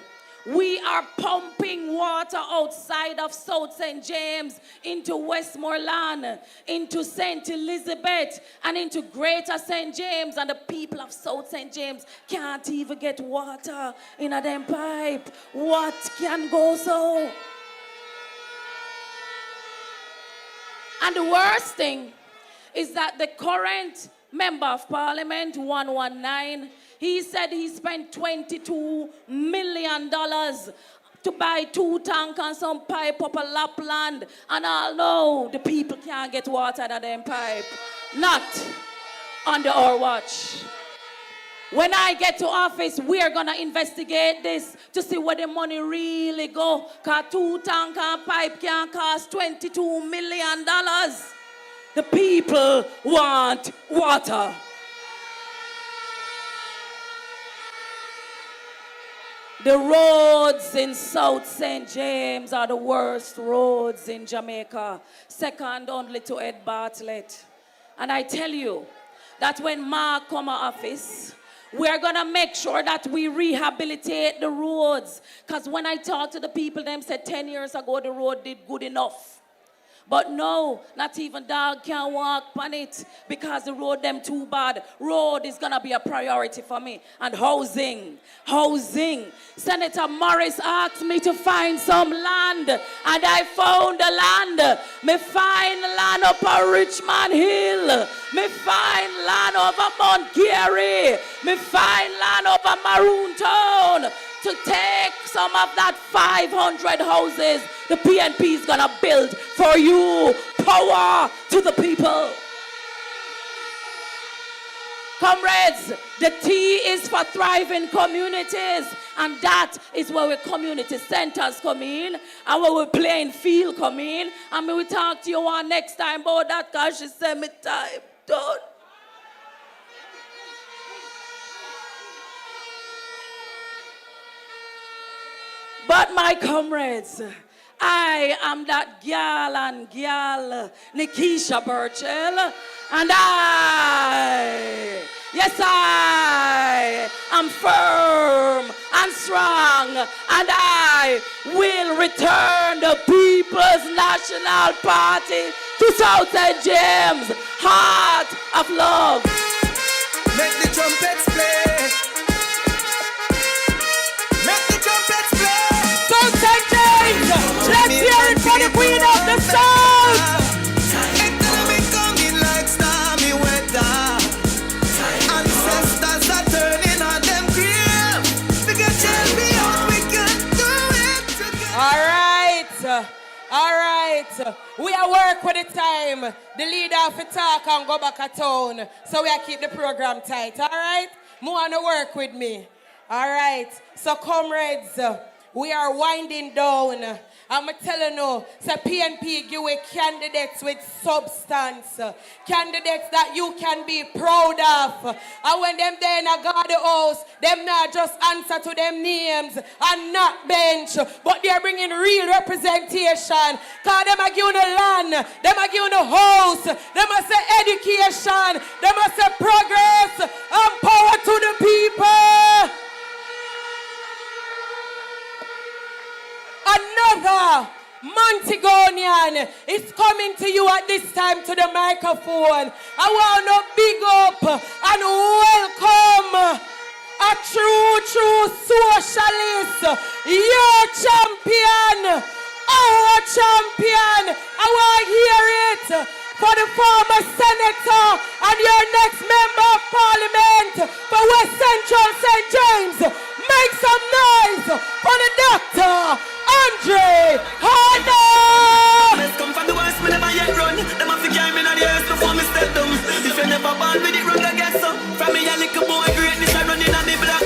we are pumping water outside of South St. James into Westmoreland, into St. Elizabeth, and into Greater St. James. And the people of South St. James can't even get water in a damn pipe. What can go so? And the worst thing is that the current Member of Parliament, 119, he said he spent $22 million to buy 2 tanks and some pipe up a Lapland. And although the people can't get water in them pipe, not under our watch. When I get to office, we are going to investigate this to see where the money really go. Because 2 tanks and pipe can cost $22 million. The people want water. The roads in South St. James are the worst roads in Jamaica, second only to Ed Bartlett. And I tell you that when Mark come to office, we're going to make sure that we rehabilitate the roads. Because when I talk to the people, them said 10 years ago the road did good enough. But no, not even dog can walk on it because the road them too bad. Road is going to be a priority for me. And housing. Senator Morris asked me to find some land, and I found the land. Me find land up a Richmond Hill. Me find land over Mount Gary. Me find land over Maroon Town. To take some of that 500 houses the PNP is gonna build for you. Power to the people. Comrades, the T is for thriving communities, and that is where our community centers come in, and where we playing field come in, and we will talk to you on next time about that, because she said me time done. But my comrades, I am that gal, Nikisha Burchell, and I am firm and strong, and I will return the People's National Party to South St. James, heart of love. Make the trumpets play. Make the trumpets play. South St. James, let's hear it for the Queen of the South. Economic coming like stormy weather. Ancestors are turning on them grave. We can champion, we can do it together. All right. We are work with the time. The leader of the talk and go back at town. So we are keep the program tight. All right. More on to work with me. All right. So comrades, we are winding down. I'm telling you, so PNP give away candidates with substance. Candidates that you can be proud of. And when them there in a garden house, them not just answer to them names and not bench, but they're bringing real representation. Because them are giving the land, them are giving the house, them are say education, them are say progress and power to the people. Montegonian is coming to you at this time to the microphone. I want to big up and welcome a true socialist, your champion, our champion. I want to hear it for the former senator and your next member of parliament for West Central St. James. Make some noise for the Dr. Andre Haughton. Come from the west, me never yet run. Them have to carry me in the earth before me step down. If you never born with it, run against some. From me a little boy, greatness I running on me blood.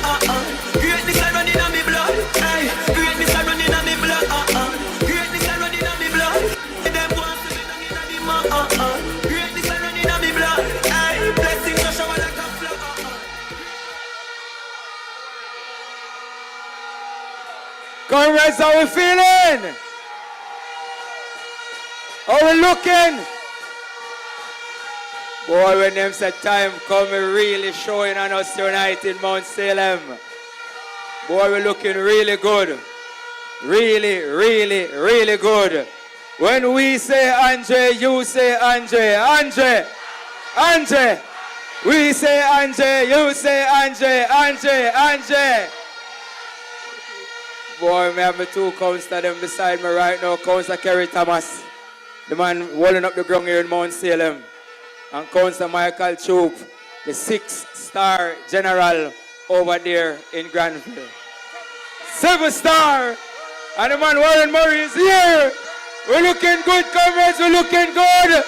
Greatness I running on me blood. Hey, greatness I running on me blood. Greatness I running on me blood. Them want to be down in the mud. Greatness I running on me blood. Hey, blessings are shower like a flood. Comrades, how we feeling? How we looking? Boy, when them said time come, we really showing on us tonight in Mount Salem. Boy, we looking really good. Really, really, really good. When we say Andre, you say Andre. Andre, Andre. We say Andre, you say Andre, Andre, Andre. Boy, me have my two councillors them beside me right now. Councillor Kerry Thomas, the man holding up the ground here in Mount Salem. And Councillor Michael Troop, the 6-star general over there in Granville. 7-star! And the man Floyd Morris is here! We're looking good, comrades, we're looking good!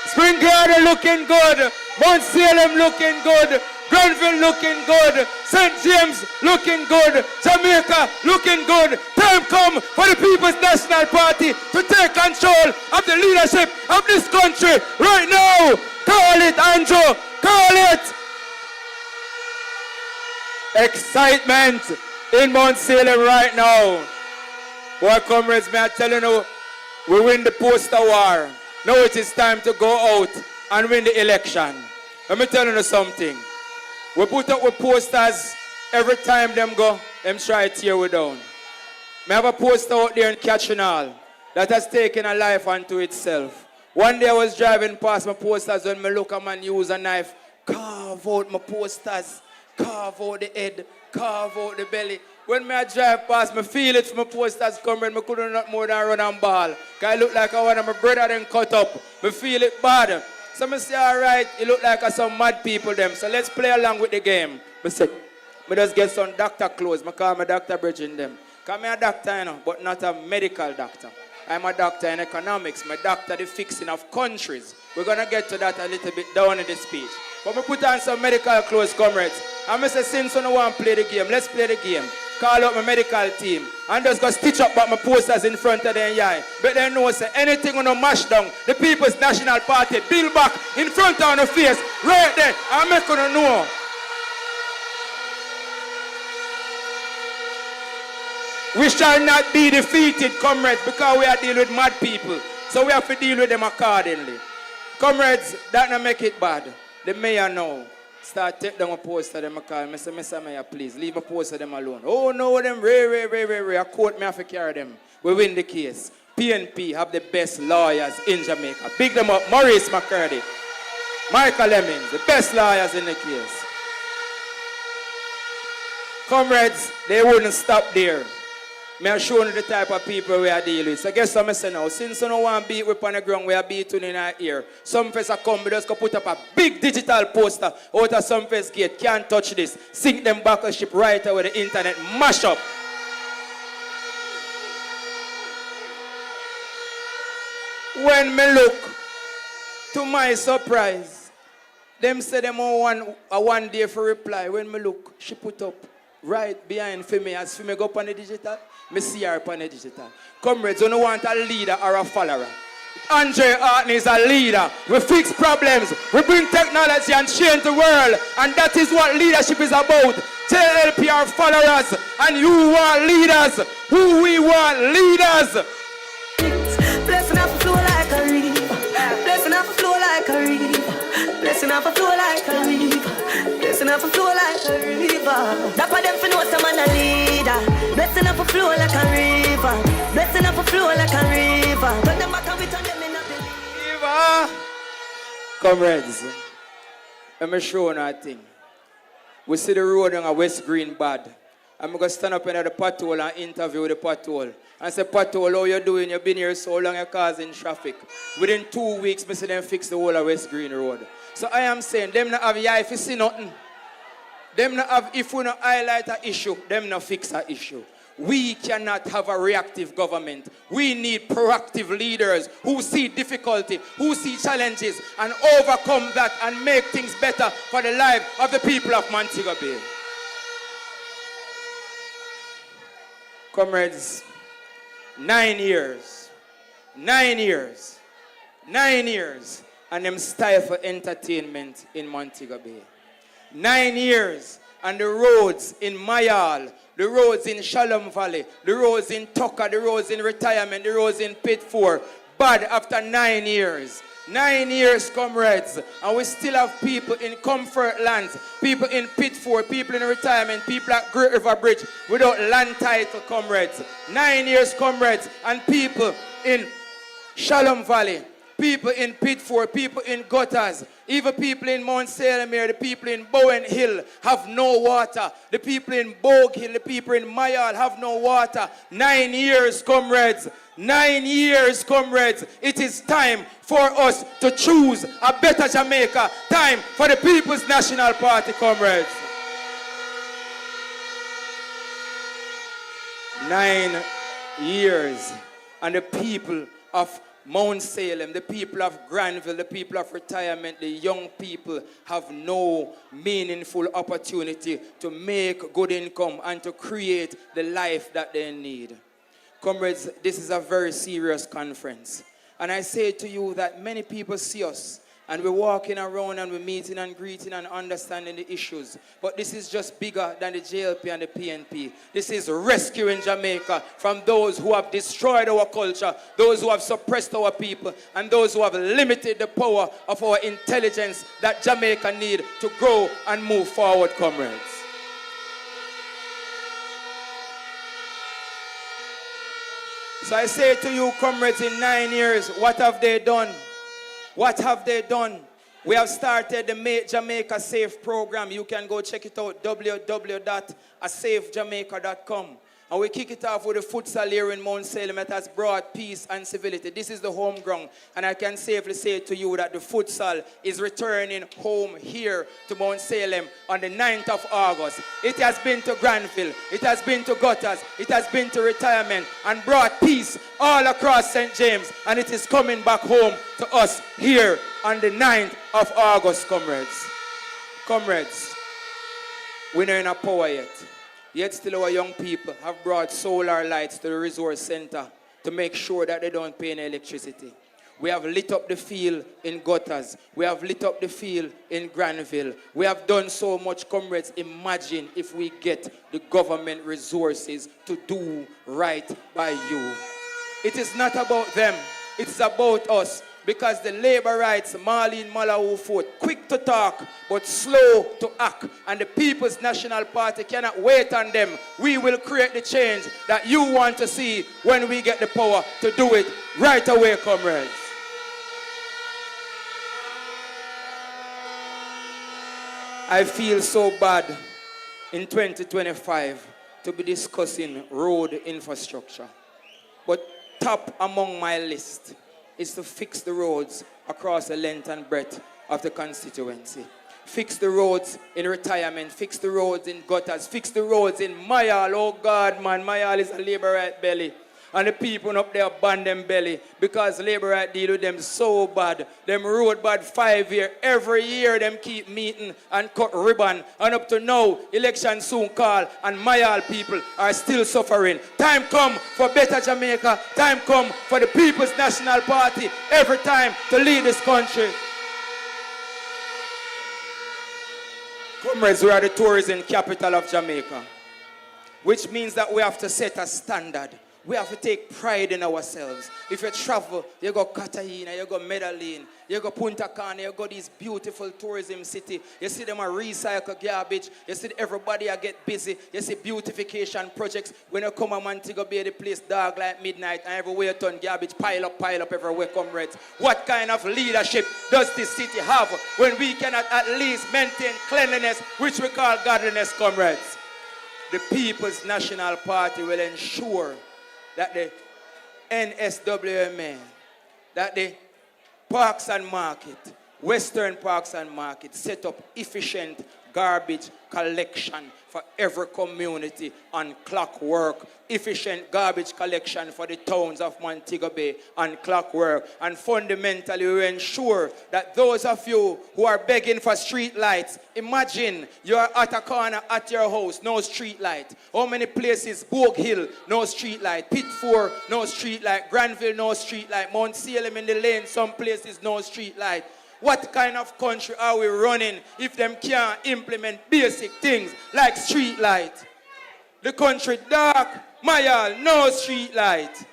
Spring Garden looking good! Mount Salem looking good! Granville looking good, St. James looking good, Jamaica looking good. Time come for the People's National Party to take control of the leadership of this country right now. Call it, Andrew, call it. Excitement in Mount Salem right now. Boy, comrades, may I tell you now, we win the poster war. Now it is time to go out and win the election. Let me tell you something. We put up with posters every time them go, them try to tear we down. I have a poster out there in Catchinall that has taken a life unto itself. One day I was driving past my posters when I look at man use a knife, carve out my posters, carve out the head, carve out the belly. When I drive past, I feel it from my posters coming, I couldn't not more than run and ball. Because I look like I want my brother then cut up. I feel it bad. So I say, all right, it look like some mad people them. So let's play along with the game. I say, I just get some doctor clothes. I call my Dr. Bridging them. Because I'm a doctor, you know, but not a medical doctor. I'm a doctor in economics. My doctor the fixing of countries. We're going to get to that a little bit down in the speech. But I put on some medical clothes, comrades. And I say, since you don't want to play the game, let's play the game. Call out my medical team and just go stitch up back my posters in front of them. Yeah. But they know say anything on mash down the People's National Party, build back in front of the face, right there. I'm not gonna know. We shall not be defeated, comrades, because we are dealing with mad people. So we have to deal with them accordingly. Comrades, that not make it bad. The mayor now. Start take down a poster them call me say, Mr. Mayor, please leave a poster them alone. Oh no, them rare. A court me have to carry them. We win the case. PNP have the best lawyers in Jamaica. Big them up. Maurice McCurdy, Michael Lemmings, the best lawyers in the case. Comrades, they wouldn't stop there. Me are showing you the type of people we are dealing with. So guess what I say now? Since you don't want to beat with on the ground, we are beating in our ear. Some face are come, we just go put up a big digital poster out of some face gate. Can't touch this. Sink them battleship right away the internet. Mash up. When me look, to my surprise, them say them want one day for reply. When me look, she put up right behind for me. As for me go up on the digital, me see her on the digital. Comrades, you don't want a leader or a follower. Andre Haughton is a leader. We fix problems. We bring technology and change the world. And that is what leadership is about. JLP are followers and you want leaders. Who we want leaders. Blessing up flow like a river. Blessing up flow like a river. Blessing up flow like a river. Blessing up flow like a river. That's why them for know some man a leader. Blessing up flow like a river. Blessing up a flow like a river. When them matter with them in a believer. Comrades, let me show you a thing. We see the road on a West Green bad. I'm going to stand up in the pothole and interview the pothole. And say, pothole, how you doing? You've been here so long, you're causing traffic. Within 2 weeks, I see them fix the whole of West Green Road. So I am saying, them not have if you see nothing. Them not have, if we not highlight an issue, them not fix an issue. We cannot have a reactive government. We need proactive leaders who see difficulty, who see challenges, and overcome that and make things better for the life of the people of Montego Bay. Comrades, 9 years, 9 years, 9 years, and them stifle entertainment in Montego Bay. 9 years, and the roads in Mayal, the roads in Salem Valley, the roads in Tucker, the roads in Retirement, the roads in Pitford, bad after 9 years. 9 years, comrades, and we still have people in comfort lands, people in Pitford, people in Retirement, people at Great River Bridge without land title, comrades. 9 years, comrades, and people in Salem Valley, people in Pitford, people in Gutters, even people in Mount Salem here, the people in Bowen Hill have no water. The people in Bogue Hill, the people in Mayal have no water. 9 years, comrades. 9 years, comrades. It is time for us to choose a better Jamaica. Time for the People's National Party, comrades. 9 years. And the people of Mount Salem, the people of Granville, the people of Retirement, the young people have no meaningful opportunity to make good income and to create the life that they need. Comrades, this is a very serious conference. And I say to you that many people see us and we're walking around and we're meeting and greeting and understanding the issues. But this is just bigger than the JLP and the PNP. This is rescuing Jamaica from those who have destroyed our culture, those who have suppressed our people, and those who have limited the power of our intelligence that Jamaica need to grow and move forward, comrades. So I say to you, comrades, in 9 years, what have they done? What have they done? We have started the Make Jamaica Safe program. You can go check it out, www.asafejamaica.com. And we kick it off with the futsal here in Mount Salem that has brought peace and civility. This is the home ground. And I can safely say to you that the futsal is returning home here to Mount Salem on the 9th of August. It has been to Granville. It has been to Gutters. It has been to Retirement and brought peace all across St. James. And it is coming back home to us here on the 9th of August, comrades. Comrades, we're not in a power yet. Yet still our young people have brought solar lights to the resource center to make sure that they don't pay any electricity. We have lit up the field in Gutters. We have lit up the field in Granville. We have done so much, comrades. Imagine if we get the government resources to do right by you. It is not about them. It's about us. Because the labor rights, Marlene Malawu Fort, quick to talk, but slow to act. And the People's National Party cannot wait on them. We will create the change that you want to see when we get the power to do it right away, comrades. I feel so bad in 2025 to be discussing road infrastructure. But top among my list is to fix the roads across the length and breadth of the constituency. Fix the roads in Retirement, fix the roads in Gutters, fix the roads in Mayal. Oh God, man, Mayal is a labor right belly. And the people up there ban them belly because labor right deal with them so bad. Them road bad 5 years. Every year them keep meeting and cut ribbon. And up to now, election soon call and Mayal people are still suffering. Time come for better Jamaica. Time come for the People's National Party every time to lead this country. Comrades, we are the tourism capital of Jamaica, which means that we have to set a standard. we have to take pride in ourselves. If you travel, you go Cartagena, you go Medellin, you go Punta Cana, you go these beautiful tourism city. You see them a recycle garbage. You see everybody a get busy. You see beautification projects. When you come to Montego Bay, the place dark like midnight, and everywhere you turn garbage pile up everywhere, comrades. What kind of leadership does this city have when we cannot at least maintain cleanliness, which we call godliness, comrades? The People's National Party will ensure that the NSWMA, that the Parks and Market, Western Parks and Market, set up efficient garbage collection for every community on clockwork. Efficient garbage collection for the towns of Montego Bay on clockwork. And fundamentally, we ensure that those of you who are begging for street lights, imagine you're at a corner at your house, no street light. How many places? Bogue Hill, no street light. Pitford, no street light. Granville, no street light. Mount Salem in the lane, some places, no street light. What kind of country are we running if them can't implement basic things like street light? The country dark, Mayal, no street light.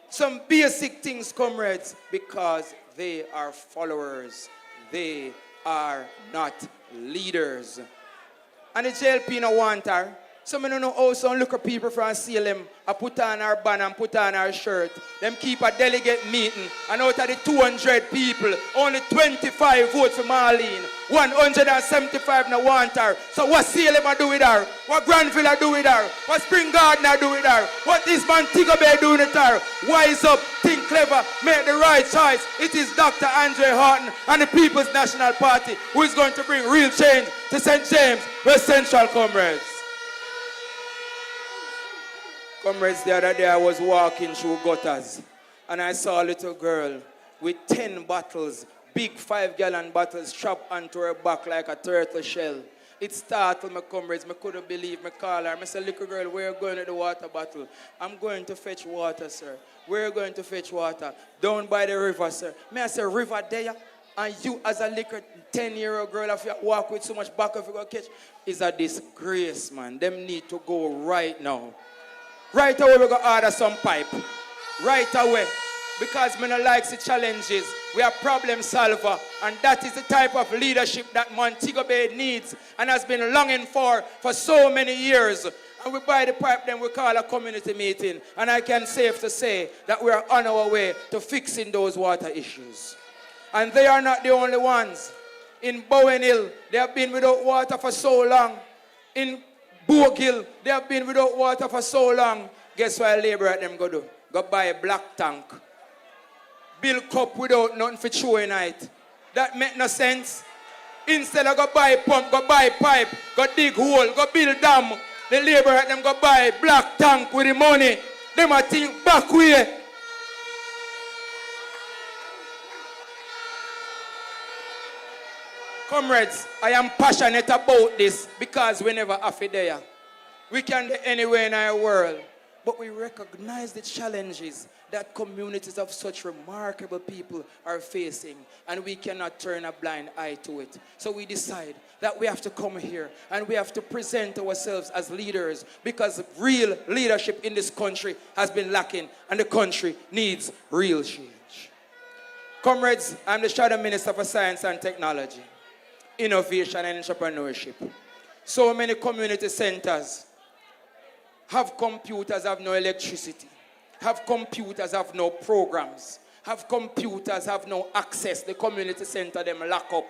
Some basic things, comrades, because they are followers. They are not leaders. And the JLP no want her. Some don't know how some look at people from Salem I put on our band and put on our shirt. Them keep a delegate meeting, and out of the 200 people, only 25 vote for Marlene. 175 no want her. So what Salem I do with her? What Granville I do with her? What Spring Garden I do with her? What is Montego Bay doing with her? Wise up, think clever, make the right choice. It is Dr. Andre Haughton and the People's National Party who is going to bring real change to St. James, West Central, comrades. Comrades, the other day I was walking through gutters and I saw a little girl with 10 bottles, big 5-gallon bottles strapped onto her back like a turtle shell. It startled me, comrades. I couldn't believe me. Call her. I said, little girl, where are you going to the water bottle? I'm going to fetch water, sir. Where are you going to fetch water? Down by the river, sir. I say, river there? And you as a little 10-year-old girl, if you walk with so much back if you go catch, is a disgrace, man. Them need to go right now. Right away, we're going to order some pipe. Right away. Because we don't like the challenges. We are problem solver. And that is the type of leadership that Montego Bay needs and has been longing for so many years. And we buy the pipe, then we call a community meeting. And I can safe to say that we are on our way to fixing those water issues. And they are not the only ones. In Bowen Hill, they have been without water for so long. In Bogue Hill, they have been without water for so long. Guess what a labourer them go do? Go buy a black tank. Build cup without nothing for throwing it. That make no sense. Instead of go buy pump, go buy pipe, go dig hole, go build dam. The labourer them go buy black tank with the money. Them a think back way. Comrades, I am passionate about this because we never have it there. We can do anywhere in our world, but we recognize the challenges that communities of such remarkable people are facing, and we cannot turn a blind eye to it. So we decide that we have to come here and we have to present ourselves as leaders because real leadership in this country has been lacking and the country needs real change. Comrades, I'm the Shadow Minister for Science and Technology, Innovation and Entrepreneurship. So many community centers have computers, have no electricity. Have computers, have no programs. Have computers, have no access. The community center, them lock up.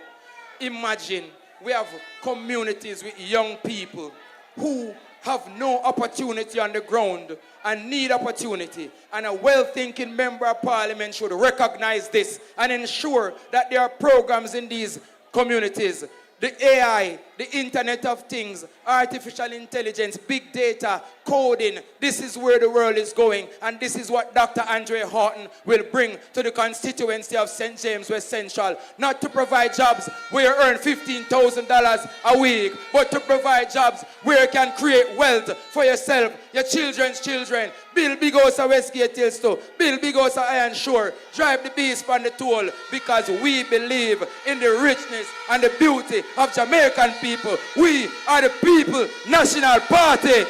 Imagine we have communities with young people who have no opportunity on the ground and need opportunity. And a well-thinking member of parliament should recognize this and ensure that there are programs in these communities. The AI, the Internet of Things, artificial intelligence, big data, coding, this is where the world is going. And this is what Dr. Andre Haughton will bring to the constituency of St. James West Central. Not to provide jobs where you earn $15,000 a week, but to provide jobs where you can create wealth for yourself, your children's children. Build big house at Westgate Hills too. Build big house at Iron Shore. Drive the beast on the toll because we believe in the richness and the beauty of Jamaican people. We are the People National Party.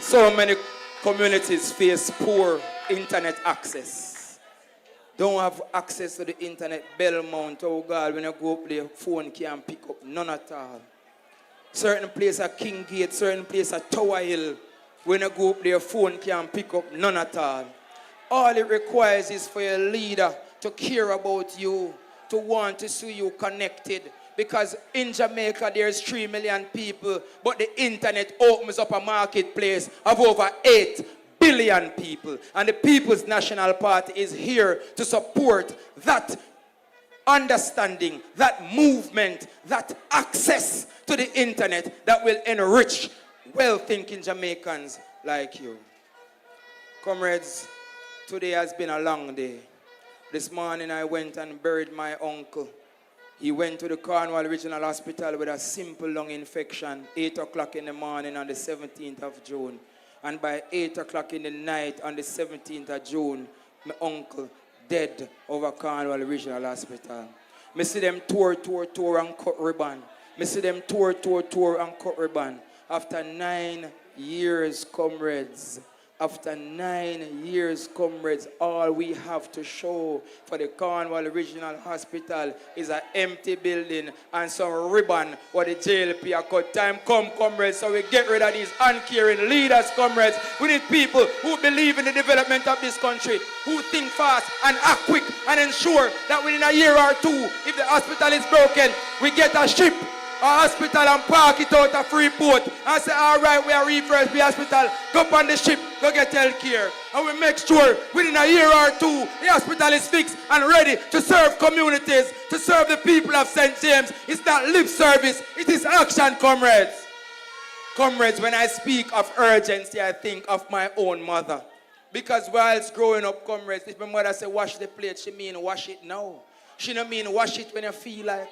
So many communities face poor internet access. Don't have access to the internet. Belmont, oh God, when you go up there, phone can't pick up, none at all. Certain place at King Gate, certain place at Tower Hill, when you go up there, phone can't pick up, none at all. All it requires is for your leader to care about you, to want to see you connected. Because in Jamaica, there's 3 million people, but the internet opens up a marketplace of over 8 billion people. And the People's National Party is here to support that understanding, that movement, that access to the internet that will enrich well-thinking Jamaicans like you. Comrades, today has been a long day. This morning I went and buried my uncle. He went to the Cornwall Regional Hospital with a simple lung infection, 8 o'clock in the morning on the 17th of June. And by 8 o'clock in the night on the 17th of June, my uncle dead over Cornwall Regional Hospital. Me see them tour and cut ribbon. Me see them tour and cut ribbon. After 9 years, comrades, after 9 years, comrades, all we have to show for the Cornwall Regional Hospital is an empty building and some ribbon where the JLP are cut. Time come, comrades, so we get rid of these uncaring leaders, comrades. We need people who believe in the development of this country, who think fast and act quick and ensure that within a year or two, if the hospital is broken, we get a ship, a hospital, and park it out of Freeport and say, all right, we are refresh the hospital, go up on the ship, go get health care. And we make sure within a year or two, the hospital is fixed and ready to serve communities, to serve the people of St. James. It's not lip service, it is action, comrades. Comrades, when I speak of urgency, I think of my own mother. Because whilst growing up, comrades, if my mother say wash the plate, she mean wash it now. She don't mean wash it when you feel like.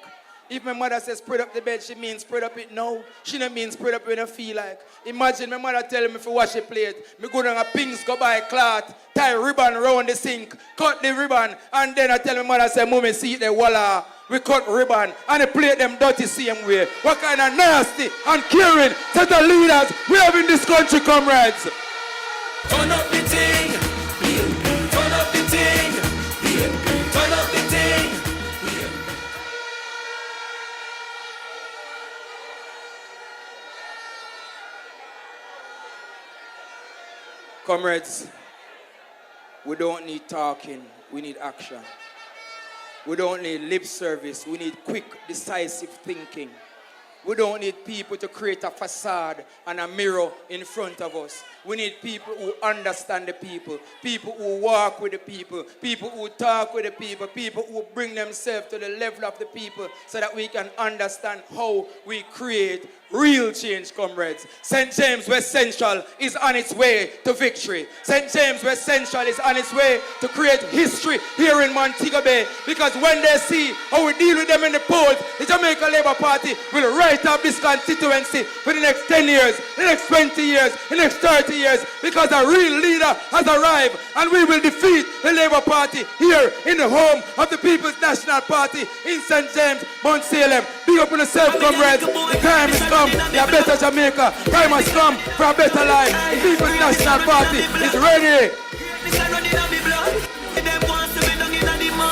If my mother says spread up the bed, she means spread up it now. She don't mean spread up when you feel like. Imagine my mother telling me to wash the plate. Me go down a pings, go buy a cloth, tie ribbon around the sink, cut the ribbon, and then I tell my mother, say, Mommy, see the voila, we cut ribbon, and the plate them dirty same way. What kind of nasty and caring set of leaders we have in this country, comrades? Turn up the thing, turn up the thing, turn up the thing. Comrades, we don't need talking, we need action. We don't need lip service, we need quick, decisive thinking. We don't need people to create a facade and a mirror in front of us. We need people who understand the people who walk with the people who talk with the people who bring themselves to the level of the people so that we can understand how we create real change, comrades. St. James West Central is on its way to victory. St. James West Central is on its way to create history here in Montego Bay, because when they see how we deal with them in the polls, the Jamaica Labour Party will write up this constituency for the next 10 years, the next 20 years, the next 30 years, because a real leader has arrived, and we will defeat the Labour Party here in the home of the People's National Party in St. James, Mount Salem. Big up on yourself, comrades. The time is come for a better Jamaica. Time has come for a better life. The People's National Party is ready.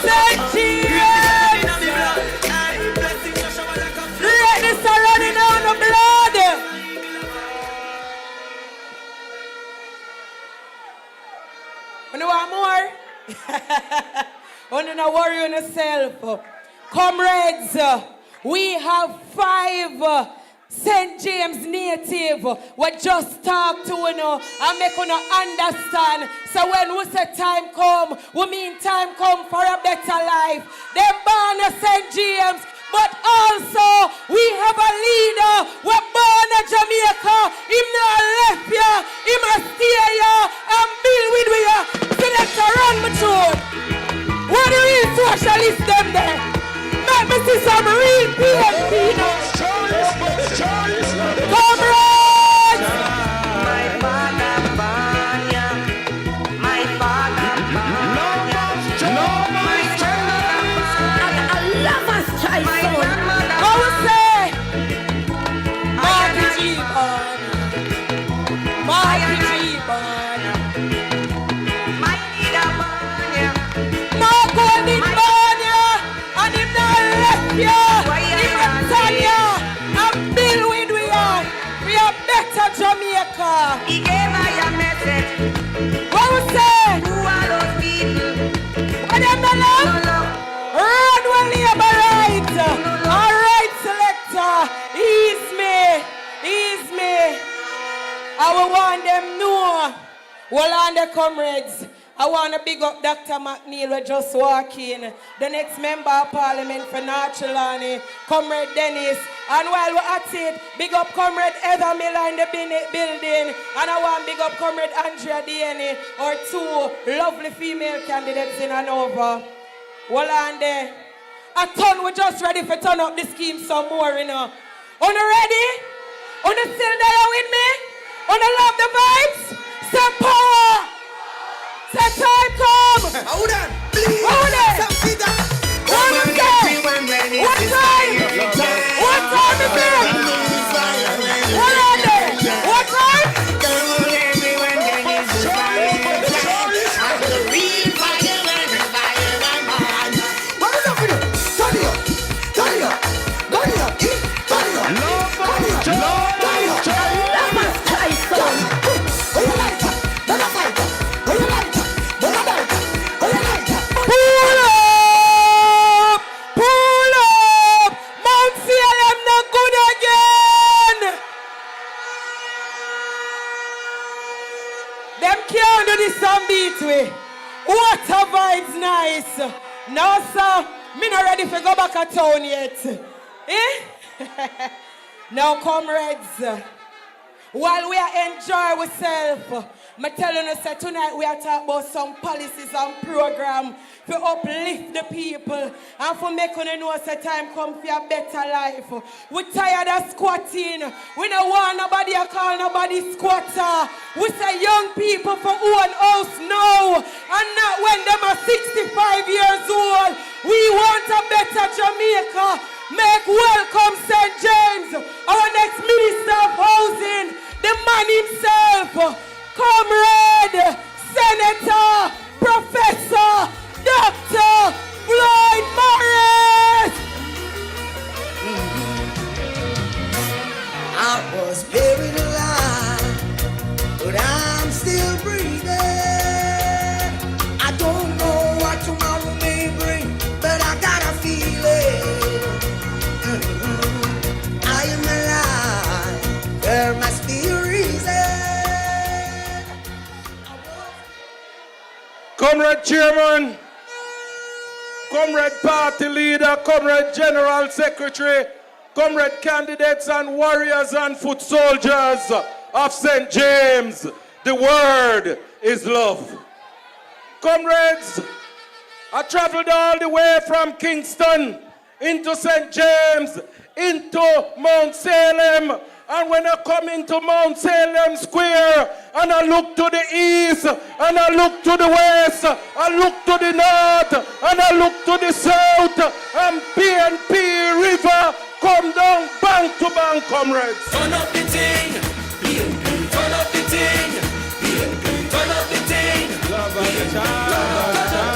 St. James! Let this running on the blood! You want more? You don't worry on yourself. Comrades, we have 5 St. James native we just talk to you know, and make you understand. So when we say time come, we mean time come for a better life. Them born a St. James, but also we have a leader we born a Jamaica. Him not left ya, he must stay ya and build with ya. So let's run my tune. What the real socialists them there? Let me see some real PNP now. Comrades! My father born ya. My father born ya. My father born ya. A lover's child. My grandmother. How we say? Marky G born. Marky Well, on the comrades, I want to big up Dr. McNeil, who just walk in. The next member of parliament for North Trelawney, Comrade Dennis. And while we're at it, big up Comrade Heather Miller in the building. And I want big up Comrade Andrea Dieni, or two lovely female candidates in Hanover. Well, on there, a ton, we're just ready for turn up the scheme some more, you know. Are you ready? Are you still there with me? Are you love the vibes? Some power! Set time come! Hold on, please. Hold it! One time! One time! One time is it? What are they? What time? Water vibes nice. No, sir, me not ready to go back to town yet. Eh? Now, comrades, while we are enjoying ourselves, I'm telling you that tonight we are talking about some policies and programs to uplift the people and for making you know that time come for a better life. We're tired of squatting. We don't want nobody to call nobody squatter. We say young people for own house now and not when them are 65 years old. We want a better Jamaica. Make welcome St. James, our next Minister of Housing, the man himself, Comrade, Senator, Professor, Dr. Floyd Morris. I was buried alive, but I'm still breathing. I don't know what tomorrow may bring, but I got a feeling. I am alive, there must be a reason. Comrade Chairman, Comrade Party Leader, Comrade General Secretary, Comrade Candidates and Warriors and Foot Soldiers of St. James, the word is love. Comrades, I traveled all the way from Kingston into St. James, into Mount Salem, and when I come into Mount Salem Square, and I look to the east, and I look to the west, I look to the north, and I look to the south, and PNP River come down bank to bank, comrades. Turn up the thing, PNP. Turn up the thing, PNP. Turn up the thing. Love of the child.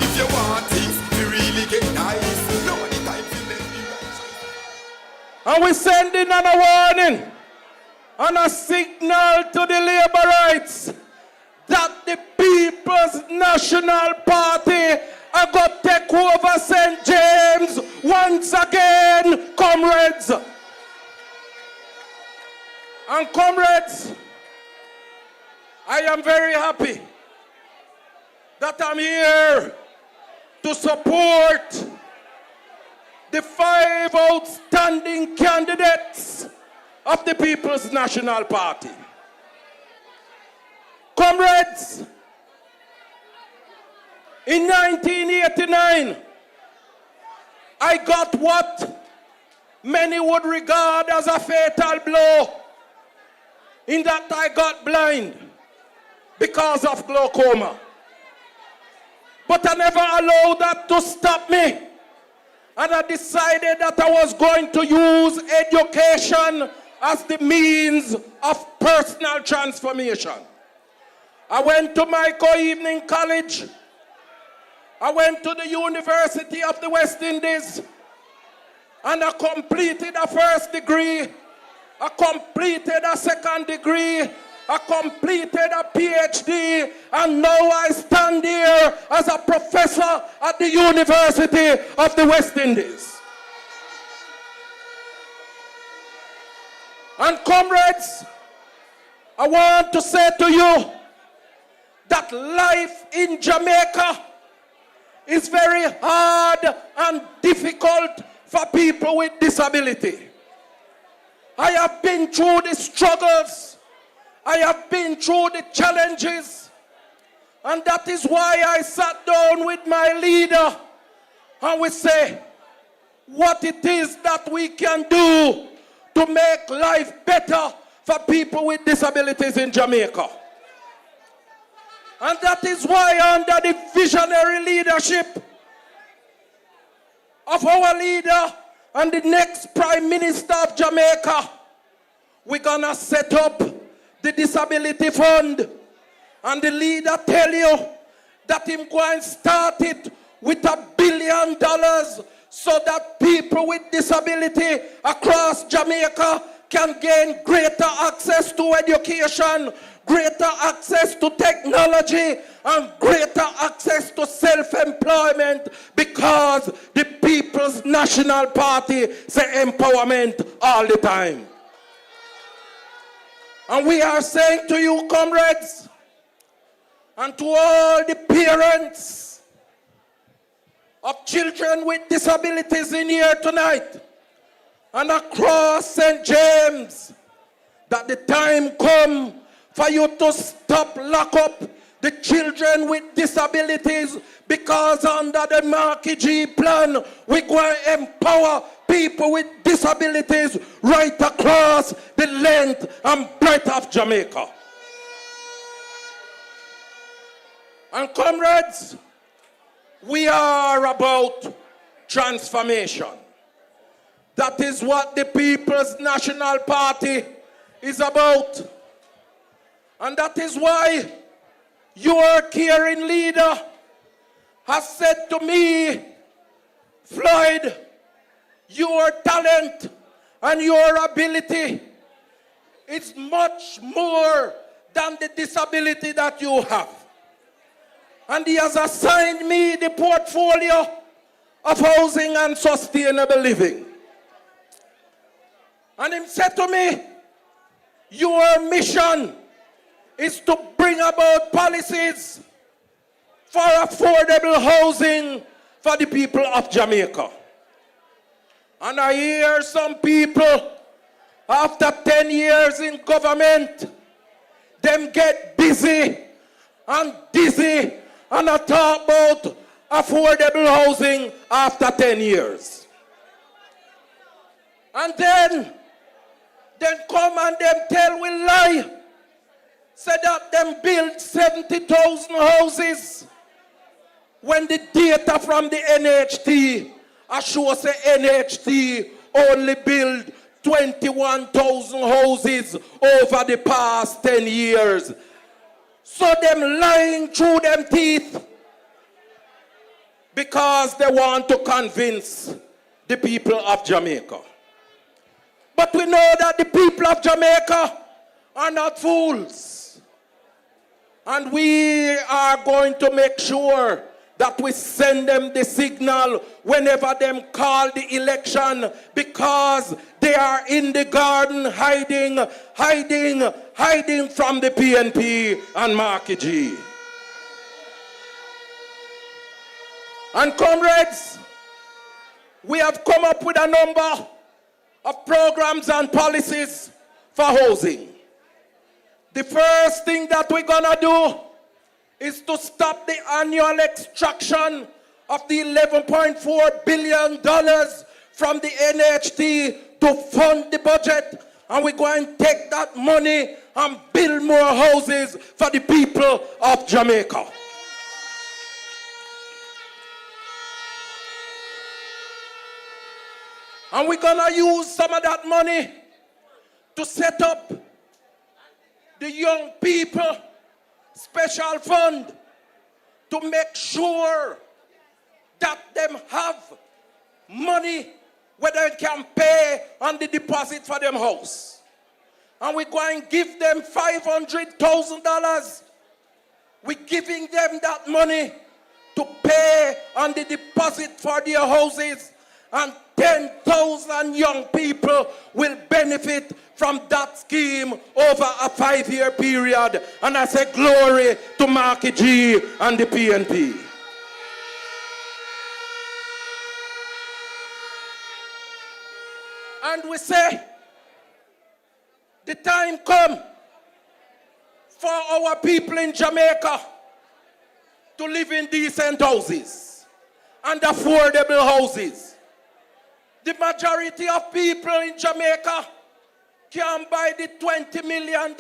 If you want things to really get nice, nobody time to make me right. And we sending on a warning and a signal to the labor rights that the People's National Party are going to take over St. James once again, comrades. And comrades, I am very happy that I'm here to support the 5 outstanding candidates of the People's National Party. Comrades, in 1989, I got what many would regard as a fatal blow, in that I got blind because of glaucoma. But I never allowed that to stop me. And I decided that I was going to use education as the means of personal transformation. I went to Montego Evening College. I went to the University of the West Indies. And I completed a first degree. I completed a second degree. I completed a PhD, and now I stand here as a professor at the University of the West Indies. And comrades, I want to say to you that life in Jamaica is very hard and difficult for people with disability. I have been through the struggles. I have been through the challenges. And that is why I sat down with my leader and we say what it is that we can do to make life better for people with disabilities in Jamaica. And that is why under the visionary leadership of our leader and the next Prime Minister of Jamaica, we're gonna set up the Disability Fund. And the leader tell you that him going to start it with $1 billion so that people with disability across Jamaica can gain greater access to education, greater access to technology, and greater access to self-employment, because the People's National Party say empowerment all the time. And we are saying to you, comrades, and to all the parents of children with disabilities in here tonight and across St. James, that the time come for you to stop lock up the children with disabilities, because under the Marky G plan, we're going to empower people with disabilities right across the length and breadth of Jamaica. And comrades, we are about transformation. That is what the People's National Party is about. And that is why your caring leader has said to me, Floyd, your talent and your ability is much more than the disability that you have. And he has assigned me the portfolio of housing and sustainable living. And he said to me, your mission is to bring about policies for affordable housing for the people of Jamaica. And I hear some people, after 10 years in government, them get busy and dizzy and I talk about affordable housing after 10 years. And then come and them tell we lie. Say that them build 70,000 houses when the data from the NHT shows the NHT only build 21,000 houses over the past 10 years. So them lying through them teeth because they want to convince the people of Jamaica. But we know that the people of Jamaica are not fools. And we are going to make sure that we send them the signal whenever them call the election, because they are in the garden hiding from the PNP and Marky G. And comrades, we have come up with a number of programs and policies for housing. The first thing that we're gonna do is to stop the annual extraction of the $11.4 billion from the NHT to fund the budget. And we're going to take that money and build more houses for the people of Jamaica. And we're going to use some of that money to set up the young people special fund to make sure that them have money where they can pay on the deposit for them house. And we're going to give them $500,000. We're giving them that money to pay on the deposit for their houses. and 10,000 young people will benefit from that scheme over a 5-year period. And I say glory to Marky G and the PNP. And we say, the time come for our people in Jamaica to live in decent houses and affordable houses. The majority of people in Jamaica can buy the $20 million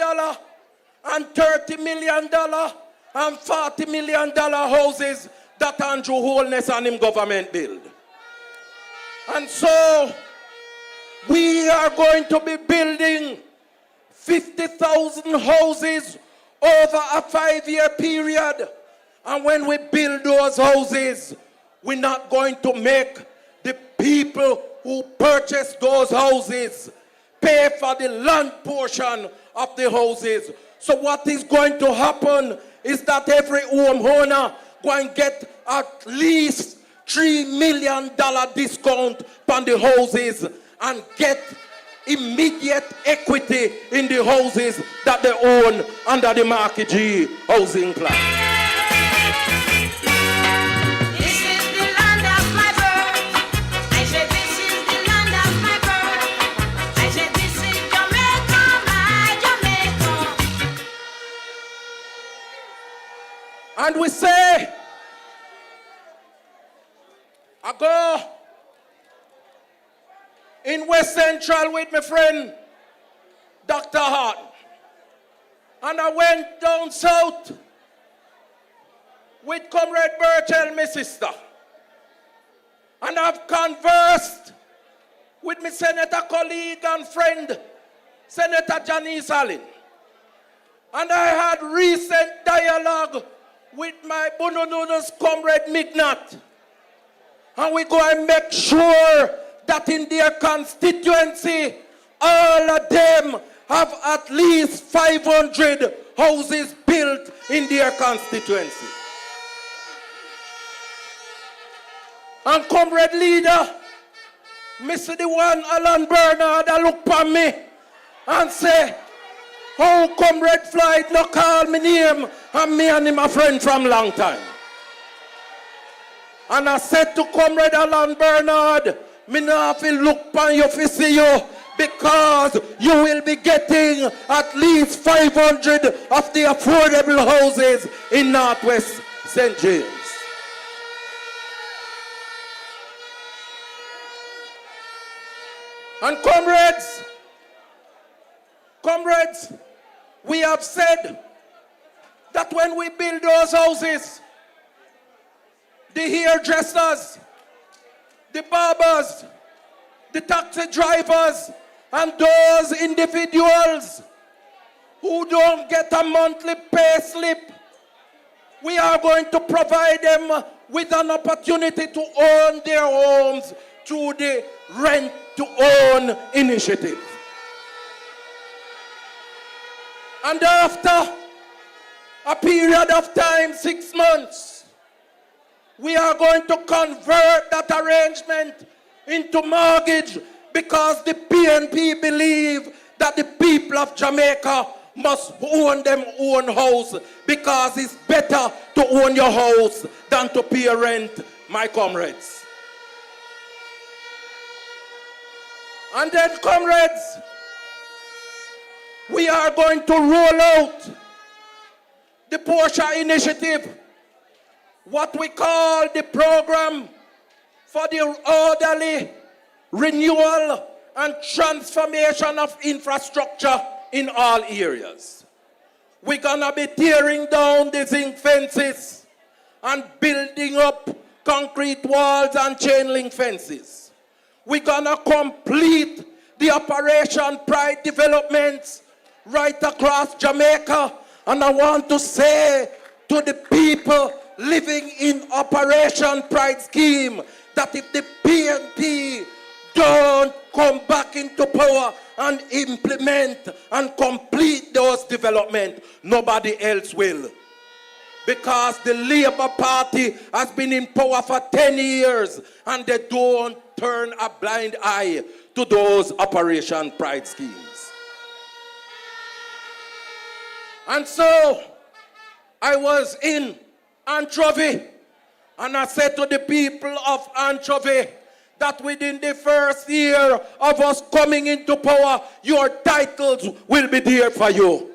and $30 million and $40 million houses that Andrew Holness and him government build. And so we are going to be building 50,000 houses over a 5-year period. And when we build those houses, we're not going to make the people who purchase those houses pay for the land portion of the houses. So what is going to happen is that every homeowner going to get at least $3 million discount on the houses and get immediate equity in the houses that they own under the Marky G housing plan. And we say, I go in West Central with my friend, Dr. Haughton. And I went down south with Comrade Burchell, my sister. And I've conversed with my senator colleague and friend, Senator Janice Allen. And I had recent dialogue with my Bonononos comrade Mignat. And we go and make sure that in their constituency, all of them have at least 500 houses built in their constituency. And comrade leader, Mr. the one Alan Bernard, I look upon me and say, oh, Comrade Floyd no call me name, and me and him a friend from long time. And I said to Comrade Alan Bernard, me not have to look upon you to see you, because you will be getting at least 500 of the affordable houses in Northwest St. James. And comrades, we have said that when we build those houses, the hairdressers, the barbers, the taxi drivers, and those individuals who don't get a monthly pay slip, we are going to provide them with an opportunity to own their homes through the rent-to-own initiative. And after a period of time, 6 months, we are going to convert that arrangement into mortgage, because the PNP believe that the people of Jamaica must own them own house, because it's better to own your house than to pay rent, my comrades. And then, comrades, we are going to roll out the Portia Initiative, what we call the program for the orderly renewal and transformation of infrastructure in all areas. We're gonna be tearing down the zinc fences and building up concrete walls and chain link fences. We're gonna complete the Operation Pride developments right across Jamaica. And I want to say to the people living in Operation Pride scheme that if the PNP don't come back into power and implement and complete those developments, nobody else will. Because the Labour Party has been in power for 10 years and they don't turn a blind eye to those Operation Pride schemes. And so I was in Anchovy, and I said to the people of Anchovy that within the first year of us coming into power, your titles will be there for you.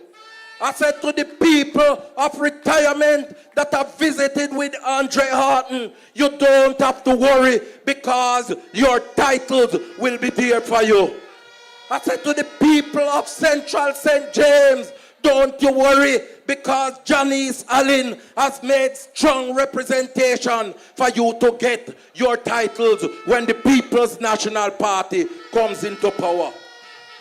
I said to the people of retirement that have visited with Andre Haughton, you don't have to worry because your titles will be there for you. I said to the people of Central St. James, don't you worry because Janice Allen has made strong representation for you to get your titles when the People's National Party comes into power.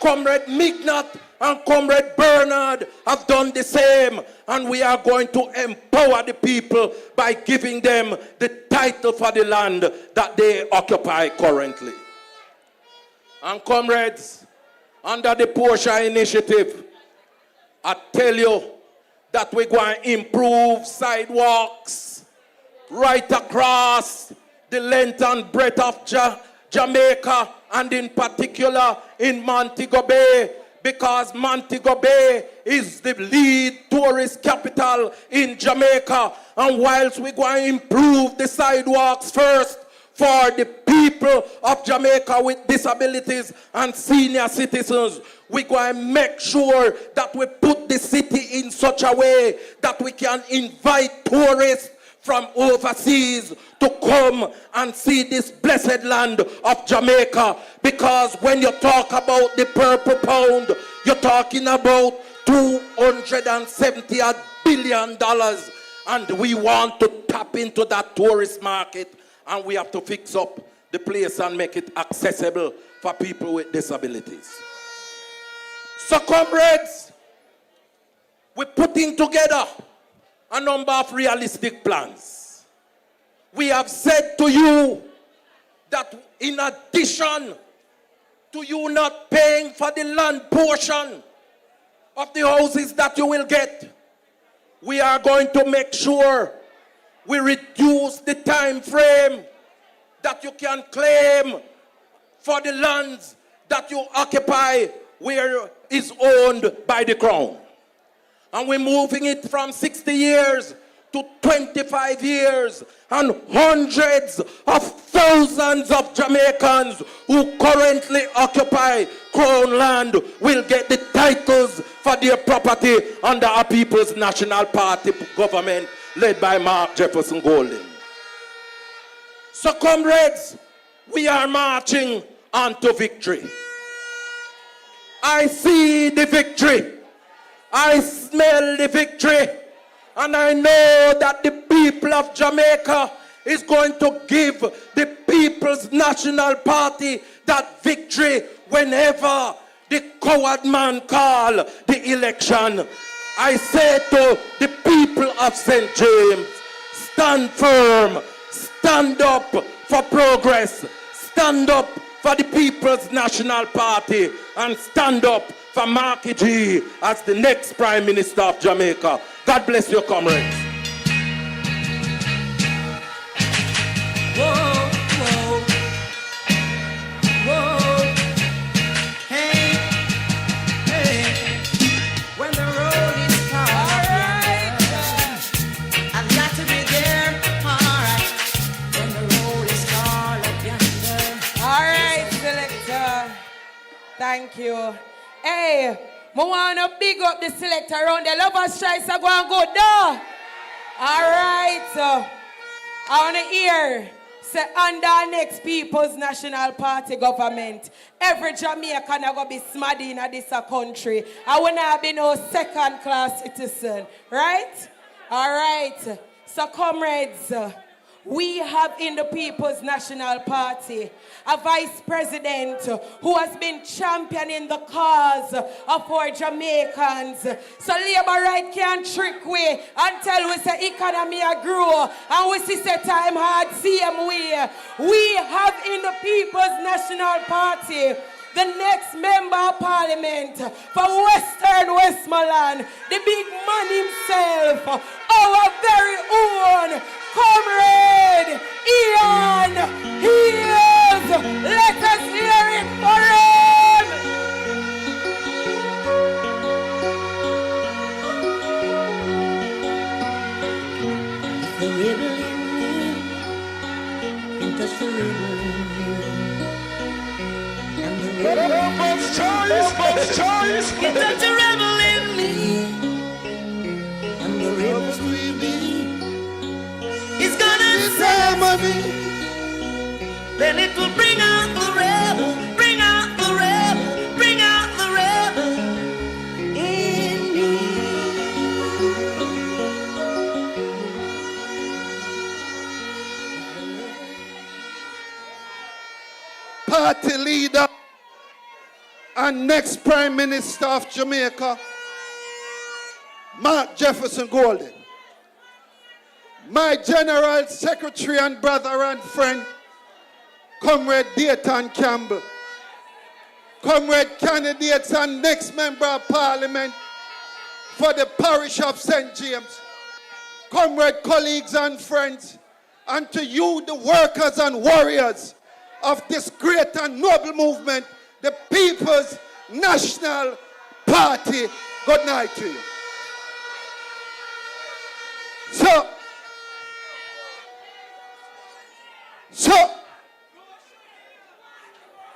Comrade Mignot and Comrade Bernard have done the same, and we are going to empower the people by giving them the title for the land that they occupy currently. And comrades, under the Portia Initiative, I tell you that we're going to improve sidewalks right across the length and breadth of Jamaica, and in particular in Montego Bay, because Montego Bay is the lead tourist capital in Jamaica. And whilst we're going to improve the sidewalks first for the people of Jamaica with disabilities and senior citizens, we're going to make sure that we put the city in such a way that we can invite tourists from overseas to come and see this blessed land of Jamaica. Because when you talk about the purple pound, you're talking about $270 billion. And we want to tap into that tourist market, and we have to fix up the place and make it accessible for people with disabilities. So comrades, we're putting together a number of realistic plans. We have said to you that in addition to you not paying for the land portion of the houses that you will get, we are going to make sure we reduce the time frame that you can claim for the lands that you occupy where is owned by the Crown. And we're moving it from 60 years to 25 years, and hundreds of thousands of Jamaicans who currently occupy Crown land will get the titles for their property under our People's National Party government led by Mark Jefferson Golding. So comrades, we are marching on to victory. I see the victory. I smell the victory, and I know that the people of Jamaica is going to give the People's National Party that victory whenever the coward man call the election. I say to the people of St. James, stand firm, stand up for progress, stand up for the People's National Party, and stand up for Marky G as the next Prime Minister of Jamaica. God bless you, comrades. Whoa, whoa, whoa. Hey, hey. When the road is hard, I've got to be there. Alright. When the road is hard, Alright, selector. Thank you. Hey, I want to big up the selector around the lovers' choice are going good, though. All right. I want to hear, say, under our next People's National Party government, every Jamaican are going to be smaddy in this country. I want to be no second-class citizen, right? All right. So, comrades, we have in the People's National Party a vice president who has been championing the cause of our Jamaicans. So labor right can't trick we until we say economy a grow and we see say time hard same way. We have in the People's National Party the next member of parliament for Western Westmoreland, the big man himself, our very own Comrade Ian. He is the rebel in me. Can't touch the rebel in me. I'm the rebel in me. Can't touch the rebel in me. I'm the rebel in me. He's gonna set me. Then it will bring out the rebel, bring out the rebel, bring out the rebel in me. Party leader and next Prime Minister of Jamaica, Mark Jefferson Golden. My General Secretary and brother and friend, Comrade Dayton Campbell. Comrade candidates and next Member of Parliament for the Parish of St. James. Comrade colleagues and friends, and to you, the workers and warriors of this great and noble movement, the People's National Party. Good night to you. So,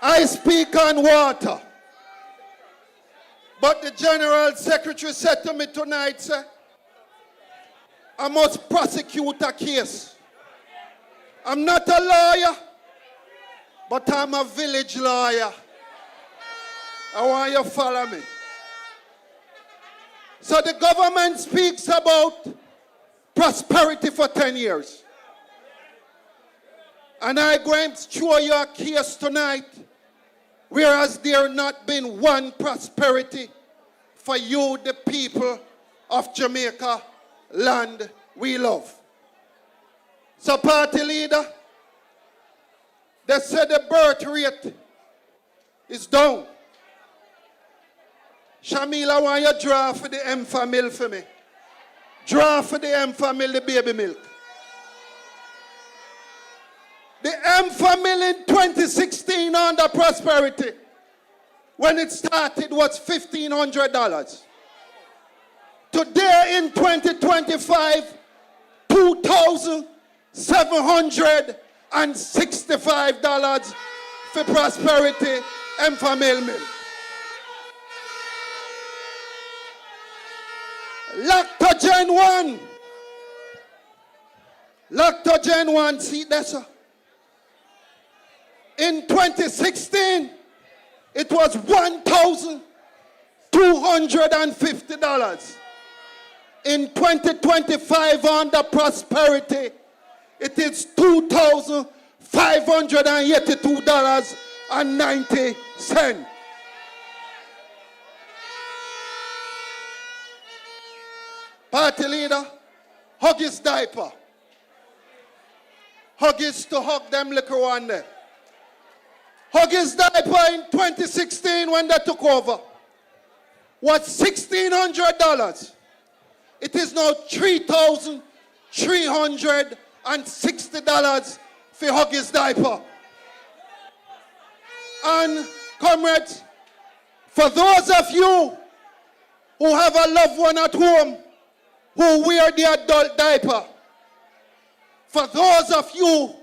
I speak on water, but the General Secretary said to me tonight, sir, I must prosecute a case. I'm not a lawyer, but I'm a village lawyer. I want you to follow me. So the government speaks about prosperity for 10 years. And I'm going to show you a case tonight, whereas there not been one prosperity for you, the people of Jamaica, land we love. So party leader, they said the birth rate is down. Shamila, want you draw for the M family for me? Draw for the M family, the baby milk. The M family in 2016 under prosperity, when it started, was $1,500. Today in 2025, $2,765 for prosperity M family milk. Lactogen 1, see that, sir? In 2016, it was $1,250. In 2025, under prosperity, it is $2,582.90. Party leader, hug his diaper. Hug his to hug them little one there. Hug his diaper in 2016 when they took over was $1,600. It is now $3,360 for hug his diaper. And comrades, for those of you who have a loved one at home who wear the adult diaper, for those of you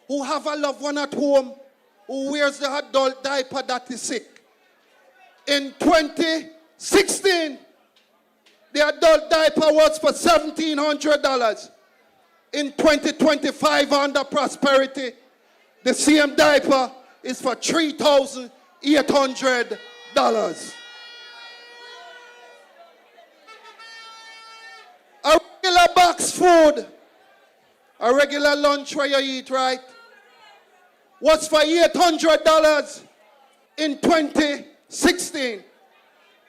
who have a loved one at home who wears the adult diaper that is sick, in 2016, the adult diaper was for $1,700. In 2025, under prosperity, the same diaper is for $3,800. A regular box food, a regular lunch where you eat, right, was for $800 in 2016.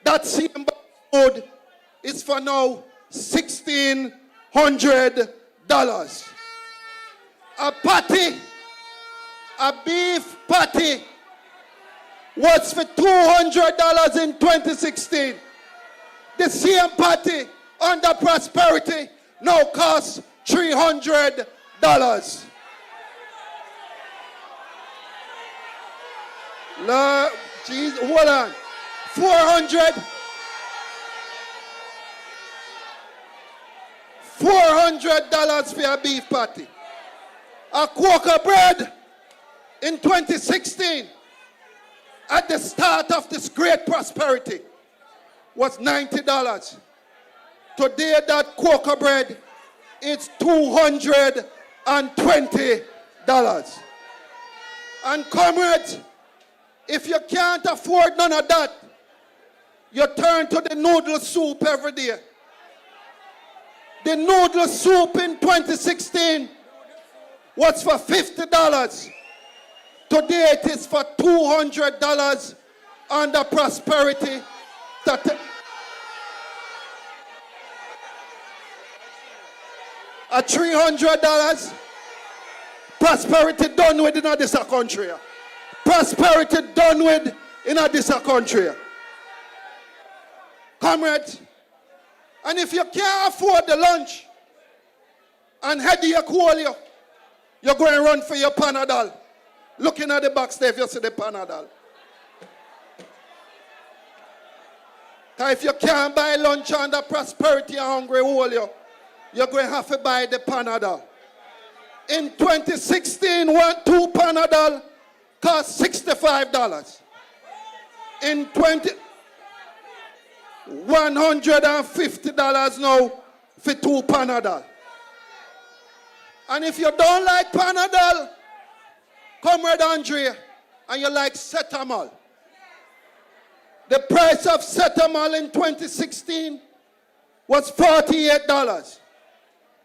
That same box food is for now $1,600. A patty, a beef patty, was for $200 in 2016. The same patty under prosperity now costs $300. Lord, Jesus, hold on. 400. $400 for a beef patty. A quaker bread in 2016, at the start of this great prosperity, was $90. Today that quaker bread is $220. And comrades, if you can't afford none of that, you turn to the noodle soup every day. The noodle soup in 2016 was for $50. Today it is for $200 under prosperity. At $300, prosperity done with in this country. Prosperity done with in this country. Comrades, and if you can't afford the lunch and headache hold you, you're going to run for your Panadol. Looking at the box there, if you see the Panadol. Because if you can't buy lunch under prosperity and hungry hold you, you're going to have to buy the Panadol. In 2016, two Panadol cost $65. In $150 now for two Panadol. And if you don't like Panadol, Comrade Andre, and you like Cetamol. The price of Cetamol in 2016 was $48.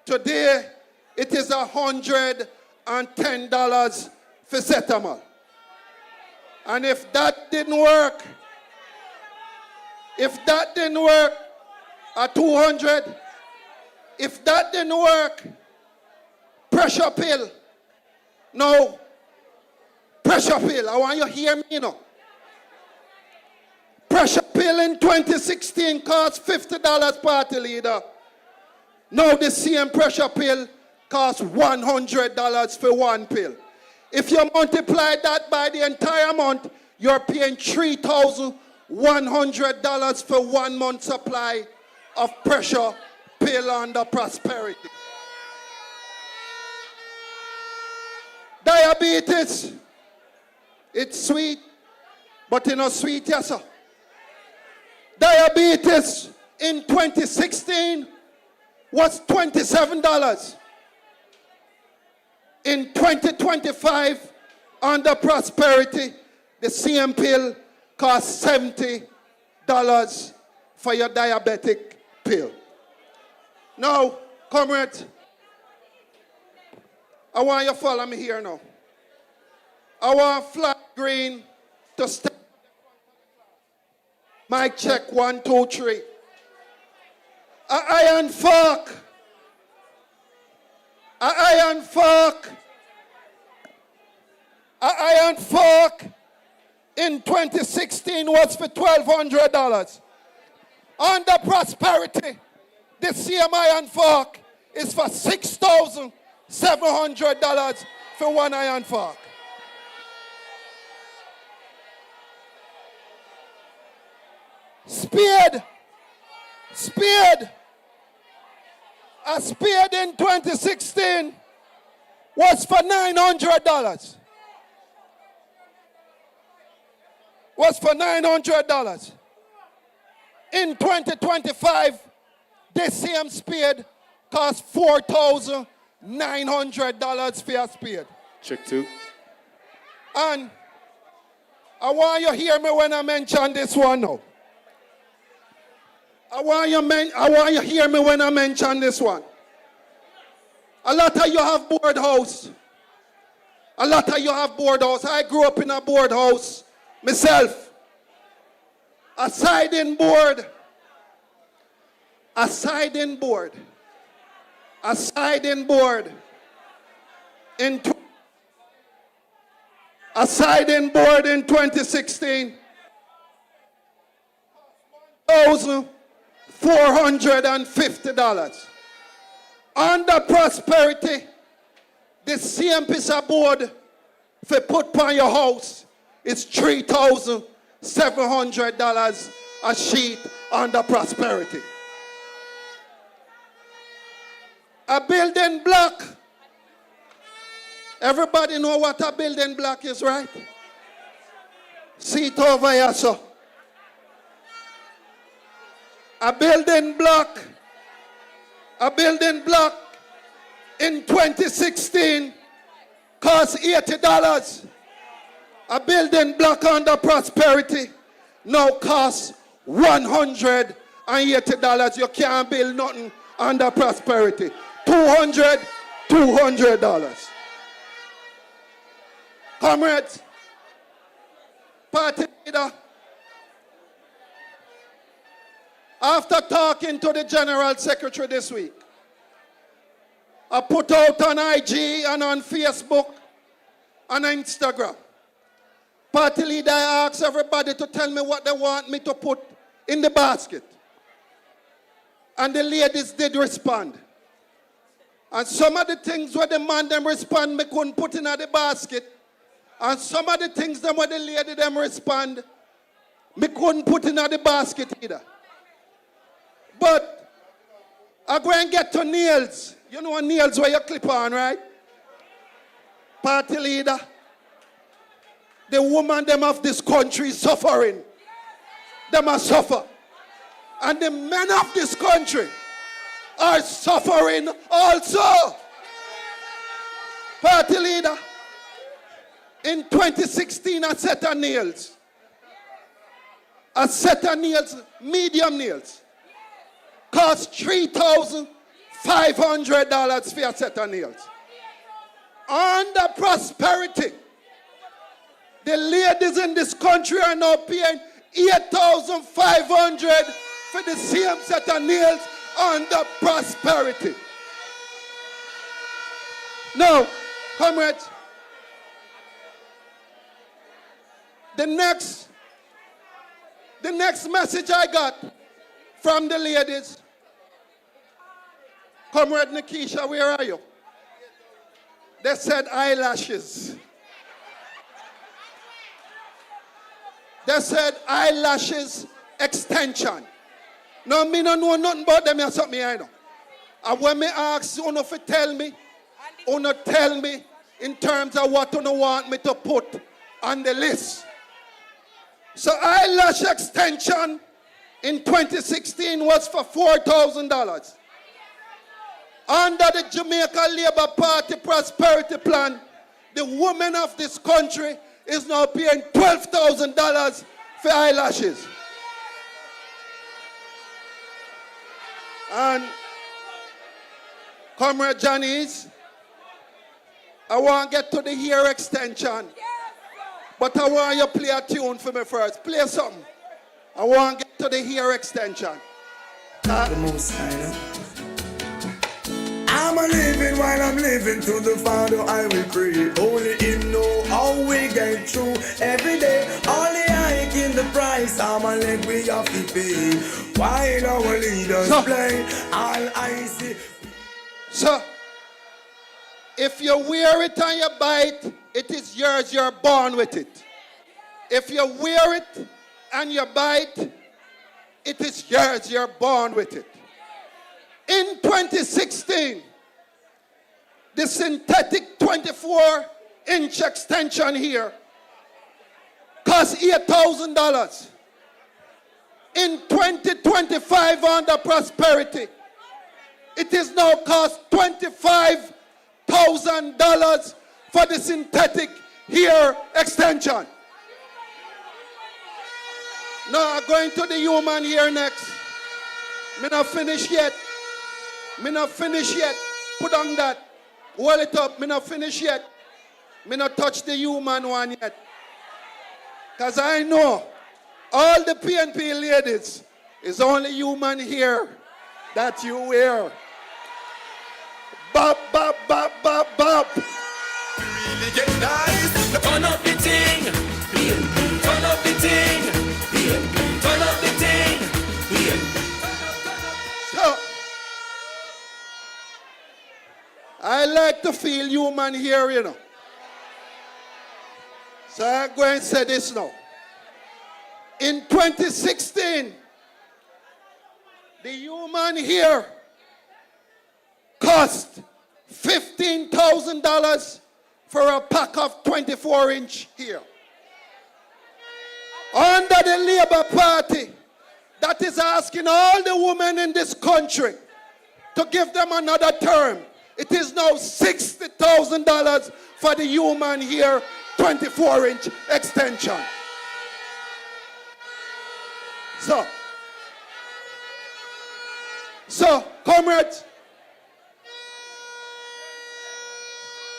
Today, it is $110 for Cetamol. And if that didn't work, at 200, if that didn't work, pressure pill. No, pressure pill. I want you to hear me now. Pressure pill in 2016 cost $50 party leader. Now the same pressure pill costs $100 for one pill. If you multiply that by the entire month, you're paying $3,100 for 1 month supply of pressure pill under prosperity. Diabetes, it's sweet, but it's not sweet, yes sir. Diabetes in 2016 was $27. In 2025, under prosperity, the same pill costs $70 for your diabetic pill. Now, comrades, I want you to follow me here now. I want flat green to step. Mic check, 1, 2, 3. An iron fork. An iron fork. An iron fork in 2016 was for $1,200. Under prosperity, the same iron fork is for $6,700 for one iron fork. Spade. A spade in 2016 was for $900. Was for $900. In 2025, this same spade costs $4,900 for a spade. Check 2. And I want you to hear me when I mention this one now. I want you to hear me when I mention this one. A lot of you have board house. A lot of you have board house. I grew up in a board house myself. A siding board. A siding board. A siding board. A siding board in 2016. $1,450. Under prosperity, the same piece of board for put on your house is $3,700 a sheet under prosperity. A building block. Everybody know what a building block is, right? See it over here, so. A building block in 2016 cost $80. A building block under prosperity now costs $180. You can't build nothing under prosperity. $200. Comrades, party leader, after talking to the General Secretary this week, I put out on IG and on Facebook and on Instagram. Party leader, I asked everybody to tell me what they want me to put in the basket. And the ladies did respond. And some of the things where the man them respond, me couldn't put in the basket. And some of the things them where the lady them respond, me couldn't put in the basket either. But I go and get to nails. You know nails where you clip on, right? Party leader. The woman them of this country is suffering. They must suffer. And the men of this country are suffering also. Party leader. In 2016, a set of nails, medium nails, cost $3,500 for a set of nails. Under prosperity, the ladies in this country are now paying $8,500 for the same set of nails under prosperity. Now, comrades, the next message I got from the ladies, Comrade Nikisha, where are you? They said eyelashes. They said eyelashes extension. Now, me don't know nothing about them or something, I know. And when me ask you to tell me in terms of what you want me to put on the list. So eyelash extension in 2016 was for $4,000. Under the Jamaica Labour Party Prosperity Plan, the women of this country is now paying $12,000 for eyelashes. And Comrade Johnny's, I want to get to the hair extension. But I want you to play a tune for me first. Play something. I want to get to the hair extension. I'm a living while I'm living, to the Father I will pray. Only Him know how we get through every day. Only I give the price, I'm a leg we have to pay. While our leaders play, all I see. So, if you wear it and you buy it, it is yours, you're born with it. If you wear it and you buy it, it is yours, you're born with it. In 2016, the synthetic 24-inch extension here cost $8,000. In 2025 under prosperity, it is now cost $25,000 for the synthetic hair extension. Now I'm going to the human hair next. Me not finish yet. Put on that. Hold it up. Me not finish yet. Me not touch the human one yet. Because I know all the PNP ladies is only human hair that you wear. Bop, bop, bop, bop, bop. Really get nice. Turn up the thing. Turn up the thing. Turn up the thing. So, I like to feel human here, you know. So I'm going to say this now. In 2016, the human hair cost $15,000 for a pack of 24-inch here. Under the Labour Party, that is asking all the women in this country to give them another term. It is now $60,000 for the human hair 24-inch extension. So, comrades,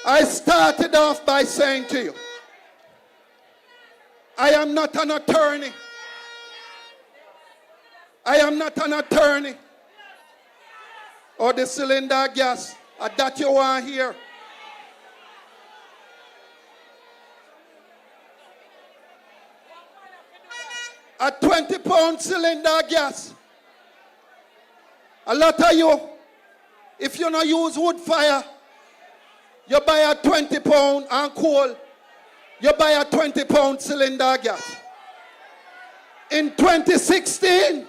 I started off by saying to you, I am not an attorney. I am not an attorney. Or the cylinder gas, that you want here. A 20-pound cylinder gas. A lot of you, if you don't use wood fire, you buy a 20-pound and coal, you buy a 20-pound cylinder gas. In 2016,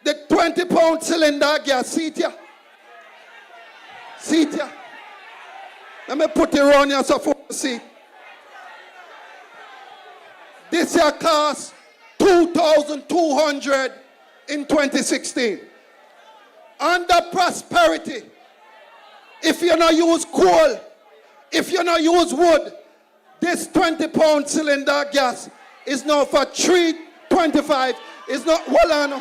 the 20-pound cylinder gas, see it here? See it here? Let me put it around here so you see. This year cost $2,200 in 2016. Under prosperity, if you not use coal, if you not use wood, this 20-pound cylinder gas is now for $325. It's not, well,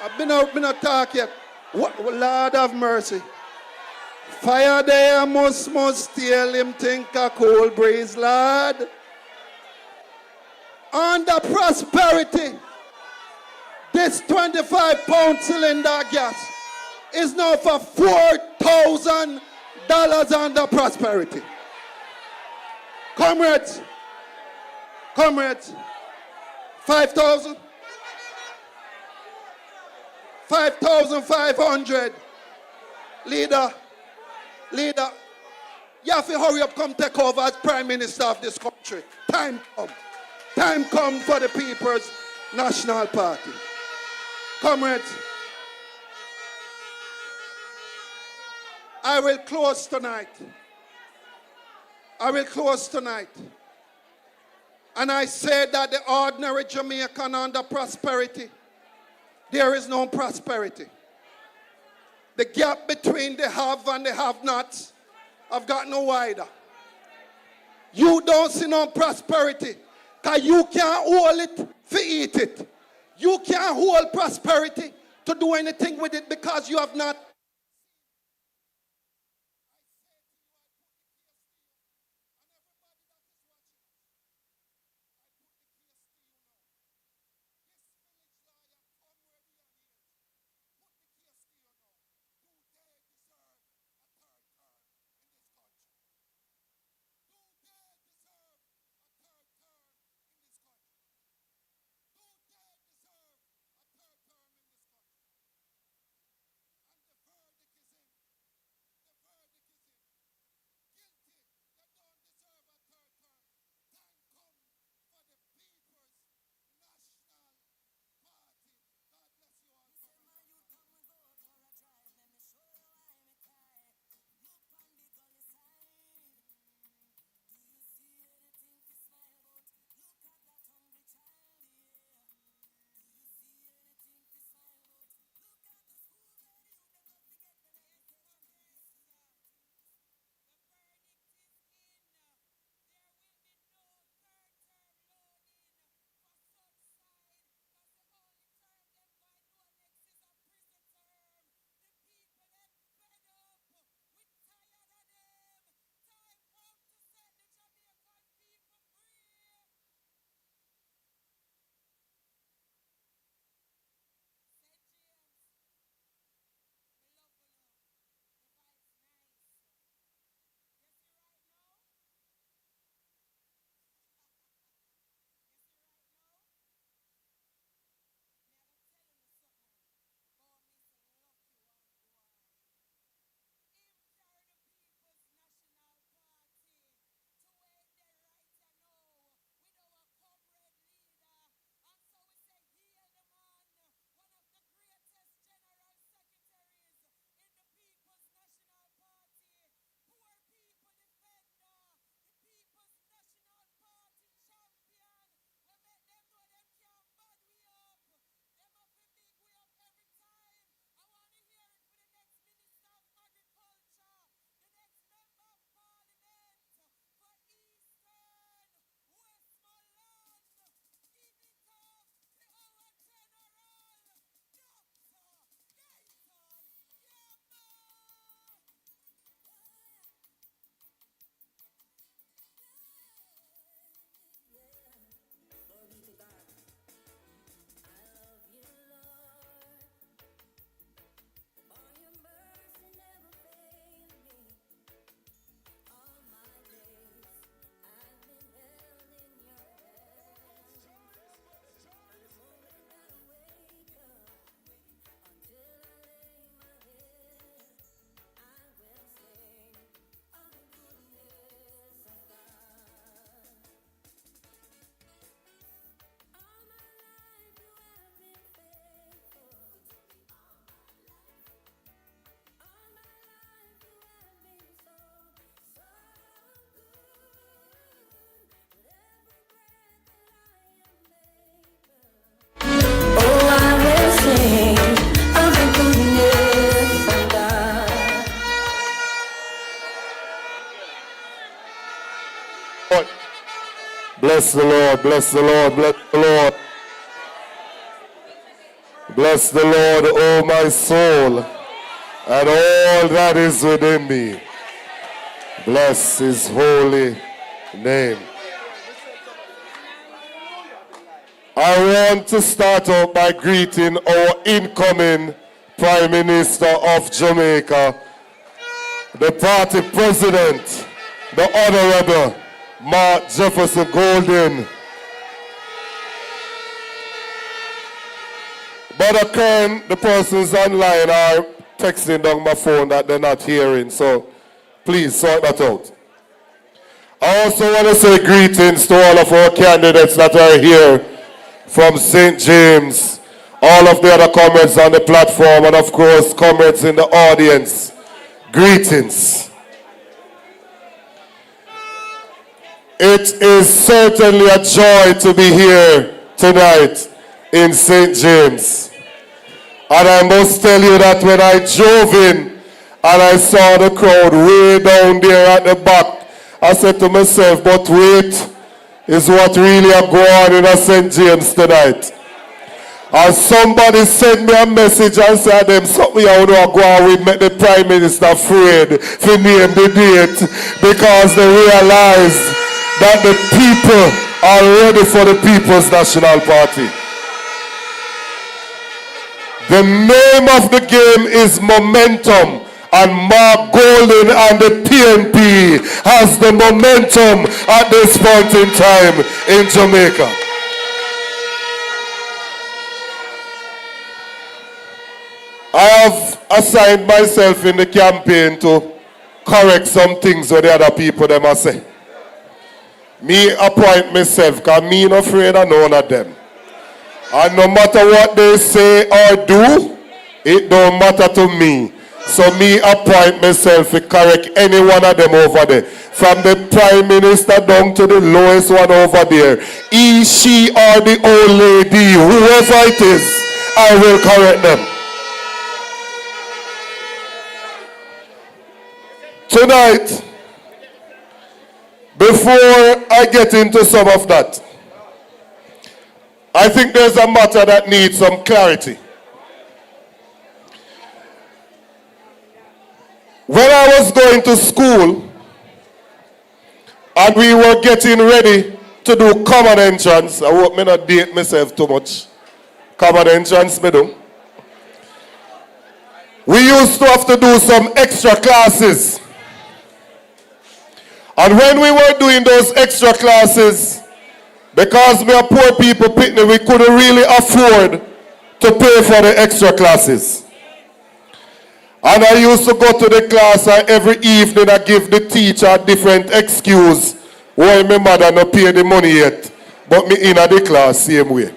I've been out talk yet. Lord have mercy. Fire there must steal him think a cold breeze, Lord. Under prosperity, this 25-pound cylinder gas is now for $4,000 under prosperity. Comrades, 5,000, 5,500. Leader, you have to hurry up, come take over as Prime Minister of this country. Time come. Time come for the People's National Party. Comrades, I will close tonight. And I say that the ordinary Jamaican under prosperity, there is no prosperity. The gap between the have and the have-nots have got no wider. You don't see no prosperity because you can't hold it for eat it. You can't hold prosperity to do anything with it because you have not. Bless the Lord, bless the Lord, bless the Lord. Bless the Lord, O my soul, and all that is within me. Bless his holy name. I want to start out by greeting our incoming Prime Minister of Jamaica, the party president, the Honorable Mark Jefferson Golden. But Kern, the persons online are texting down my phone that they're not hearing, so please sort that out. I also want to say greetings to all of our candidates that are here from St. James, all of the other comrades on the platform, and of course, comrades in the audience. Greetings. It is certainly a joy to be here tonight in St. James. And I must tell you that when I drove in and I saw the crowd way down there at the back, I said to myself, but wait, is what really are going on in St. James tonight. And somebody sent me a message and said them something I would go on with make the Prime Minister afraid to name the date because they realize that the people are ready for the People's National Party. The name of the game is momentum, and Mark Golden and the PNP has the momentum at this point in time in Jamaica. I have assigned myself in the campaign to correct some things with the other people them I say. Me appoint myself because me not afraid of none of them. And no matter what they say or do, it don't matter to me. So me appoint myself to correct any one of them over there. From the Prime Minister down to the lowest one over there. He, she, or the old lady, whoever it is, I will correct them. Tonight, before I get into some of that, I think there's a matter that needs some clarity. When I was going to school and we were getting ready to do common entrance, I hope me not date myself too much. Common entrance, me do. We used to have to do some extra classes. And when we were doing those extra classes, because we are poor people, Pitney, we couldn't really afford to pay for the extra classes. And I used to go to the class and every evening I give the teacher a different excuse why my mother not pay the money yet, but me in the class same way.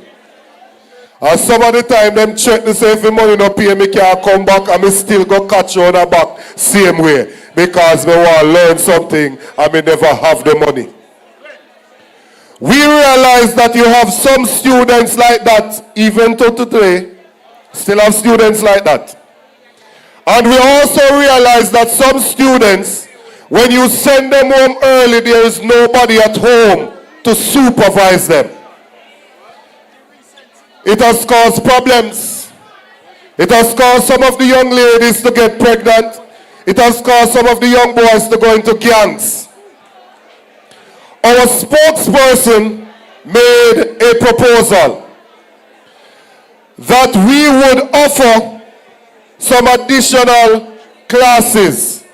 And some of the time them check to say if the money not pay, me can't come back and me still go catch you on the back same way. Because me want to learn something and me never have the money. We realize that you have some students like that, even to today, still have students like that. And we also realize that some students, when you send them home early, there is nobody at home to supervise them. It has caused problems. It has caused some of the young ladies to get pregnant. It has caused some of the young boys to go into gangs. Our spokesperson made a proposal that we would offer some additional classes,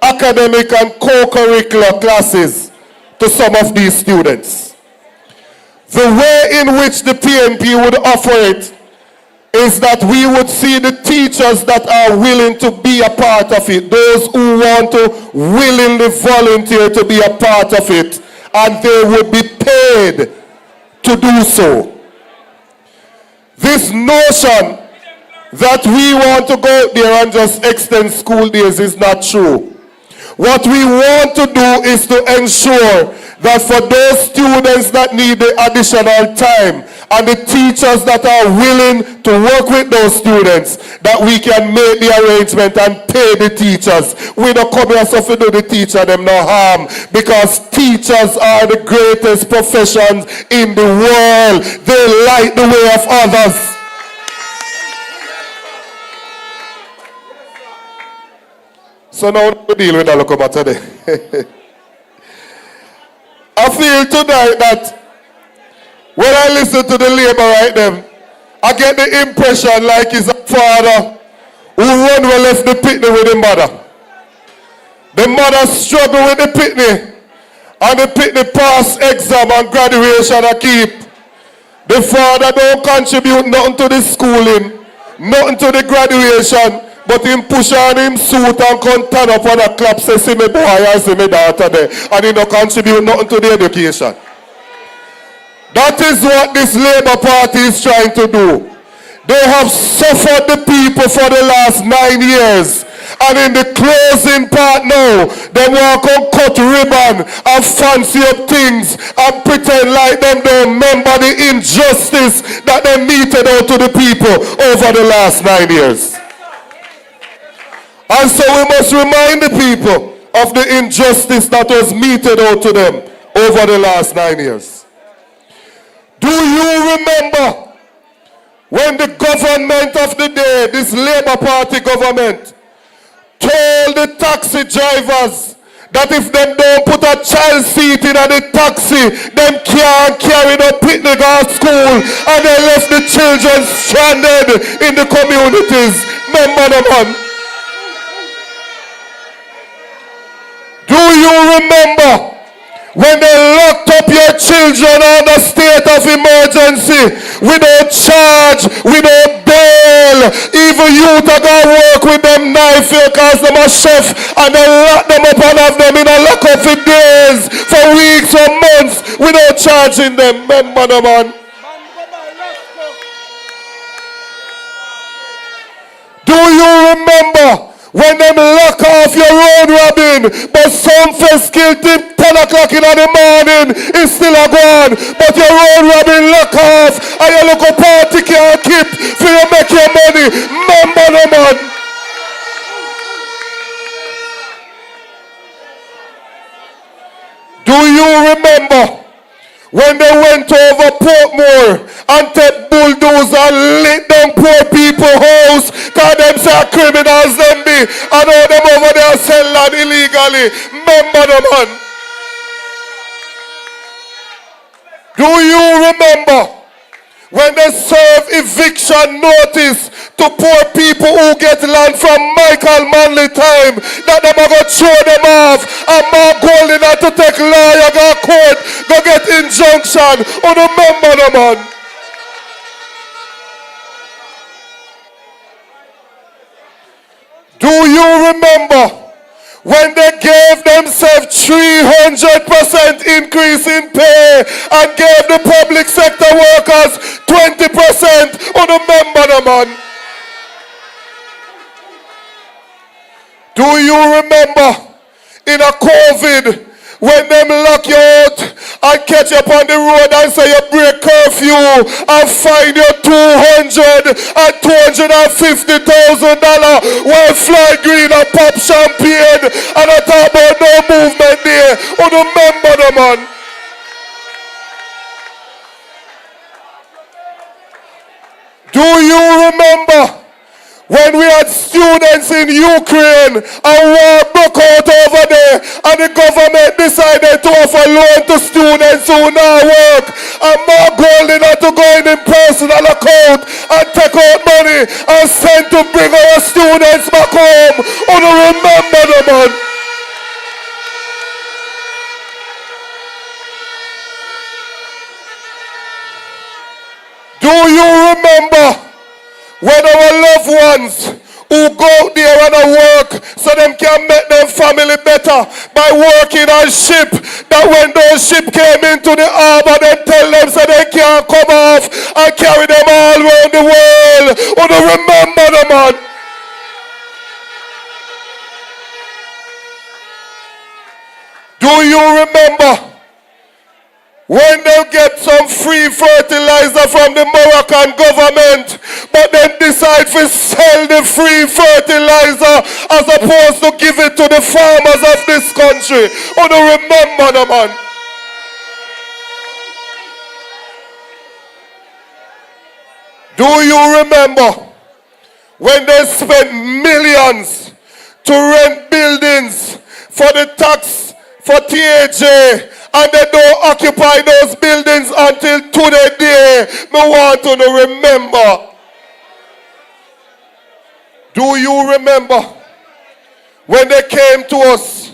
academic and co-curricular classes, to some of these students. The way in which the PNP would offer it is that we would see the teachers that are willing to be a part of it, those who want to willingly volunteer to be a part of it, and they would be paid to do so. This notion that we want to go out there and just extend school days is not true. What we want to do is to ensure that for those students that need the additional time and the teachers that are willing to work with those students, that we can make the arrangement and pay the teachers. We don't come here so to do the teacher them no harm, because teachers are the greatest professions in the world. They light the way of others. So now we deal with that local matter there. I feel tonight that when I listen to the labor right them, I get the impression like it's a father who run well left the pitney with the mother. The mother struggle with the pitney, and the pitney pass exam and graduation I keep. The father don't contribute nothing to the schooling, nothing to the graduation, but him push on him suit and come turn up on a clap, say, see me boy, I see me daughter there. And he don't contribute nothing to the education. That is what this Labour Party is trying to do. They have suffered the people for the last 9 years. And in the closing part now, they want to cut ribbon and fancy up things and pretend like them don't remember the injustice that they meted out to the people over the last 9 years. And so we must remind the people of the injustice that was meted out to them over the last 9 years. Do you remember when the government of the day, this Labour Party government, told the taxi drivers that if them don't put a child seat in the taxi, them can't carry no picnic at school, and they left the children stranded in the communities? Remember them, man? Do you remember when they locked up your children under state of emergency without charge, without bail? Even youth are going to work with them knife here because them a chef, and they lock them up and have them in a lockup for days, for weeks or months without charging them. Remember them, man? Do you remember when them lock off your road robin, but some first killed him 10 o'clock in the morning, it's still a gone, but your road robin lock off, and your local party can't keep for you make your money? Remember no man. Do you remember when they went over Portmore and take bulldozer and lit down poor people's house because them say criminals them be, and all them over there sell land illegally? Remember the man? Do you remember when they serve eviction notice to poor people who get land from Michael Manley time, that them are going to throw them off, and Mark Golding had to take lawyer, go court, go get injunction? Oh, remember the man? Do you remember when they gave themselves 300% increase in pay and gave the public sector workers 20%? Oh, remember the man? Do you remember in a COVID when them lock you out and catch you up on the road and say you break curfew and fine you $200,000 and $250,000 while Floyd Green and pop champagne and I talk about no movement there? Oh, remember the man? Do you remember when we had students in Ukraine and war broke out over there, and the government decided to offer loan to students who now work, and Mark Golding had to go in personal account and take out money and send to bring our students back home? Oh, do you remember the man? Do you remember when our loved ones who go out there and work so them can make them family better by working on ship, that when those ship came into the harbor, they tell them so they can't come off and carry them all around the world? Oh, do you remember the man? Do you remember when they get some free fertilizer from the Moroccan government, but then decide to sell the free fertilizer as opposed to give it to the farmers of this country. Oh, no, remember the man. Do you remember when they spent millions to rent buildings for the tax for TAJ, and they don't occupy those buildings until today? Me want to remember. Do you remember when they came to us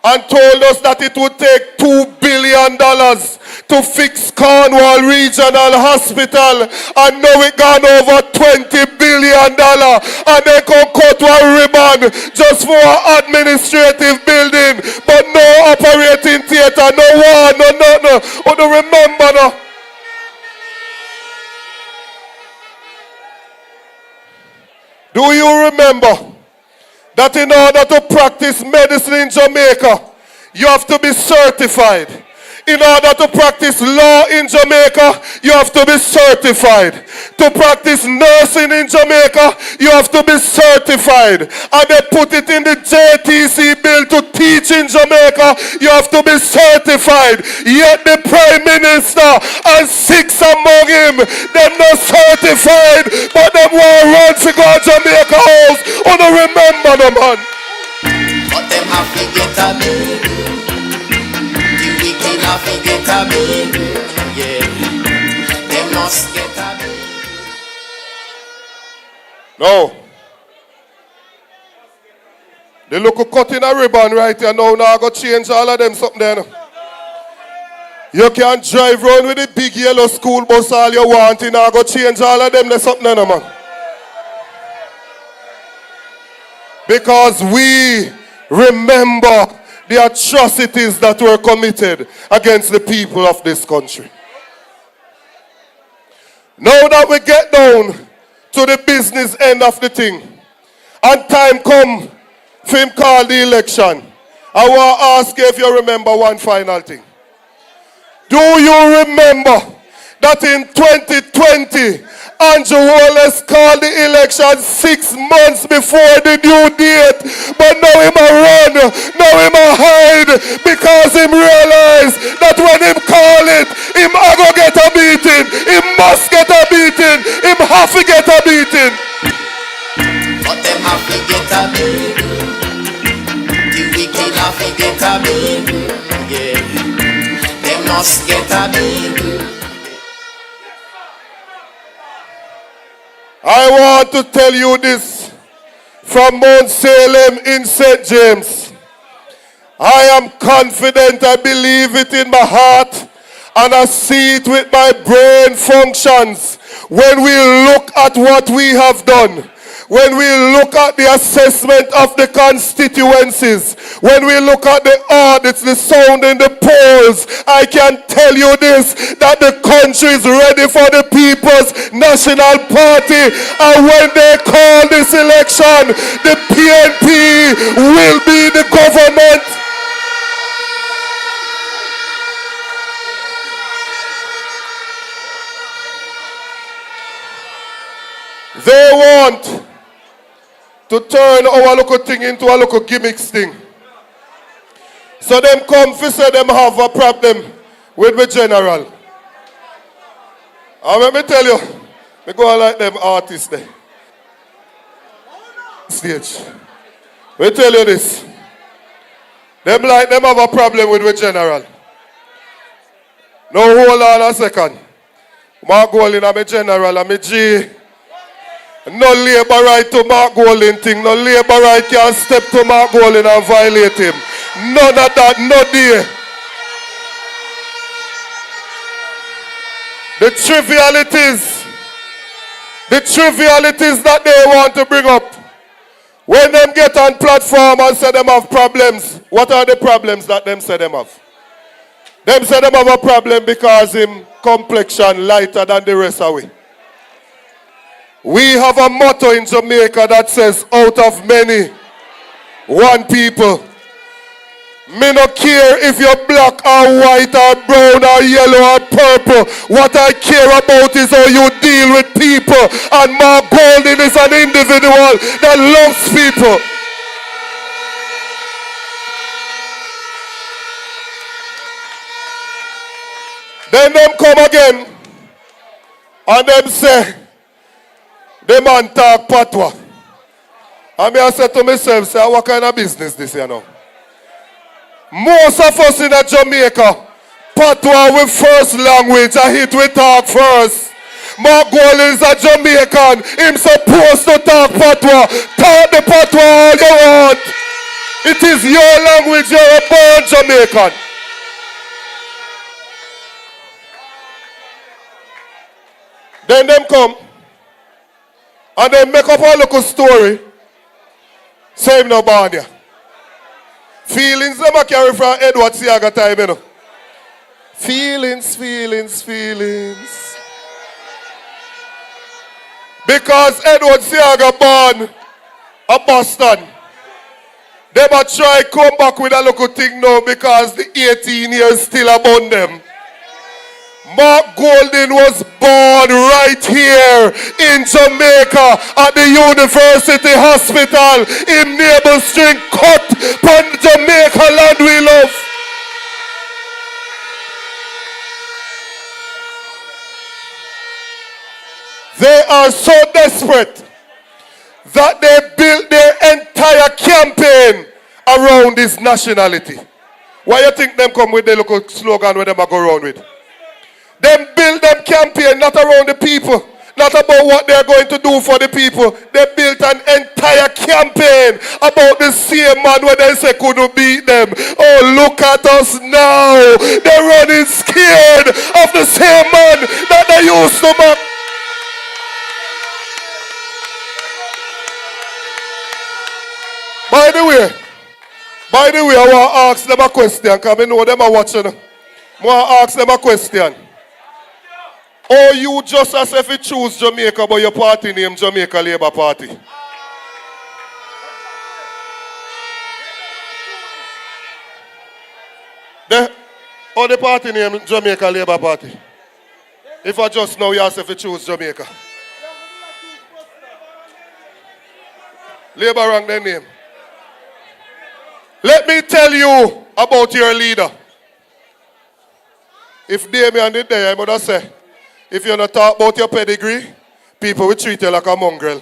and told us that it would take $2 billion to fix Cornwall Regional Hospital, and now it gone over $20 billion, and they can cut one ribbon just for an administrative building, but no operating theater, no one, no nothing. But remember now. Do you remember that in order to practice medicine in Jamaica, you have to be certified? In order to practice law in Jamaica, you have to be certified. To practice nursing in Jamaica, you have to be certified. And they put it in the JTC bill to teach in Jamaica, you have to be certified. Yet the Prime Minister and 6 among him, they're not certified, but they want to run to go to Jamaica House. Oh, no, remember the man. But them have to get a bill. Get a bill, yeah. They must get a bill. No. They look a cut in a ribbon right here now. Now I go change all of them something there. You can drive around with the big yellow school bus all you want. And I go change all of them there something there, man. Because we remember the atrocities that were committed against the people of this country. Now that we get down to the business end of the thing, and time come for him call the election, I want to ask you if you remember one final thing. Do you remember that in 2020, Andrew Wallace called the election 6 months before the due date, but now him a run, now him a hide, because him realize that when him call it, him a go get a beating, him must get a beating, him have to get a beating. But them have to get a beating, the wicked have to get a beating, yeah. They must get a beating. I want to tell you this from Mount Salem in St. James. I am confident, I believe it in my heart, and I see it with my brain functions. When we look at what we have done, when we look at the assessment of the constituencies, when we look at the audits, the sound in the polls, I can tell you this, that the country is ready for the People's National Party. And when they call this election, the PNP will be the government. They want to turn our local thing into a local gimmicks thing. So them come to say them have a problem with the general. And let me tell you, me go like them artists there. Stage. Me tell you this. Them like them have a problem with the general. Now hold on a second. My goal in a general and me G. No labor right to Mark Golding thing. No labor right can step to Mark Golding and violate him. None of that, no day. The trivialities that they want to bring up. When them get on platform and say them have problems, what are the problems that them say them have? Them say them have a problem because him complexion lighter than the rest of we. We have a motto in Jamaica that says, out of many, one people. Me no care if you're black or white or brown or yellow or purple. What I care about is how you deal with people. And Mark Golding is an individual that loves people. Then them come again and them say, the man talk patois. And me I say to myself, say, what kind of business this, you know? Most of us in Jamaica, patois with first language, I hit we talk first. Mark Golding is a Jamaican, him supposed to talk patois. Talk the patois all you want. It is your language, you're a born Jamaican. Then them come and they make up a little story. Same no born here. Feelings them a carry from Edward Siaga time, you know. Feelings. Because Edward Siaga born a Boston. They might try come back with a little thing now because the 18 years still upon them. Mark Golding was born right here in Jamaica at the University Hospital in Naval String cut upon Jamaica land we love. They are so desperate that they built their entire campaign around this nationality. Why you think them come with the local slogan where them a go around with? Them build them campaign not around the people, not about what they're going to do for the people. They built an entire campaign about the same man where they say couldn't beat them. Oh, look at us now. They're running scared of the same man that they used to mock. By the way, I want to ask them a question because I know them are watching. I want to ask them a question. Or you just as if you choose Jamaica but your party name Jamaica Labour Party? The party name Jamaica Labour Party? If I just know you ask if you choose Jamaica. Labour rank their name. Let me tell you about your leader. If Damien did there, I would have said, if you're not talk about your pedigree, people will treat you like a mongrel.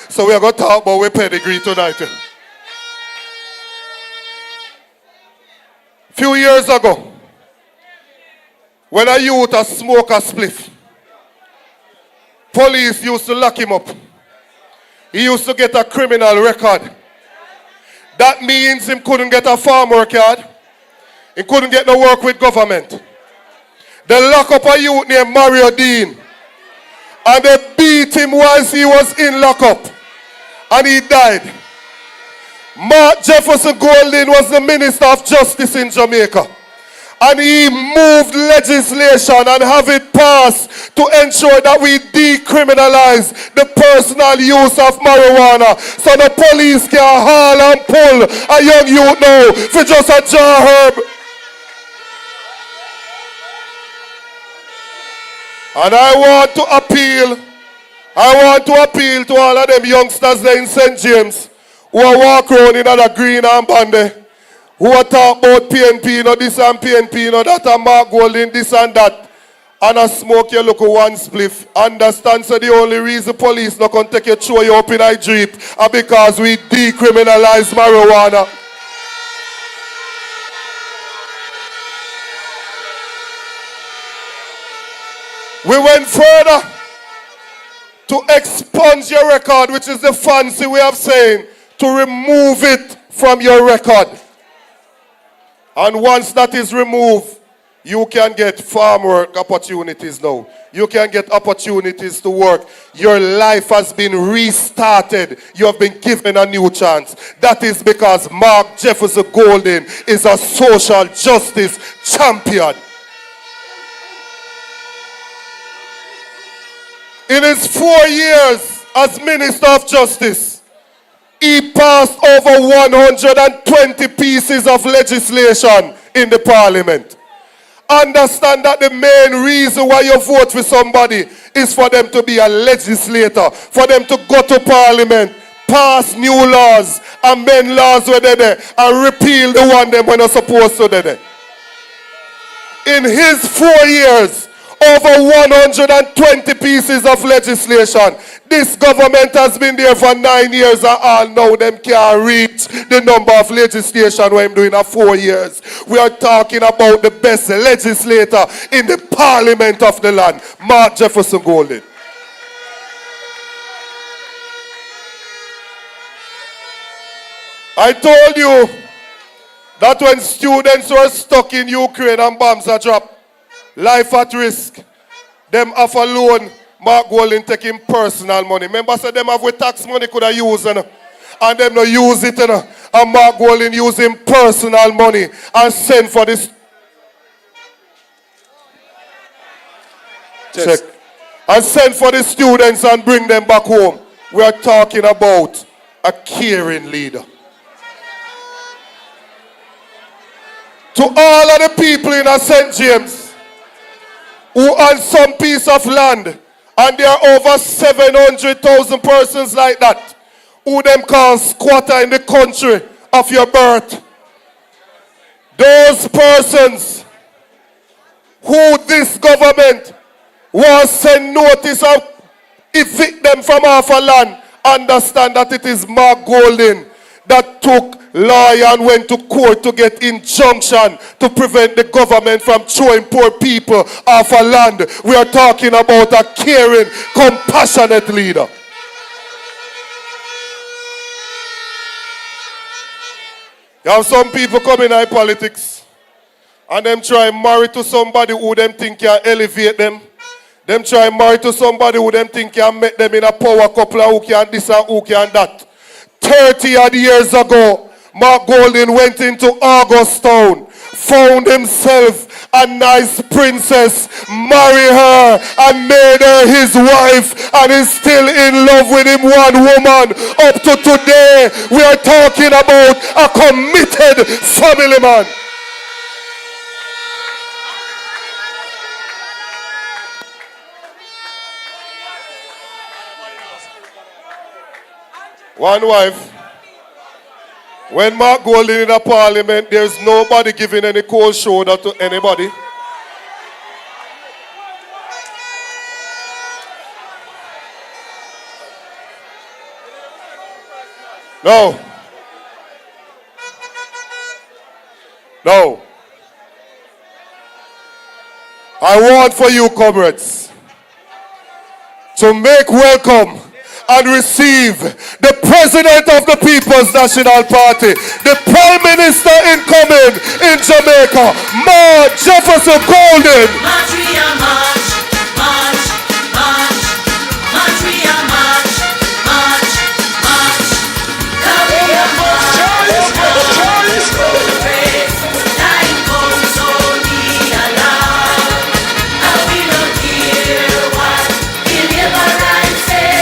So we are going to talk about your pedigree tonight. Few years ago, when a youth a smoke a spliff, police used to lock him up. He used to get a criminal record. That means he couldn't get a farm work card. He couldn't get no work with government. They lock up a youth named Mario Dean. And they beat him whilst he was in lockup. And he died. Mark Jefferson Golding was the Minister of Justice in Jamaica. And he moved legislation and have it passed to ensure that we decriminalize the personal use of marijuana. So the police can haul and pull a young youth now for just a jar herb. And I want to appeal to all of them youngsters there in St. James who are walk around in a green armband, who are talk about PNP, this and PNP, that and Mark Golding, this and that, and a smoke your look one spliff. Understand, so the only reason police not going to take you throw you up in a jeep are because we decriminalize marijuana. We went further to expunge your record, which is the fancy way of saying to remove it from your record. And once that is removed, you can get farm work opportunities now. You can get opportunities to work. Your life has been restarted. You have been given a new chance. That is because Mark Jefferson Golding is a social justice champion. In his 4 years as Minister of Justice, He passed over 120 pieces of legislation in the parliament. Understand that the main reason why you vote for somebody is for them to be a legislator, for them to go to parliament, pass new laws, amend laws where they're there, and repeal the one them when they're supposed to do there. In his 4 years, over 120 pieces of legislation. This government has been there for 9 years and all now them can't reach the number of legislation we're doing in 4 years. We are talking about the best legislator in the parliament of the land, Mark Jefferson Golden. I told you that when students were stuck in Ukraine and bombs are dropped, life at risk, them have a loan, Mark Golden taking personal money. Remember, said them have with tax money could have used, and them no use it, and Mark Golden using personal money and send for this. Check. And send for the students and bring them back home. We are talking about a caring leader. To all of the people in St. James who own some piece of land, and there are over 700,000 persons like that, who them call squatter in the country of your birth. Those persons who this government was send notice of evict them from off a land, understand that it is Mark Golden that took lawyer and went to court to get injunction to prevent the government from throwing poor people off a land. We are talking about a caring, compassionate leader. You have some people coming in politics and them try marry to somebody who them think can elevate them. Them try marry to somebody who them think can make them in a power couple who can this and who can that. 30 odd years ago, Mark Golden went into Augustown, found himself a nice princess, married her and made her his wife, and is still in love with him, one woman. Up to today, we are talking about a committed family man. One wife. When Mark Golden in a parliament, there's nobody giving any cold shoulder to anybody. No. No. I want for you, comrades, to make welcome and receive the President of the People's National Party, the Prime Minister incoming in Jamaica, Mark Jefferson Golden. March, we are march, march, march, march, we are march, march, march. Now we are march, time comes, so we allow. I will not hear what the liberals say.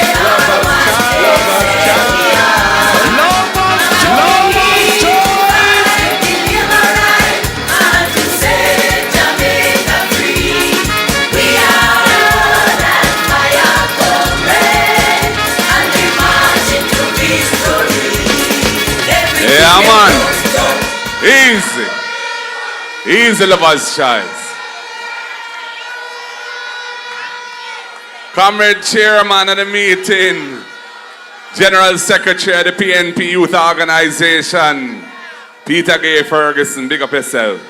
Yeah, man. Easy. Easy, lovers' child. Comrade Chairman of the meeting, General Secretary of the PNP Youth Organization, Pedigree Ferguson, big up yourself.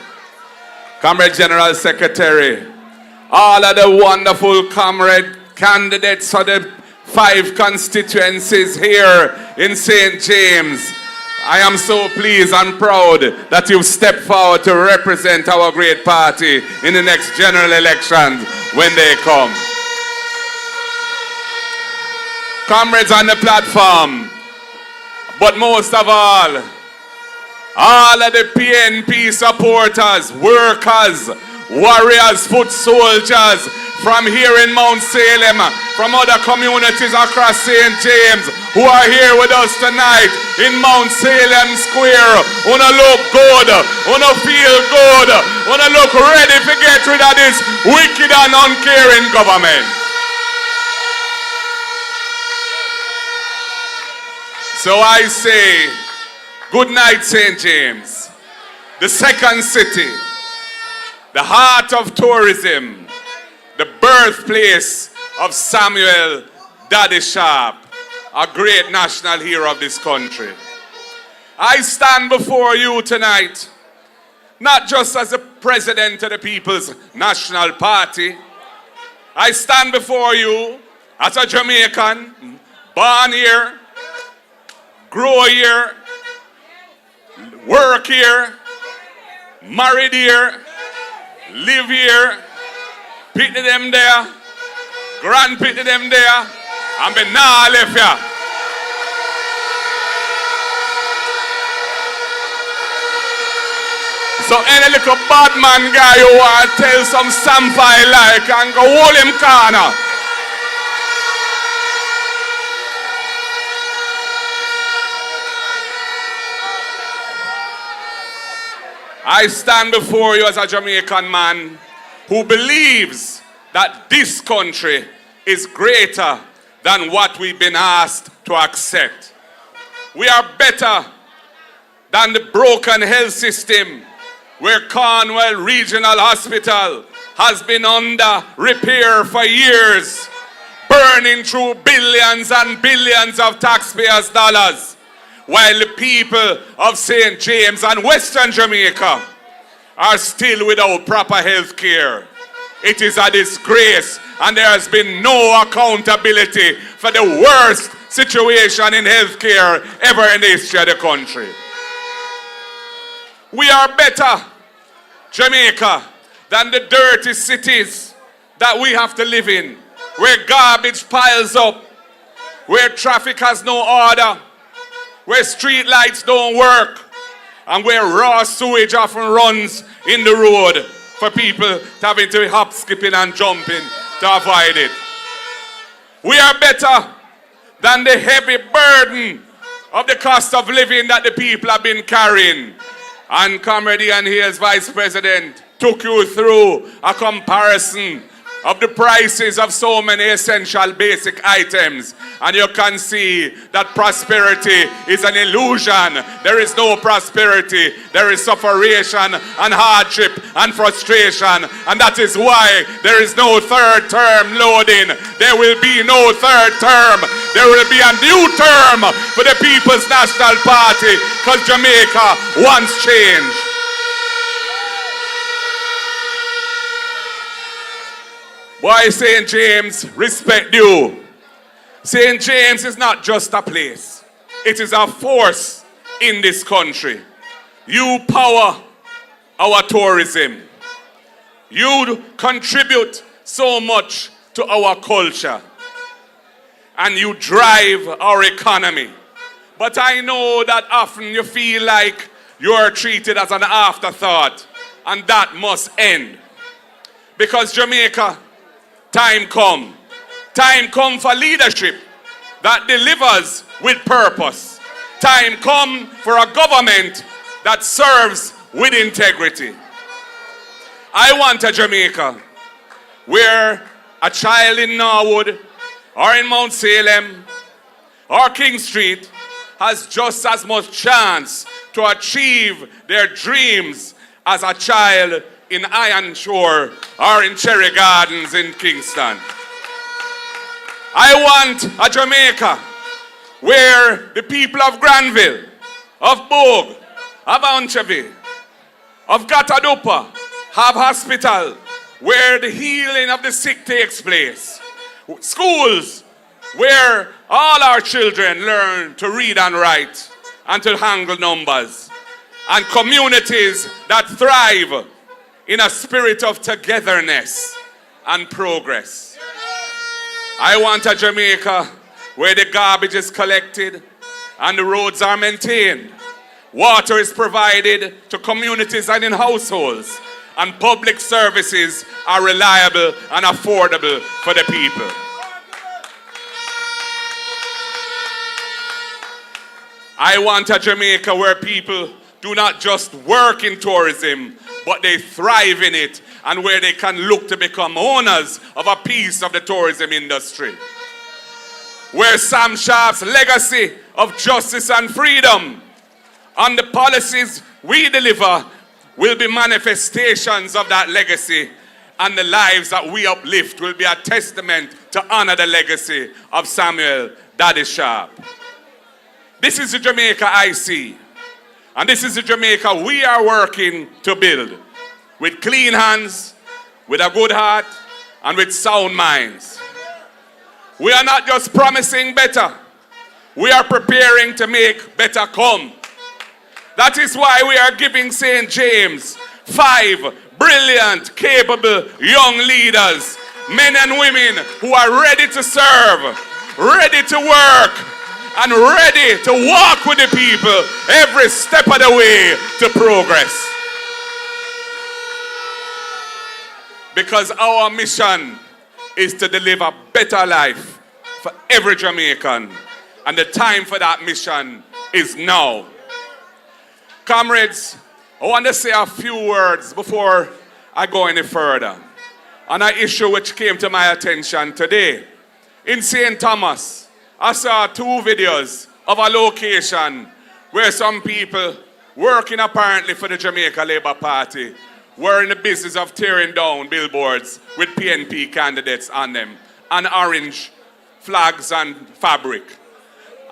Comrade General Secretary, all of the wonderful comrade candidates for the 5 constituencies here in St. James. I am so pleased and proud that you've stepped forward to represent our great party in the next general elections when they come. Comrades on the platform, but most of all of the PNP supporters, workers, warriors, foot soldiers from here in Mount Salem, from other communities across St. James who are here with us tonight in Mount Salem Square. Wanna look good, wanna feel good, wanna look ready to get rid of this wicked and uncaring government. So I say, good night, St. James, the second city, the heart of tourism, the birthplace of Samuel Daddy Sharp, a great national hero of this country. I stand before you tonight, not just as the president of the People's National Party. I stand before you as a Jamaican, born here, grow here, work here, married here, live here, pity them there, grand pity them there, and be nah left here. So any little bad man guy who want to tell some sample like and go hold him corner. I stand before you as a Jamaican man who believes that this country is greater than what we've been asked to accept. We are better than the broken health system where Cornwall Regional Hospital has been under repair for years, burning through billions and billions of taxpayers' dollars, while the people of St. James and Western Jamaica are still without proper health care. It is a disgrace, and there has been no accountability for the worst situation in health care ever in the history of the country. We are better, Jamaica, than the dirty cities that we have to live in, where garbage piles up, where traffic has no order, where street lights don't work, and where raw sewage often runs in the road for people having to hop, skipping, and jumping to avoid it. We are better than the heavy burden of the cost of living that the people have been carrying. And Comrade Ian Hayes, Vice President, took you through a comparison of the prices of so many essential basic items. And you can see that prosperity is an illusion. There is no prosperity. There is sufferation and hardship and frustration. And that is why there is no third term loading. There will be no third term. There will be a new term for the People's National Party, because Jamaica wants change. Boy, St. James, respect you. St. James is not just a place. It is a force in this country. You power our tourism. You contribute so much to our culture. And you drive our economy. But I know that often you feel like you're treated as an afterthought. And that must end. Because Jamaica, time come. Time come for leadership that delivers with purpose. Time come for a government that serves with integrity. I want a Jamaica where a child in Norwood or in Mount Salem or King Street has just as much chance to achieve their dreams as a child in Iron Shore or in Cherry Gardens in Kingston. I want a Jamaica where the people of Granville, of Bogue, of Anchevy, of Gatadupa have hospital where the healing of the sick takes place. Schools where all our children learn to read and write and to handle numbers. And communities that thrive in a spirit of togetherness and progress. I want a Jamaica where the garbage is collected and the roads are maintained. Water is provided to communities and in households. and public services are reliable and affordable for the people. I want a Jamaica where people do not just work in tourism, but they thrive in it, and where they can look to become owners of a piece of the tourism industry. Where Sam Sharp's legacy of justice and freedom and the policies we deliver will be manifestations of that legacy, and the lives that we uplift will be a testament to honor the legacy of Samuel Daddy Sharp. This is the Jamaica I see, and this is the Jamaica we are working to build, with clean hands, with a good heart, and with sound minds. We are not just promising better, we are preparing to make better come. That is why we are giving St. James 5 brilliant, capable young leaders, men and women who are ready to serve, ready to work, and ready to walk with the people every step of the way to progress. Because our mission is to deliver better life for every Jamaican, and the time for that mission is now. Comrades, I want to say a few words before I go any further on an issue which came to my attention today. In St. Thomas, I saw 2 videos of a location where some people working apparently for the Jamaica Labour Party were in the business of tearing down billboards with PNP candidates on them and orange flags and fabric.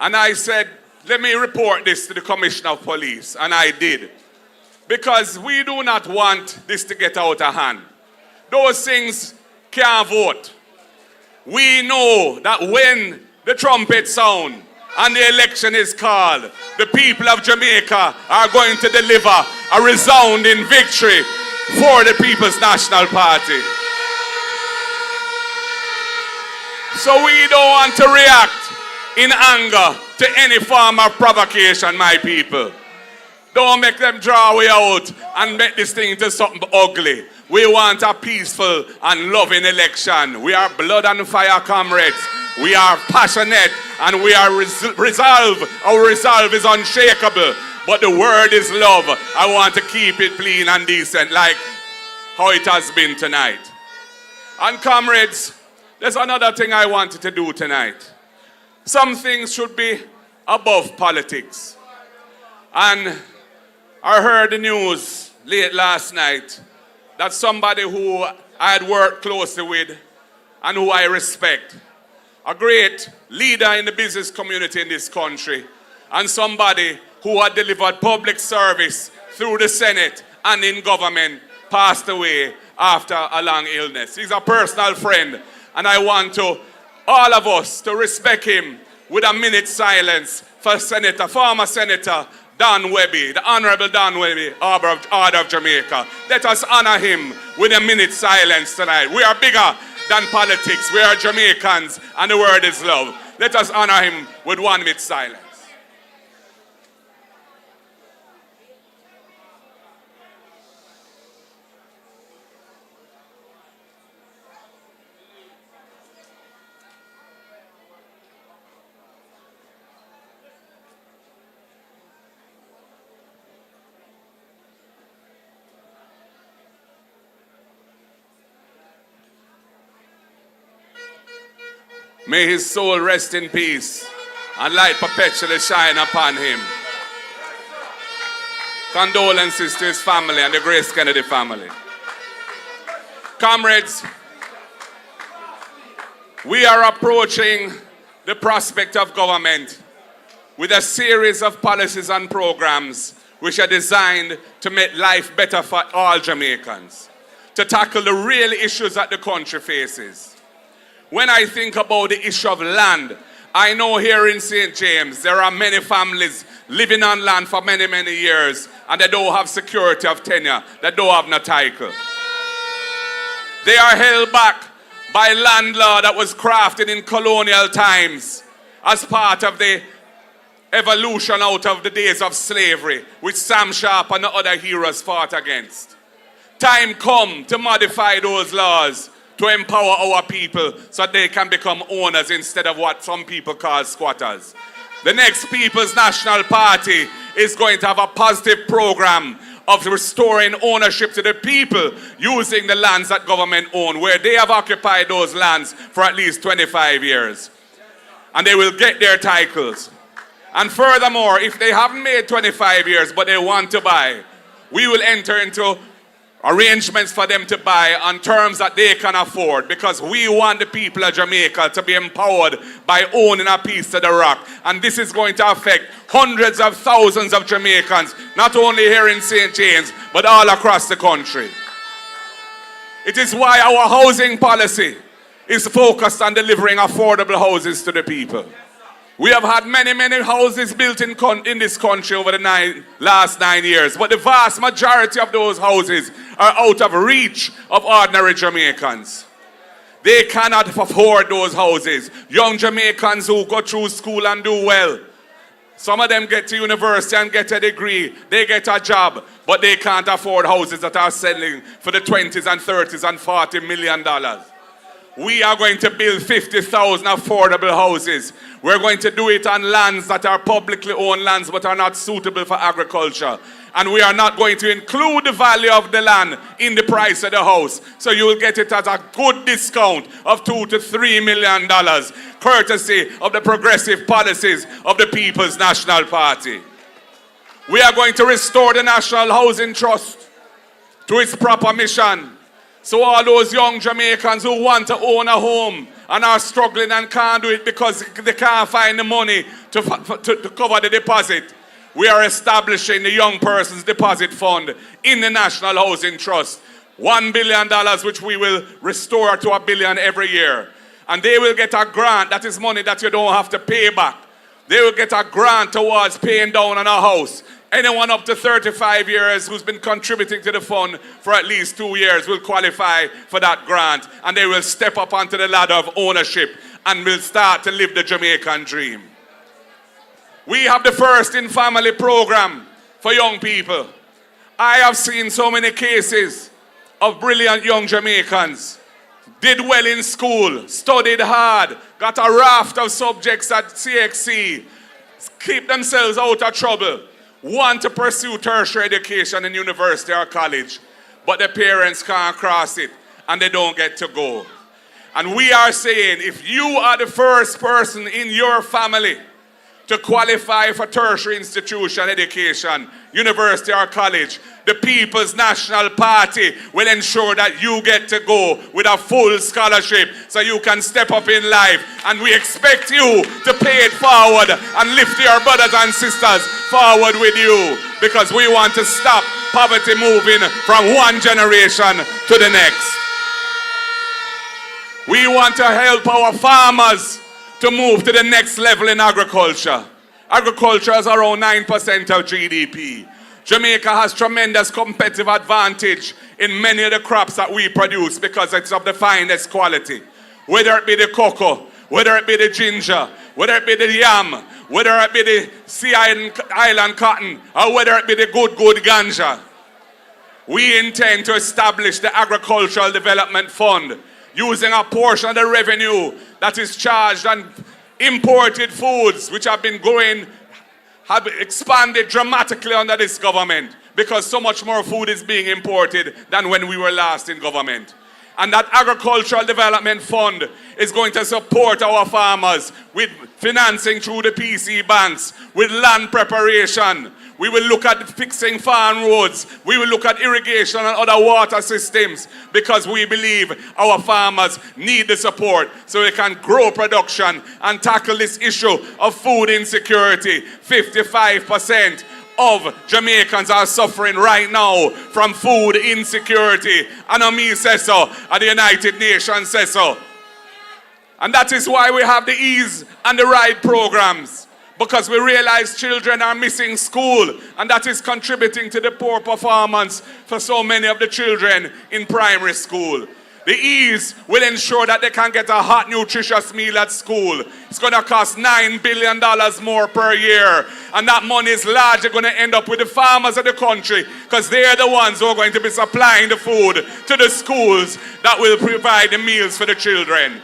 And I said, let me report this to the Commissioner of Police, and I did. Because we do not want this to get out of hand. Those things can't vote. We know that when the trumpet sound and the election is called, the people of Jamaica are going to deliver a resounding victory for the People's National Party. So we don't want to react in anger to any form of provocation, my people. Don't make them draw way out and make this thing into something ugly. We want a peaceful and loving election. We are blood and fire comrades. We are passionate and we are resolved. Our resolve is unshakable. But the word is love. I want to keep it clean and decent like how it has been tonight. And comrades, there's another thing I wanted to do tonight. Some things should be above politics. And I heard the news late last night that somebody who I had worked closely with and who I respect, a great leader in the business community in this country, and somebody who had delivered public service through the Senate and in government, passed away after a long illness. He's a personal friend, and I want to, all of us, to respect him with a minute's silence for former Senator Don Webby, the Honorable Don Webby, Order of Jamaica. Let us honor him with a minute's silence tonight. We are bigger than politics. We are Jamaicans, and the word is love. Let us honor him with 1 minute silence. May his soul rest in peace and light perpetually shine upon him. Condolences to his family and the Grace Kennedy family. Comrades, we are approaching the prospect of government with a series of policies and programs which are designed to make life better for all Jamaicans, to tackle the real issues that the country faces. When I think about the issue of land, I know here in St. James there are many families living on land for many, many years and they don't have security of tenure, they don't have no title. They are held back by land law that was crafted in colonial times as part of the evolution out of the days of slavery, which Sam Sharp and the other heroes fought against. Time come to modify those laws to empower our people so they can become owners instead of what some people call squatters. The next People's National Party is going to have a positive program of restoring ownership to the people using the lands that government own, where they have occupied those lands for at least 25 years. And they will get their titles. And furthermore, if they haven't made 25 years but they want to buy, we will enter into arrangements for them to buy on terms that they can afford, because we want the people of Jamaica to be empowered by owning a piece of the rock. And this is going to affect hundreds of thousands of Jamaicans, not only here in St. James, but all across the country. It is why our housing policy is focused on delivering affordable houses to the people. We have had many houses built in this country over the last 9 years, but the vast majority of those houses are out of reach of ordinary Jamaicans. They cannot afford those houses. Young Jamaicans who go through school and do well, some of them get to university and get a degree, they get a job, but they can't afford houses that are selling for the 20s and 30s and $40 million. We are going to build 50,000 affordable houses. We're going to do it on lands that are publicly owned lands but are not suitable for agriculture. And we are not going to include the value of the land in the price of the house. So you will get it at a good discount of $2 to $3 million, courtesy of the progressive policies of the People's National Party. We are going to restore the National Housing Trust to its proper mission. So all those young Jamaicans who want to own a home and are struggling and can't do it because they can't find the money to cover the deposit, we are establishing the Young Persons Deposit Fund in the National Housing Trust. $1 billion, which we will restore to $1 billion every year. And they will get a grant. That is money that you don't have to pay back. They will get a grant towards paying down on a house. Anyone up to 35 years who's been contributing to the fund for at least 2 years will qualify for that grant, and they will step up onto the ladder of ownership and will start to live the Jamaican dream. We have the First in Family program for young people. I have seen so many cases of brilliant young Jamaicans, did well in school, studied hard, got a raft of subjects at CXC, keep themselves out of trouble, want to pursue tertiary education in university or college, but the parents can't cross it and they don't get to go. And we are saying, if you are the first person in your family to qualify for tertiary institution education, university or college, the People's National Party will ensure that you get to go with a full scholarship so you can step up in life. And we expect you to pay it forward and lift your brothers and sisters forward with you, because we want to stop poverty moving from one generation to the next. We want to help our farmers to move to the next level in agriculture. Agriculture is around 9% of GDP. Jamaica has tremendous competitive advantage in many of the crops that we produce because it's of the finest quality. Whether it be the cocoa, whether it be the ginger, whether it be the yam, whether it be the Sea Island cotton, or whether it be the good ganja. We intend to establish the Agricultural Development Fund using a portion of the revenue that is charged on imported foods, which have been growing, have expanded dramatically under this government, because so much more food is being imported than when we were last in government. And that Agricultural Development Fund is going to support our farmers with financing through the PC banks, with land preparation. We will look at fixing farm roads. We will look at irrigation and other water systems, because we believe our farmers need the support so they can grow production and tackle this issue of food insecurity. 55% of Jamaicans are suffering right now from food insecurity. And me says so, and the United Nations says so. And that is why we have the Ease and the Ride programs, because we realize children are missing school, and that is contributing to the poor performance for so many of the children in primary school. The ease will ensure that they can get a hot, nutritious meal at school. It's going to cost $9 billion more per year. And that money is largely going to end up with the farmers of the country, because they're the ones who are going to be supplying the food to the schools that will provide the meals for the children.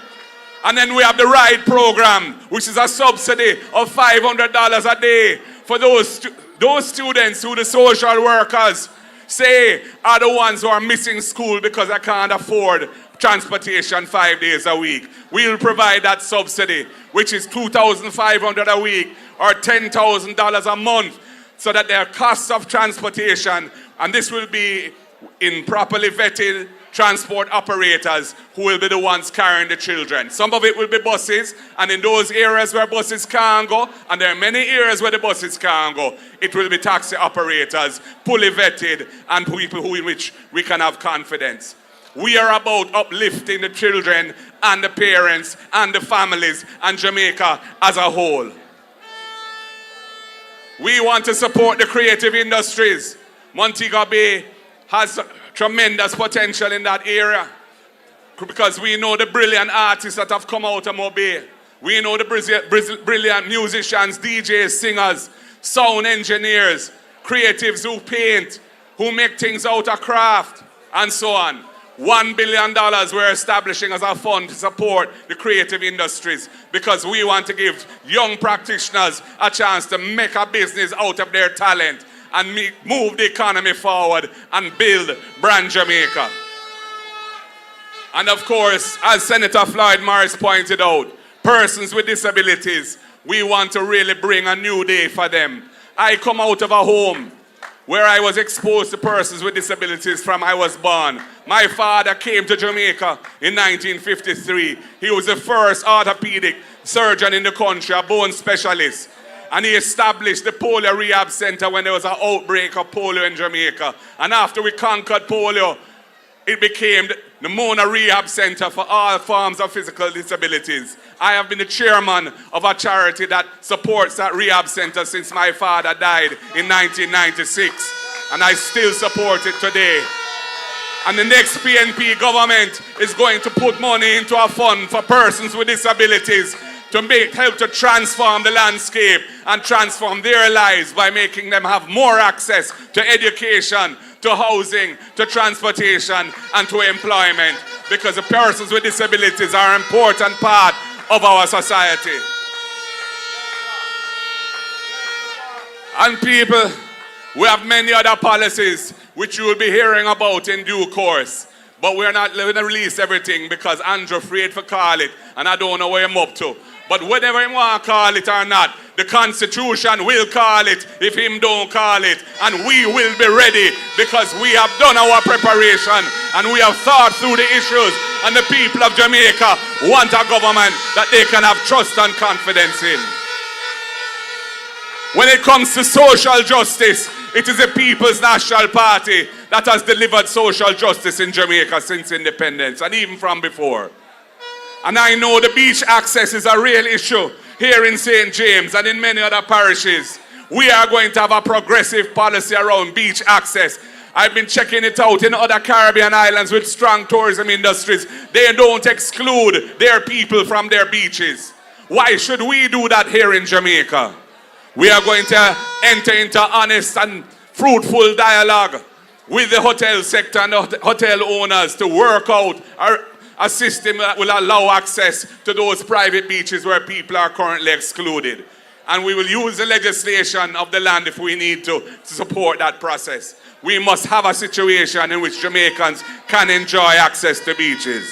And then we have the RIDE program, which is a subsidy of $500 a day for those students who the social workers say are the ones who are missing school because they can't afford transportation 5 days a week. We'll provide that subsidy, which is $2,500 a week or $10,000 a month, so that their costs of transportation, and this will be in properly vetted transport operators who will be the ones carrying the children. Some of it will be buses, and in those areas where buses can't go, and there are many areas where the buses can't go, it will be taxi operators, fully vetted, and people in which we can have confidence. We are about uplifting the children and the parents and the families and Jamaica as a whole. We want to support the creative industries. Montego Bay has tremendous potential in that area, because we know the brilliant artists that have come out of Montego Bay. We know the brilliant musicians, DJs, singers, sound engineers, creatives who paint, who make things out of craft, and so on. $1 billion we're establishing as a fund to support the creative industries, because we want to give young practitioners a chance to make a business out of their talent and move the economy forward and build brand Jamaica. And of course, as Senator Floyd Morris pointed out, persons with disabilities, we want to really bring a new day for them. I come out of a home where I was exposed to persons with disabilities from I was born. My father came to Jamaica in 1953. He was the first orthopedic surgeon in the country, a bone specialist. And he established the polio rehab center when there was an outbreak of polio in Jamaica. And after we conquered polio, it became the Mona Rehab Center for all forms of physical disabilities. I have been the chairman of a charity that supports that rehab center since my father died in 1996. And I still support it today. And the next PNP government is going to put money into a fund for persons with disabilities to help to transform the landscape and transform their lives by making them have more access to education, to housing, to transportation, and to employment, because the persons with disabilities are an important part of our society. And people, we have many other policies which you will be hearing about in due course. But we're not going to release everything because Andrew afraid to call it, and I don't know where I'm up to. But whatever him want to call it or not, the Constitution will call it if him don't call it. And we will be ready, because we have done our preparation and we have thought through the issues. And the people of Jamaica want a government that they can have trust and confidence in. When it comes to social justice, it is the People's National Party that has delivered social justice in Jamaica since independence, and even from before. And I know the beach access is a real issue here in St. James and in many other parishes. We are going to have a progressive policy around beach access. I've been checking it out in other Caribbean islands with strong tourism industries. They don't exclude their people from their beaches. Why should we do that here in Jamaica? We are going to enter into honest and fruitful dialogue with the hotel sector and the hotel owners to work out a system that will allow access to those private beaches where people are currently excluded. And we will use the legislation of the land if we need to support that process. We must have a situation in which Jamaicans can enjoy access to beaches.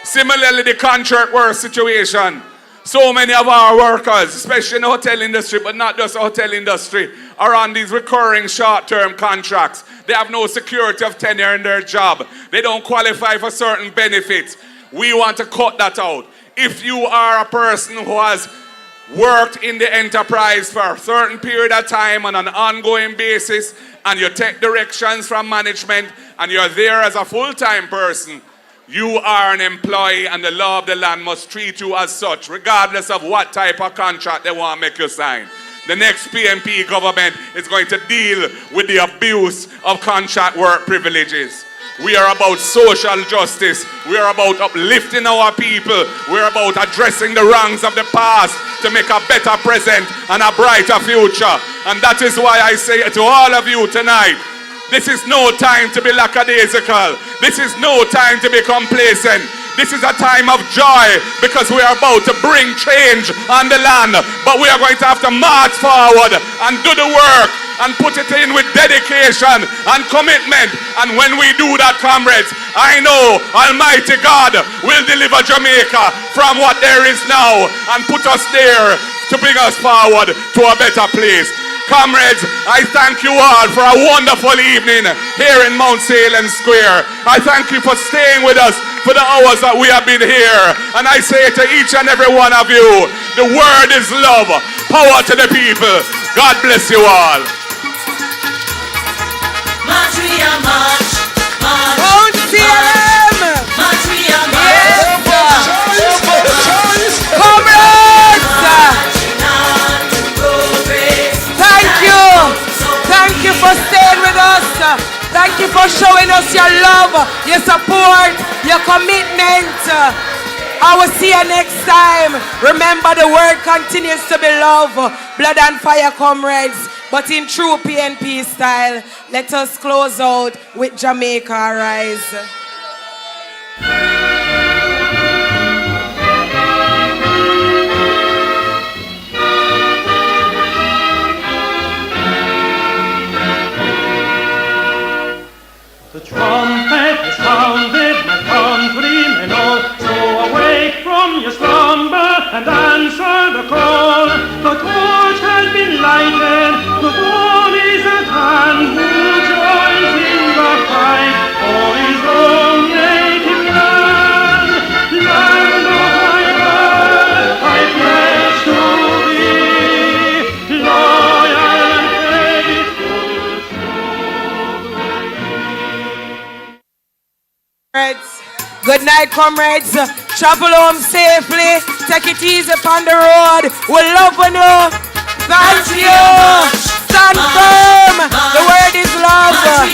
Similarly, the contract work situation. So many of our workers, especially in the hotel industry, but not just the hotel industry, are on these recurring short-term contracts. They have no security of tenure in their job. They don't qualify for certain benefits. We want to cut that out. If you are a person who has worked in the enterprise for a certain period of time on an ongoing basis, and you take directions from management, and you're there as a full-time person, you are an employee, and the law of the land must treat you as such, regardless of what type of contract they want to make you sign. The next PNP government is going to deal with the abuse of contract work privileges. We are about social justice. We are about uplifting our people. We are about addressing the wrongs of the past to make a better present and a brighter future. And that is why I say to all of you tonight, this is no time to be lackadaisical. This is no time to be complacent. This is a time of joy because we are about to bring change on the land. But we are going to have to march forward and do the work and put it in with dedication and commitment. And when we do that, comrades, I know Almighty God will deliver Jamaica from what there is now and put us there to bring us forward to a better place. Comrades, I thank you all for a wonderful evening here in Mount Salem Square. I thank you for staying with us for the hours that we have been here. And I say to each and every one of you, the word is love. Power to the people. God bless you all. March, we are march, march. Mount Salem! March, we are march. Yes! Comrades! Thank you! Thank you for staying with us. Thank you for showing us your love, your support, your commitment. I will see you next time. Remember, the word continues to be love, blood and fire, comrades. But in true PNP style, let us close out with Jamaica Rise. The trumpet has sounded, my countrymen all, so awake from your slumber and answer the call. The torch has been lighted, the dawn is at hand. Who joins in the fight for his own native land? Land of my birth, I pledge to be loyal and faithful. Good night, comrades. Travel home safely. Take it easy on the road. We love you. Thank you. Stand firm. The word is love.